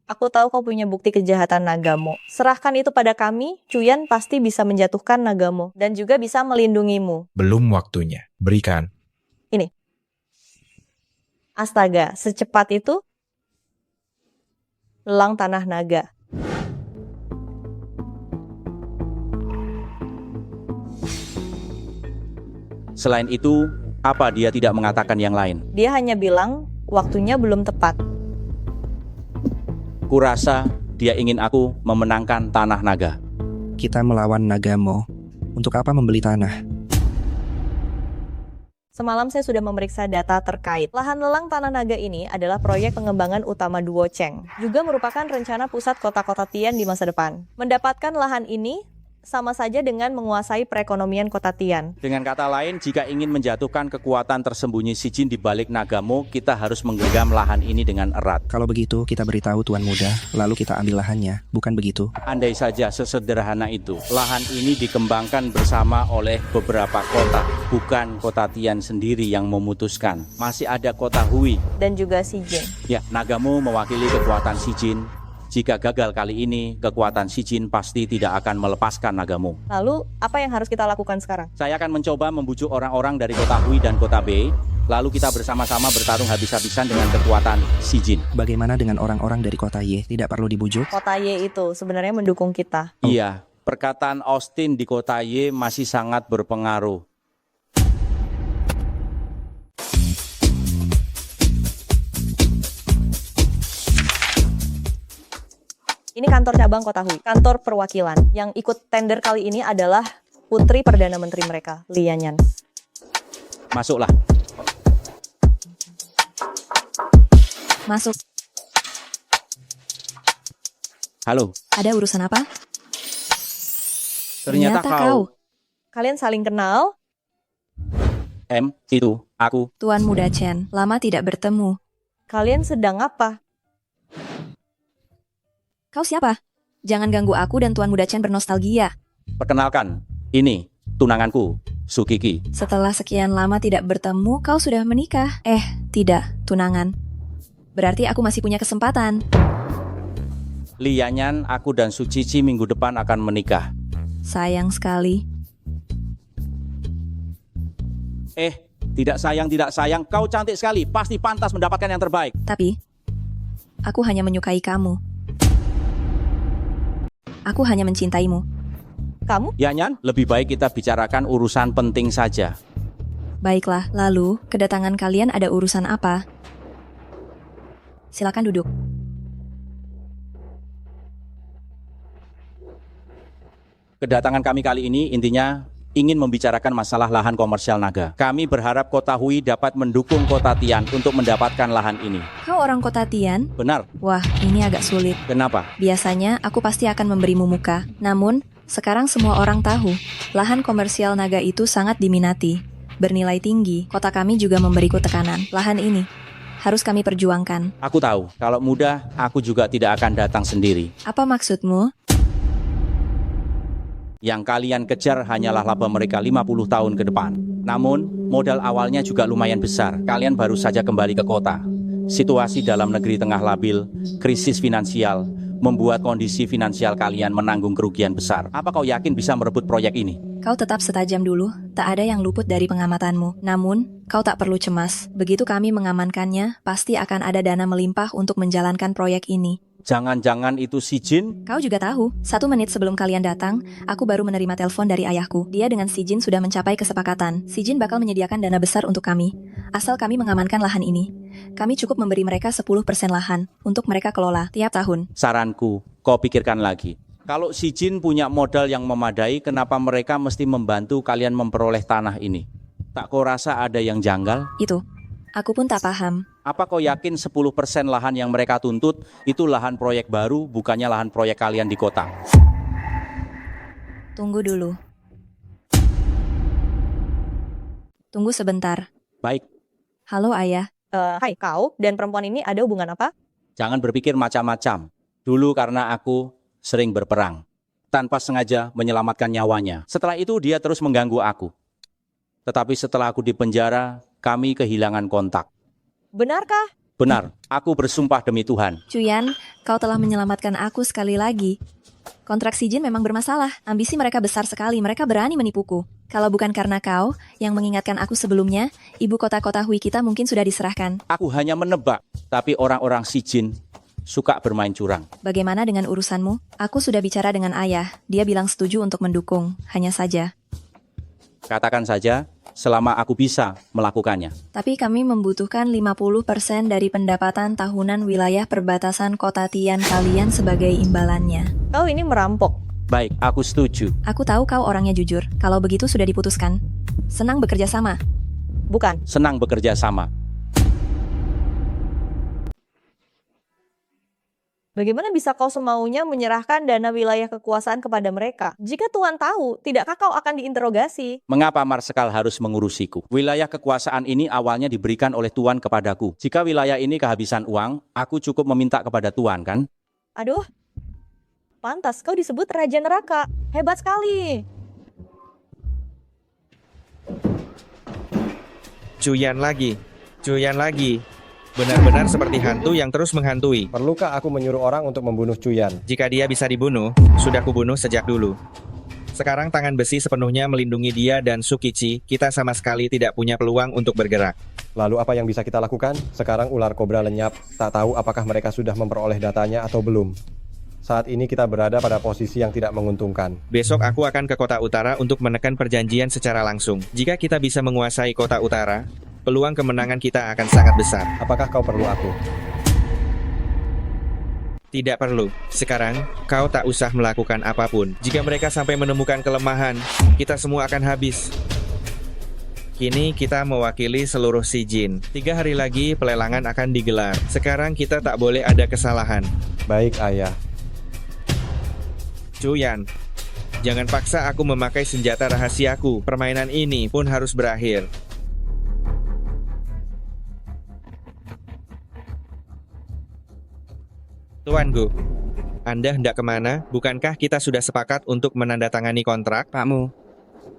Aku tahu kau punya bukti kejahatan nagamu. Serahkan itu pada kami, Cuyan pasti bisa menjatuhkan nagamu dan juga bisa melindungimu. Belum waktunya. Berikan. Ini. Astaga, secepat itu? Lelang tanah naga. Selain itu, apa dia tidak mengatakan yang lain? Dia hanya bilang waktunya belum tepat. Kurasa dia ingin aku memenangkan tanah naga. Kita melawan Nagamo. Untuk apa membeli tanah? Semalam saya sudah memeriksa data terkait. Lahan lelang tanah naga ini adalah proyek pengembangan utama Duo Cheng. Juga merupakan rencana pusat kota-kota Tian di masa depan. Mendapatkan lahan ini sama saja dengan menguasai perekonomian kota Tian. Dengan kata lain, jika ingin menjatuhkan kekuatan tersembunyi Sijin di balik Nagamo, kita harus menggenggam lahan ini dengan erat. Kalau begitu, kita beritahu Tuan Muda, lalu kita ambil lahannya. Bukan begitu? Andai saja sesederhana itu, lahan ini dikembangkan bersama oleh beberapa kota, bukan kota Tian sendiri yang memutuskan. Masih ada kota Hui. Dan juga Sijin. Ya, Nagamo mewakili kekuatan Sijin. Jika gagal kali ini, kekuatan Sijin pasti tidak akan melepaskan Nagamo. Lalu, apa yang harus kita lakukan sekarang? Saya akan mencoba membujuk orang-orang dari kota Hui dan kota B, lalu kita bersama-sama bertarung habis-habisan dengan kekuatan Sijin. Bagaimana dengan orang-orang dari kota Y? Tidak perlu dibujuk? Kota Y itu sebenarnya mendukung kita. Iya, perkataan Austin di kota Y masih sangat berpengaruh. Ini kantor cabang kota Hui, kantor perwakilan. Yang ikut tender kali ini adalah putri Perdana Menteri mereka, Lianyan. Masuklah. Masuk. Halo. Ada urusan apa? Ternyata kau. Kalian saling kenal? Itu aku. Tuan Muda Chen, lama tidak bertemu. Kalian sedang apa? Kau siapa? Jangan ganggu aku dan Tuan Muda Chen bernostalgia. Perkenalkan, ini tunanganku, Sukiki. Setelah sekian lama tidak bertemu, kau sudah menikah. Tidak, tunangan. Berarti aku masih punya kesempatan. Lianyan, aku dan Sucici minggu depan akan menikah. Sayang sekali. Tidak sayang, kau cantik sekali, pasti pantas mendapatkan yang terbaik. Tapi, aku hanya menyukai kamu. Aku hanya mencintaimu. Kamu? Yanyan, lebih baik kita bicarakan urusan penting saja. Baiklah, lalu kedatangan kalian ada urusan apa? Silakan duduk. Kedatangan kami kali ini intinya ingin membicarakan masalah lahan komersial naga. Kami berharap Kota Hui dapat mendukung Kota Tian untuk mendapatkan lahan ini. Kau orang Kota Tian? Benar. Wah, ini agak sulit. Kenapa? Biasanya aku pasti akan memberimu muka. Namun, sekarang semua orang tahu, lahan komersial naga itu sangat diminati. Bernilai tinggi, kota kami juga memberiku tekanan. Lahan ini harus kami perjuangkan. Aku tahu, kalau mudah, aku juga tidak akan datang sendiri. Apa maksudmu? Yang kalian kejar hanyalah laba mereka 50 tahun ke depan. Namun, modal awalnya juga lumayan besar. Kalian baru saja kembali ke kota. Situasi dalam negeri tengah labil, krisis finansial, membuat kondisi finansial kalian menanggung kerugian besar. Apa kau yakin bisa merebut proyek ini? Kau tetap setajam dulu, tak ada yang luput dari pengamatanmu. Namun, kau tak perlu cemas. Begitu kami mengamankannya, pasti akan ada dana melimpah untuk menjalankan proyek ini. Jangan-jangan itu si Jin? Kau juga tahu, 1 menit sebelum kalian datang, aku baru menerima telepon dari ayahku. Dia dengan si Jin sudah mencapai kesepakatan. Si Jin bakal menyediakan dana besar untuk kami, asal kami mengamankan lahan ini. Kami cukup memberi mereka 10% lahan untuk mereka kelola tiap tahun. Saranku, kau pikirkan lagi. Kalau si Jin punya modal yang memadai, kenapa mereka mesti membantu kalian memperoleh tanah ini? Tak kau rasa ada yang janggal? Itu, aku pun tak paham. Apa kau yakin 10% lahan yang mereka tuntut itu lahan proyek baru, bukannya lahan proyek kalian di kota? Tunggu dulu. Tunggu sebentar. Baik. Halo ayah. Hai, kau dan perempuan ini ada hubungan apa? Jangan berpikir macam-macam. Dulu karena aku sering berperang, tanpa sengaja menyelamatkan nyawanya. Setelah itu dia terus mengganggu aku. Tetapi setelah aku di penjara, kami kehilangan kontak. Benarkah? Benar, aku bersumpah demi Tuhan. Cuyan, kau telah menyelamatkan aku sekali lagi. Kontrak si Jin memang bermasalah. Ambisi mereka besar sekali, mereka berani menipuku. Kalau bukan karena kau, yang mengingatkan aku sebelumnya, ibu kota-kota Hui kita mungkin sudah diserahkan. Aku hanya menebak, tapi orang-orang si Jin suka bermain curang. Bagaimana dengan urusanmu? Aku sudah bicara dengan ayah, dia bilang setuju untuk mendukung, hanya saja. Katakan saja, selama aku bisa melakukannya. Tapi kami membutuhkan 50% dari pendapatan tahunan wilayah perbatasan kota Tian kalian sebagai imbalannya. Kau ini merampok. Baik, aku setuju. Aku tahu kau orangnya jujur. Kalau begitu sudah diputuskan. Senang bekerja sama. Bukan. Senang bekerja sama. Bagaimana bisa kau semaunya menyerahkan dana wilayah kekuasaan kepada mereka? Jika Tuan tahu, tidakkah kau akan diinterogasi? Mengapa Marsekal harus mengurusiku? Wilayah kekuasaan ini awalnya diberikan oleh Tuan kepadaku. Jika wilayah ini kehabisan uang, aku cukup meminta kepada Tuan, kan? Aduh, pantas kau disebut Raja Neraka. Hebat sekali. Cuyan lagi. Benar-benar seperti hantu yang terus menghantui. Perlukah aku menyuruh orang untuk membunuh Cuyan? Jika dia bisa dibunuh, sudah kubunuh sejak dulu. Sekarang tangan besi sepenuhnya melindungi dia dan Sukichi, kita sama sekali tidak punya peluang untuk bergerak. Lalu apa yang bisa kita lakukan? Sekarang ular kobra lenyap, tak tahu apakah mereka sudah memperoleh datanya atau belum. Saat ini kita berada pada posisi yang tidak menguntungkan. Besok aku akan ke kota utara untuk menekan perjanjian secara langsung. Jika kita bisa menguasai kota utara, peluang kemenangan kita akan sangat besar. Apakah kau perlu aku? Tidak perlu. Sekarang, kau tak usah melakukan apapun. Jika mereka sampai menemukan kelemahan, kita semua akan habis. Kini kita mewakili seluruh si Jin. 3 hari lagi pelelangan akan digelar. Sekarang kita tak boleh ada kesalahan. Baik, ayah. Cuyan, jangan paksa aku memakai senjata rahasiaku. Permainan ini pun harus berakhir. Tuanku, Anda hendak kemana? Bukankah kita sudah sepakat untuk menandatangani kontrak? Pakmu,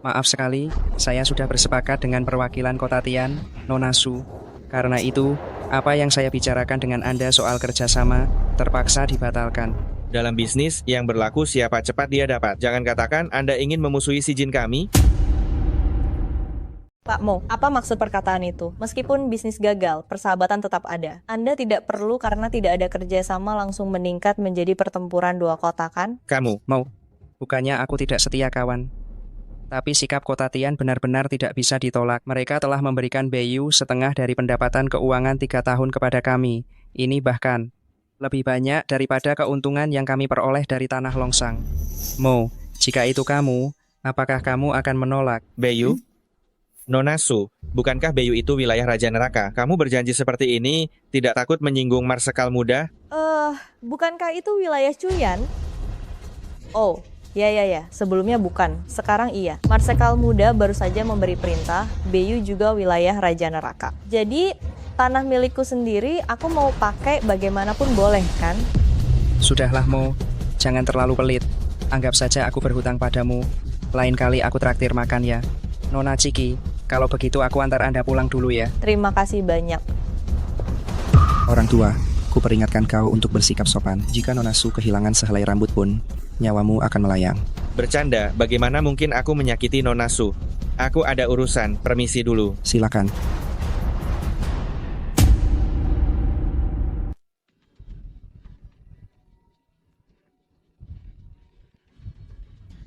Maaf sekali, saya sudah bersepakat dengan perwakilan Kota Tian, Nona Su. Karena itu, apa yang saya bicarakan dengan Anda soal kerjasama terpaksa dibatalkan. Dalam bisnis yang berlaku siapa cepat dia dapat. Jangan katakan Anda ingin memusuhi si jin kami. Pak Mo, apa maksud perkataan itu? Meskipun bisnis gagal, persahabatan tetap ada. Anda tidak perlu karena tidak ada kerjasama langsung meningkat menjadi pertempuran dua kota, kan? Kamu. Mau, bukannya aku tidak setia kawan. Tapi sikap Kota Tian benar-benar tidak bisa ditolak. Mereka telah memberikan Bayu setengah dari pendapatan keuangan 3 tahun kepada kami. Ini bahkan lebih banyak daripada keuntungan yang kami peroleh dari tanah longsang. Mo, jika itu kamu, apakah kamu akan menolak? Bayu? Nona Su, bukankah Bayu itu wilayah Raja Neraka? Kamu berjanji seperti ini, tidak takut menyinggung Marsekal muda? Bukankah itu wilayah Chuyan? Oh, ya. Sebelumnya bukan, sekarang iya. Marsekal muda baru saja memberi perintah, Bayu juga wilayah Raja Neraka. Jadi, tanah milikku sendiri aku mau pakai bagaimanapun boleh, kan? Sudahlah Mo, jangan terlalu pelit. Anggap saja aku berhutang padamu. Lain kali aku traktir makan ya. Nona Ciki, kalau begitu aku antar Anda pulang dulu ya. Terima kasih banyak. Orang tua, ku peringatkan kau untuk bersikap sopan. Jika Nona Su kehilangan sehelai rambut pun, nyawamu akan melayang. Bercanda, bagaimana mungkin aku menyakiti Nona Su? Aku ada urusan, permisi dulu. Silakan.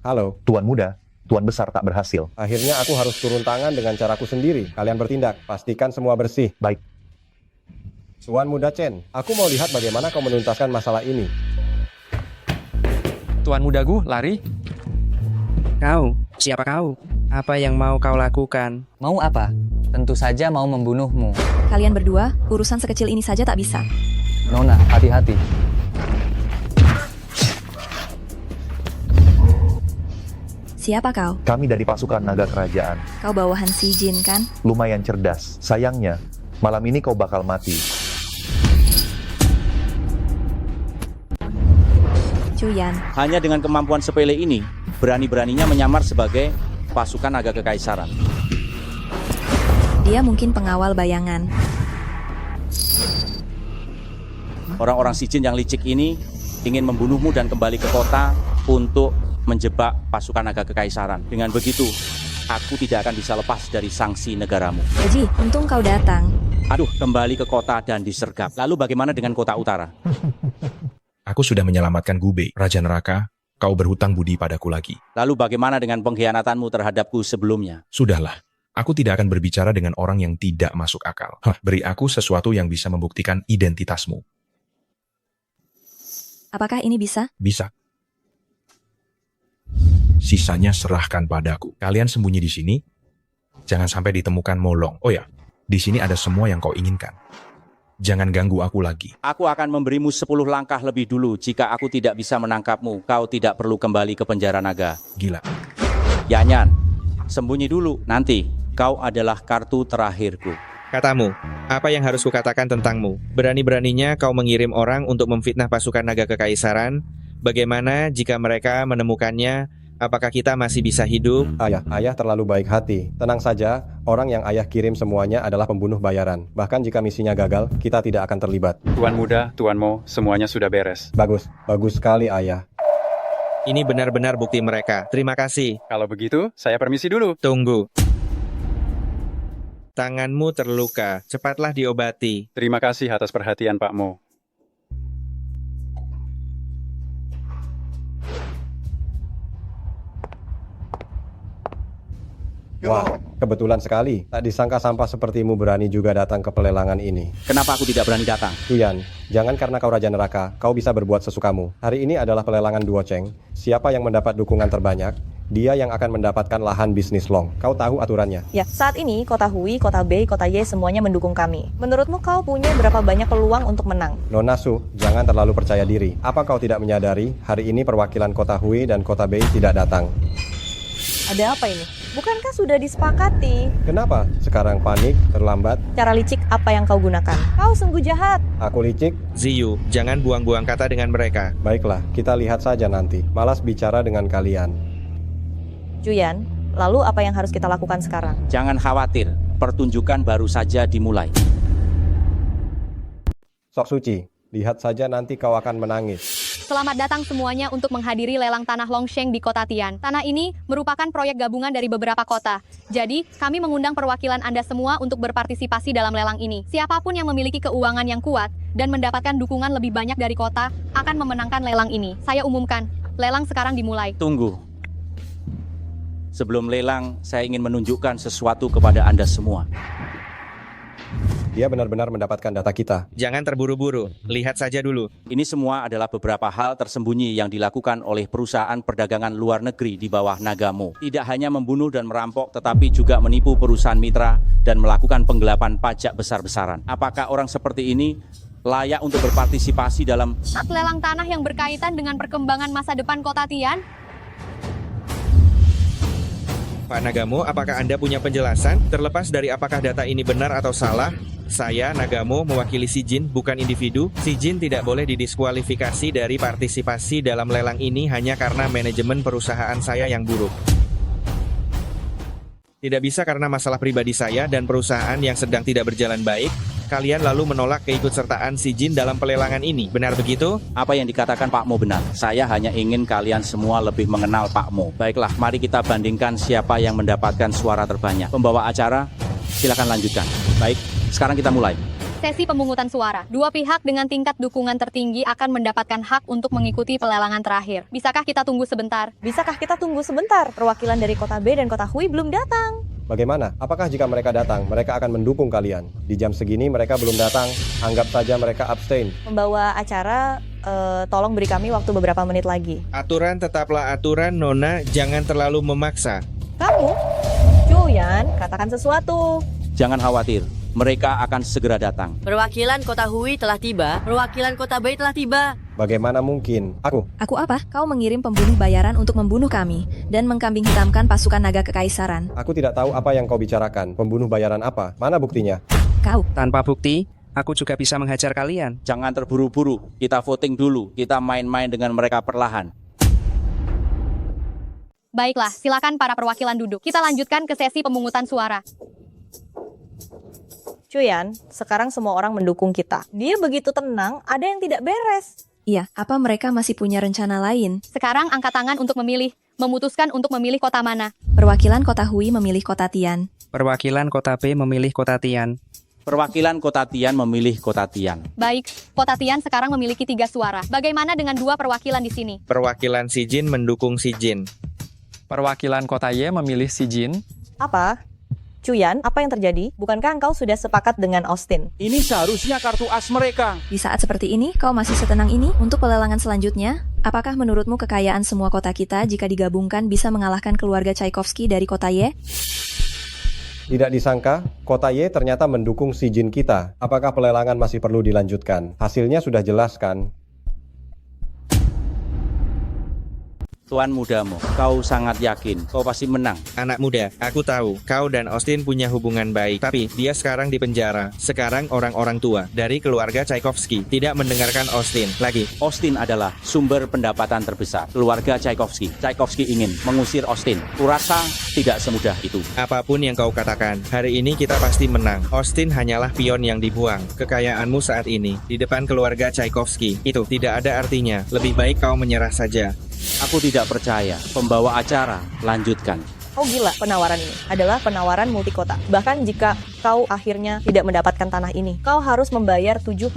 Halo. Tuan muda, Tuan besar tak berhasil. Akhirnya aku harus turun tangan dengan caraku sendiri. Kalian bertindak, pastikan semua bersih. Baik. Tuan muda Chen, aku mau lihat bagaimana kau menuntaskan masalah ini. Tuan muda Gu, lari. Kau, siapa kau? Apa yang mau kau lakukan? Mau apa? Tentu saja mau membunuhmu. Kalian berdua, urusan sekecil ini saja tak bisa. Nona, hati-hati. Siapa kau? Kami dari pasukan naga kerajaan. Kau bawahan si Jin, kan? Lumayan cerdas. Sayangnya, malam ini kau bakal mati. Chuyan. Hanya dengan kemampuan sepele ini, berani-beraninya menyamar sebagai pasukan naga kekaisaran. Dia mungkin pengawal bayangan. Orang-orang si Jin yang licik ini ingin membunuhmu dan kembali ke kota untuk menjebak pasukan naga kekaisaran. Dengan begitu, aku tidak akan bisa lepas dari sanksi negaramu. Eji, untung kau datang. Aduh, kembali ke kota dan disergap. Lalu bagaimana dengan kota utara? Aku sudah menyelamatkan Gubei, Raja Neraka. Kau berhutang budi padaku lagi. Lalu bagaimana dengan pengkhianatanmu terhadapku sebelumnya? Sudahlah, aku tidak akan berbicara dengan orang yang tidak masuk akal. Beri aku sesuatu yang bisa membuktikan identitasmu. Apakah ini bisa? Bisa. Sisanya serahkan padaku. Kalian sembunyi di sini. Jangan sampai ditemukan molong. Oh ya, di sini ada semua yang kau inginkan. Jangan ganggu aku lagi. Aku akan memberimu 10 langkah lebih dulu. Jika aku tidak bisa menangkapmu, kau tidak perlu kembali ke penjara naga. Gila. Yanyan, sembunyi dulu. Nanti, kau adalah kartu terakhirku. Katamu, apa yang harus kukatakan tentangmu? Berani-beraninya kau mengirim orang untuk memfitnah pasukan naga kekaisaran? Bagaimana jika mereka menemukannya? Apakah kita masih bisa hidup? Ayah terlalu baik hati. Tenang saja, orang yang ayah kirim semuanya adalah pembunuh bayaran. Bahkan jika misinya gagal, kita tidak akan terlibat. Tuan muda, Tuan Mo, semuanya sudah beres. Bagus sekali ayah. Ini benar-benar bukti mereka. Terima kasih. Kalau begitu, saya permisi dulu. Tunggu. Tanganmu terluka, cepatlah diobati. Terima kasih atas perhatian Pak Mo. Wah, kebetulan sekali. Tak disangka sampah sepertimu berani juga datang ke pelelangan ini. Kenapa aku tidak berani datang? Chuyan, jangan karena kau Raja Neraka, kau bisa berbuat sesukamu. Hari ini adalah pelelangan duoceng. Siapa yang mendapat dukungan terbanyak, dia yang akan mendapatkan lahan bisnis long. Kau tahu aturannya. Ya, saat ini Kota Hui, Kota Bei, Kota Ye semuanya mendukung kami. Menurutmu kau punya berapa banyak peluang untuk menang? Nona Su, jangan terlalu percaya diri. Apa kau tidak menyadari, hari ini perwakilan Kota Hui dan Kota Bei tidak datang? Ada apa ini? Bukankah sudah disepakati? Kenapa? Sekarang panik, terlambat? Cara licik apa yang kau gunakan? Kau sungguh jahat. Aku licik? Ziyu, jangan buang-buang kata dengan mereka. Baiklah, kita lihat saja nanti. Malas bicara dengan kalian. Chuyan, Lalu apa yang harus kita lakukan sekarang? Jangan khawatir, pertunjukan baru saja dimulai. Sok Suci, lihat saja nanti kau akan menangis. Selamat datang semuanya untuk menghadiri lelang tanah Longsheng di Kota Tian. Tanah ini merupakan proyek gabungan dari beberapa kota. Jadi, kami mengundang perwakilan Anda semua untuk berpartisipasi dalam lelang ini. Siapapun yang memiliki keuangan yang kuat dan mendapatkan dukungan lebih banyak dari kota akan memenangkan lelang ini. Saya umumkan, lelang sekarang dimulai. Tunggu. Sebelum lelang, saya ingin menunjukkan sesuatu kepada Anda semua. Dia benar-benar mendapatkan data kita. Jangan terburu-buru, lihat saja dulu. Ini semua adalah beberapa hal tersembunyi yang dilakukan oleh perusahaan perdagangan luar negeri di bawah Nagamo. Tidak hanya membunuh dan merampok, tetapi juga menipu perusahaan mitra dan melakukan penggelapan pajak besar-besaran. Apakah orang seperti ini layak untuk berpartisipasi dalam Lelang tanah yang berkaitan dengan perkembangan masa depan Kota Tian? Pak Nagamo, apakah Anda punya penjelasan? Terlepas dari apakah data ini benar atau salah, saya, Nagamo, mewakili Shijin, bukan individu. Shijin tidak boleh didiskualifikasi dari partisipasi dalam lelang ini hanya karena manajemen perusahaan saya yang buruk. Tidak bisa karena masalah pribadi saya dan perusahaan yang sedang tidak berjalan baik, kalian lalu menolak keikutsertaan Shijin dalam pelelangan ini. Benar begitu? Apa yang dikatakan Pak Mo benar. Saya hanya ingin kalian semua lebih mengenal Pak Mo. Baiklah, mari kita bandingkan siapa yang mendapatkan suara terbanyak. Pembawa acara, silakan lanjutkan. Baik, sekarang kita mulai. Sesi pemungutan suara. Dua pihak dengan tingkat dukungan tertinggi akan mendapatkan hak untuk mengikuti pelelangan terakhir. Bisakah kita tunggu sebentar? Bisakah kita tunggu sebentar? Perwakilan dari Kota B dan Kota Hui belum datang. Bagaimana? Apakah jika mereka datang, mereka akan mendukung kalian? Di jam segini mereka belum datang, anggap saja mereka abstain. Membawa acara, tolong beri kami waktu beberapa menit lagi. Aturan tetaplah aturan, Nona, jangan terlalu memaksa. Kamu? Cuyan, katakan sesuatu. Jangan khawatir, mereka akan segera datang. Perwakilan Kota Hui telah tiba, perwakilan Kota Bai telah tiba. Bagaimana mungkin? Aku apa? Kau mengirim pembunuh bayaran untuk membunuh kami dan mengkambing hitamkan pasukan naga kekaisaran. Aku tidak tahu apa yang kau bicarakan. Pembunuh bayaran apa? Mana buktinya? Kau. Tanpa bukti, aku juga bisa menghajar kalian. Jangan terburu-buru, kita voting dulu. Kita main-main dengan mereka perlahan. Baiklah, silakan para perwakilan duduk. Kita lanjutkan ke sesi pemungutan suara. Cuyan, sekarang semua orang mendukung kita. Dia begitu tenang, ada yang tidak beres. Iya, apa mereka masih punya rencana lain? Sekarang angkat tangan untuk memilih. Memutuskan untuk memilih kota mana. Perwakilan Kota Hui memilih Kota Tian. Perwakilan Kota B memilih Kota Tian. Perwakilan Kota Tian memilih Kota Tian. Baik, Kota Tian sekarang memiliki 3 suara. Bagaimana dengan 2 perwakilan di sini? Perwakilan Shijin mendukung Shijin. Perwakilan Kota Y memilih Shijin. Apa? Cuyan, apa yang terjadi? Bukankah engkau sudah sepakat dengan Austin? Ini seharusnya kartu as mereka. Di saat seperti ini, kau masih setenang ini? Untuk pelelangan selanjutnya, apakah menurutmu kekayaan semua kota kita jika digabungkan bisa mengalahkan keluarga Tchaikovsky dari Kota Y? Tidak disangka, Kota Y ternyata mendukung Shijin kita. Apakah pelelangan masih perlu dilanjutkan? Hasilnya sudah jelas kan? Tuan mudamu, kau sangat yakin kau pasti menang. Anak muda, aku tahu kau dan Austin punya hubungan baik, tapi dia sekarang di penjara. Sekarang orang-orang tua dari keluarga Tchaikovsky tidak mendengarkan Austin lagi. Austin adalah sumber pendapatan terbesar keluarga Tchaikovsky. Tchaikovsky ingin mengusir Austin. Kurasa tidak semudah itu. Apapun yang kau katakan, hari ini kita pasti menang. Austin hanyalah pion yang dibuang. Kekayaanmu saat ini di depan keluarga Tchaikovsky itu tidak ada artinya. Lebih baik kau menyerah saja. Aku tidak percaya. Pembawa acara, lanjutkan. Oh gila, penawaran ini adalah penawaran multikota. Bahkan jika kau akhirnya tidak mendapatkan tanah ini, kau harus membayar 70%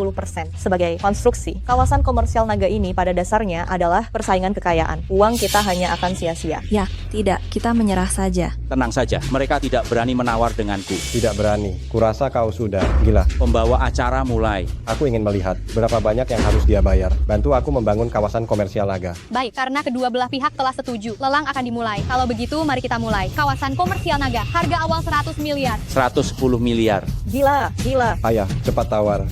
sebagai konstruksi. Kawasan komersial naga ini pada dasarnya adalah persaingan kekayaan. Uang kita hanya akan sia-sia. Ya, tidak. Kita menyerah saja. Tenang saja, mereka tidak berani menawar denganku. Tidak berani. Kurasa kau sudah. Gila. Pembawa acara mulai. Aku ingin melihat berapa banyak yang harus dia bayar. Bantu aku membangun kawasan komersial naga. Baik, karena kedua belah pihak telah setuju, lelang akan dimulai. Kalau begitu, mari kita mulai. Kawasan komersial naga, harga awal 100 miliar. 110 miliar. Gila. Ayah, cepat tawar.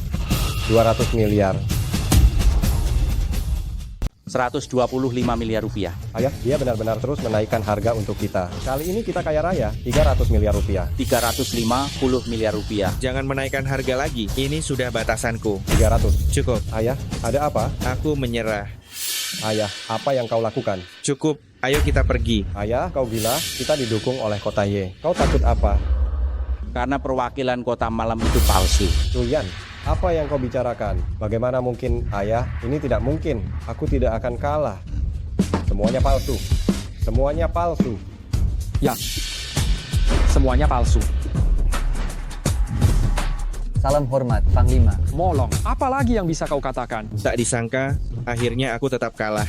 200 miliar. 125 miliar rupiah. Ayah, dia benar-benar terus menaikkan harga untuk kita. Kali ini kita kaya raya, 300 miliar rupiah. 350 miliar rupiah. Jangan menaikkan harga lagi, ini sudah batasanku. 300. Cukup. Ayah, ada apa? Aku menyerah. Ayah, apa yang kau lakukan? Cukup, ayo kita pergi. Ayah, kau gila? Kita didukung oleh kota Ye. Kau takut apa? Karena perwakilan kota malam itu palsu. Cuyan, apa yang kau bicarakan? Bagaimana mungkin, Ayah? Ini tidak mungkin. Aku tidak akan kalah. Semuanya palsu. Semuanya palsu. Ya, semuanya palsu. Salam hormat, Panglima. Molong, apa lagi yang bisa kau katakan? Tak disangka, akhirnya aku tetap kalah.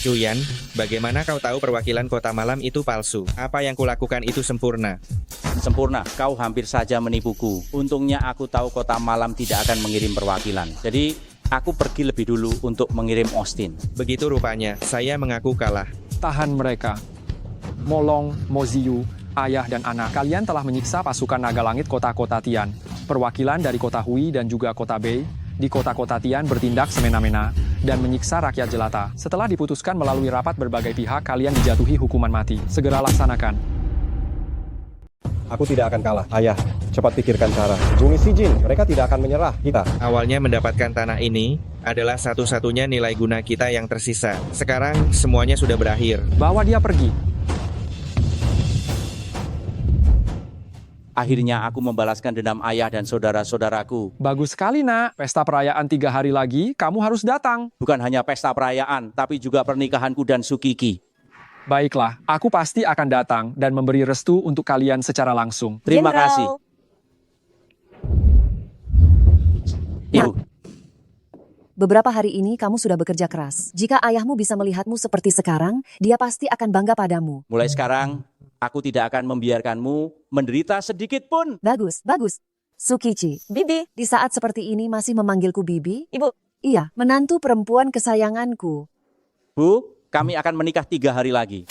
Cuyan, bagaimana kau tahu perwakilan kota malam itu palsu? Apa yang kulakukan itu sempurna? Sempurna, kau hampir saja menipuku. Untungnya aku tahu kota malam tidak akan mengirim perwakilan. Jadi, aku pergi lebih dulu untuk mengirim Austin. Begitu rupanya, saya mengaku kalah. Tahan mereka. Molong, Moziyu, ayah dan anak, kalian telah menyiksa pasukan naga langit kota-kota Tian. Perwakilan dari kota Hui dan juga kota Bei di kota-kota Tian bertindak semena-mena dan menyiksa rakyat jelata. Setelah diputuskan melalui rapat berbagai pihak, kalian dijatuhi hukuman mati. Segera laksanakan. Aku tidak akan kalah. Ayah, cepat pikirkan cara. Bumi Sijin, mereka tidak akan menyerah. Kita. Awalnya mendapatkan tanah ini adalah satu-satunya nilai guna kita yang tersisa. Sekarang semuanya sudah berakhir. Bawa dia pergi. Akhirnya aku membalaskan dendam ayah dan saudara-saudaraku. Bagus sekali, nak. Pesta perayaan 3 hari lagi, kamu harus datang. Bukan hanya pesta perayaan, tapi juga pernikahanku dan Sukiki. Baiklah, aku pasti akan datang dan memberi restu untuk kalian secara langsung. Terima kasih. Ibu. Beberapa hari ini kamu sudah bekerja keras. Jika ayahmu bisa melihatmu seperti sekarang, dia pasti akan bangga padamu. Mulai sekarang, aku tidak akan membiarkanmu menderita sedikit pun. Bagus, bagus. Sukichi, Bibi. di saat seperti ini masih memanggilku Bibi? Ibu. Iya, menantu perempuan kesayanganku. Bu, kami akan menikah 3 hari lagi.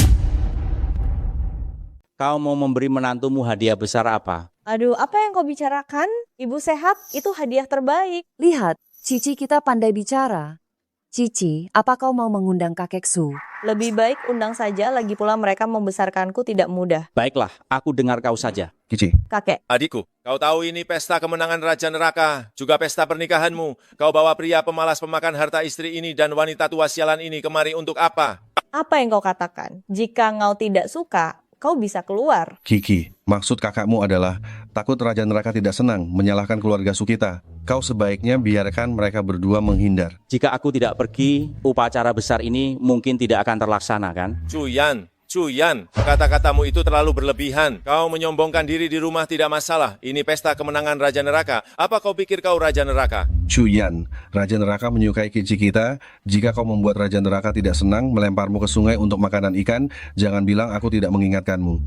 Kau mau memberi menantumu hadiah besar apa? Aduh, apa yang kau bicarakan? Ibu sehat, itu hadiah terbaik. Lihat, Cici kita pandai bicara. Cici, apa kau mau mengundang kakek Su? Lebih baik undang saja, lagi pula mereka membesarkanku tidak mudah. Baiklah, aku dengar kau saja. Cici. Kakek. Adikku, kau tahu ini pesta kemenangan Raja Neraka, juga pesta pernikahanmu. Kau bawa pria pemalas pemakan harta istri ini dan wanita tua sialan ini kemari untuk apa? Apa yang kau katakan? Jika kau tidak suka, kau bisa keluar. Kiki, maksud kakakmu adalah takut Raja Neraka tidak senang menyalahkan keluarga Su kita. Kau sebaiknya biarkan mereka berdua menghindar. Jika aku tidak pergi, upacara besar ini mungkin tidak akan terlaksana, kan? Cuyan, kata-katamu itu terlalu berlebihan. Kau menyombongkan diri di rumah tidak masalah. Ini pesta kemenangan Raja Neraka. Apa kau pikir kau Raja Neraka? Cuyan, Raja Neraka menyukai Kici kita. Jika kau membuat Raja Neraka tidak senang melemparmu ke sungai untuk makanan ikan, jangan bilang aku tidak mengingatkanmu.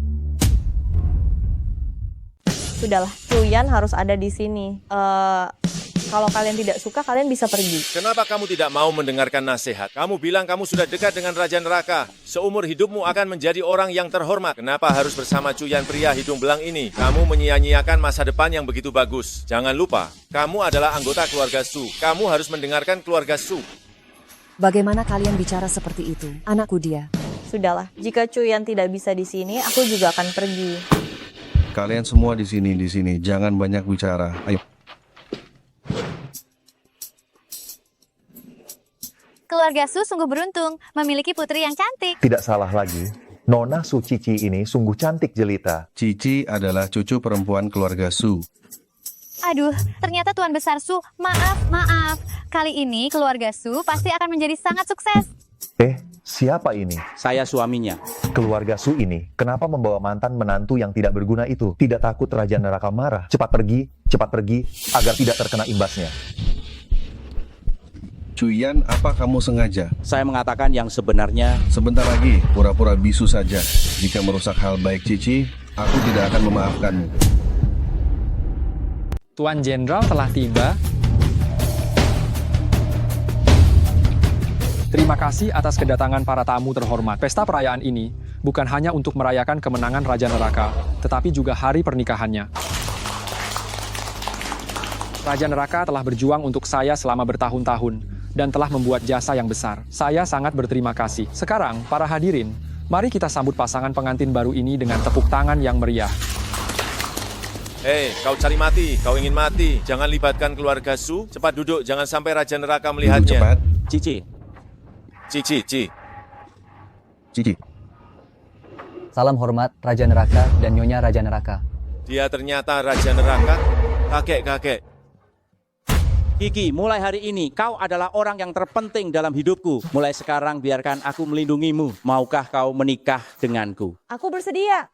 Sudahlah, Cuyan harus ada di sini. Kalau kalian tidak suka, kalian bisa pergi. Kenapa kamu tidak mau mendengarkan nasihat? Kamu bilang kamu sudah dekat dengan Raja Neraka. Seumur hidupmu akan menjadi orang yang terhormat. Kenapa harus bersama Cuyan pria hidung belang ini? Kamu menyia-nyiakan masa depan yang begitu bagus. Jangan lupa, kamu adalah anggota keluarga Su. Kamu harus mendengarkan keluarga Su. Bagaimana kalian bicara seperti itu? Anakku dia. Sudahlah, jika Cuyan tidak bisa di sini, aku juga akan pergi. Kalian semua di sini. Jangan banyak bicara. Ayo. Keluarga Su sungguh beruntung memiliki putri yang cantik. Tidak salah lagi. Nona Su Cici ini sungguh cantik jelita. Cici adalah cucu perempuan keluarga Su. Aduh, ternyata Tuan Besar Su, maaf. Kali ini keluarga Su pasti akan menjadi sangat sukses. Siapa ini? Saya suaminya. Keluarga Su ini, kenapa membawa mantan menantu yang tidak berguna itu? Tidak takut Raja Neraka marah? Cepat pergi, agar tidak terkena imbasnya. Cuyan, apa kamu sengaja? Saya mengatakan yang sebenarnya. Sebentar lagi, pura-pura bisu saja. Jika merusak hal baik Cici, aku tidak akan memaafkanmu. Tuan Jenderal telah tiba. Terima kasih atas kedatangan para tamu terhormat. Pesta perayaan ini bukan hanya untuk merayakan kemenangan Raja Neraka, tetapi juga hari pernikahannya. Raja Neraka telah berjuang untuk saya selama bertahun-tahun dan telah membuat jasa yang besar. Saya sangat berterima kasih. Sekarang, para hadirin, mari kita sambut pasangan pengantin baru ini dengan tepuk tangan yang meriah. Hei, kau cari mati, kau ingin mati. Jangan libatkan keluarga Su. Cepat duduk, jangan sampai Raja Neraka melihatnya. Cepat. Cici, Cici. Cici. Salam hormat Raja Neraka dan Nyonya Raja Neraka. Dia ternyata Raja Neraka, kakek-kakek. Kiki, mulai hari ini kau adalah orang yang terpenting dalam hidupku. Mulai sekarang biarkan aku melindungimu. Maukah kau menikah denganku? Aku bersedia.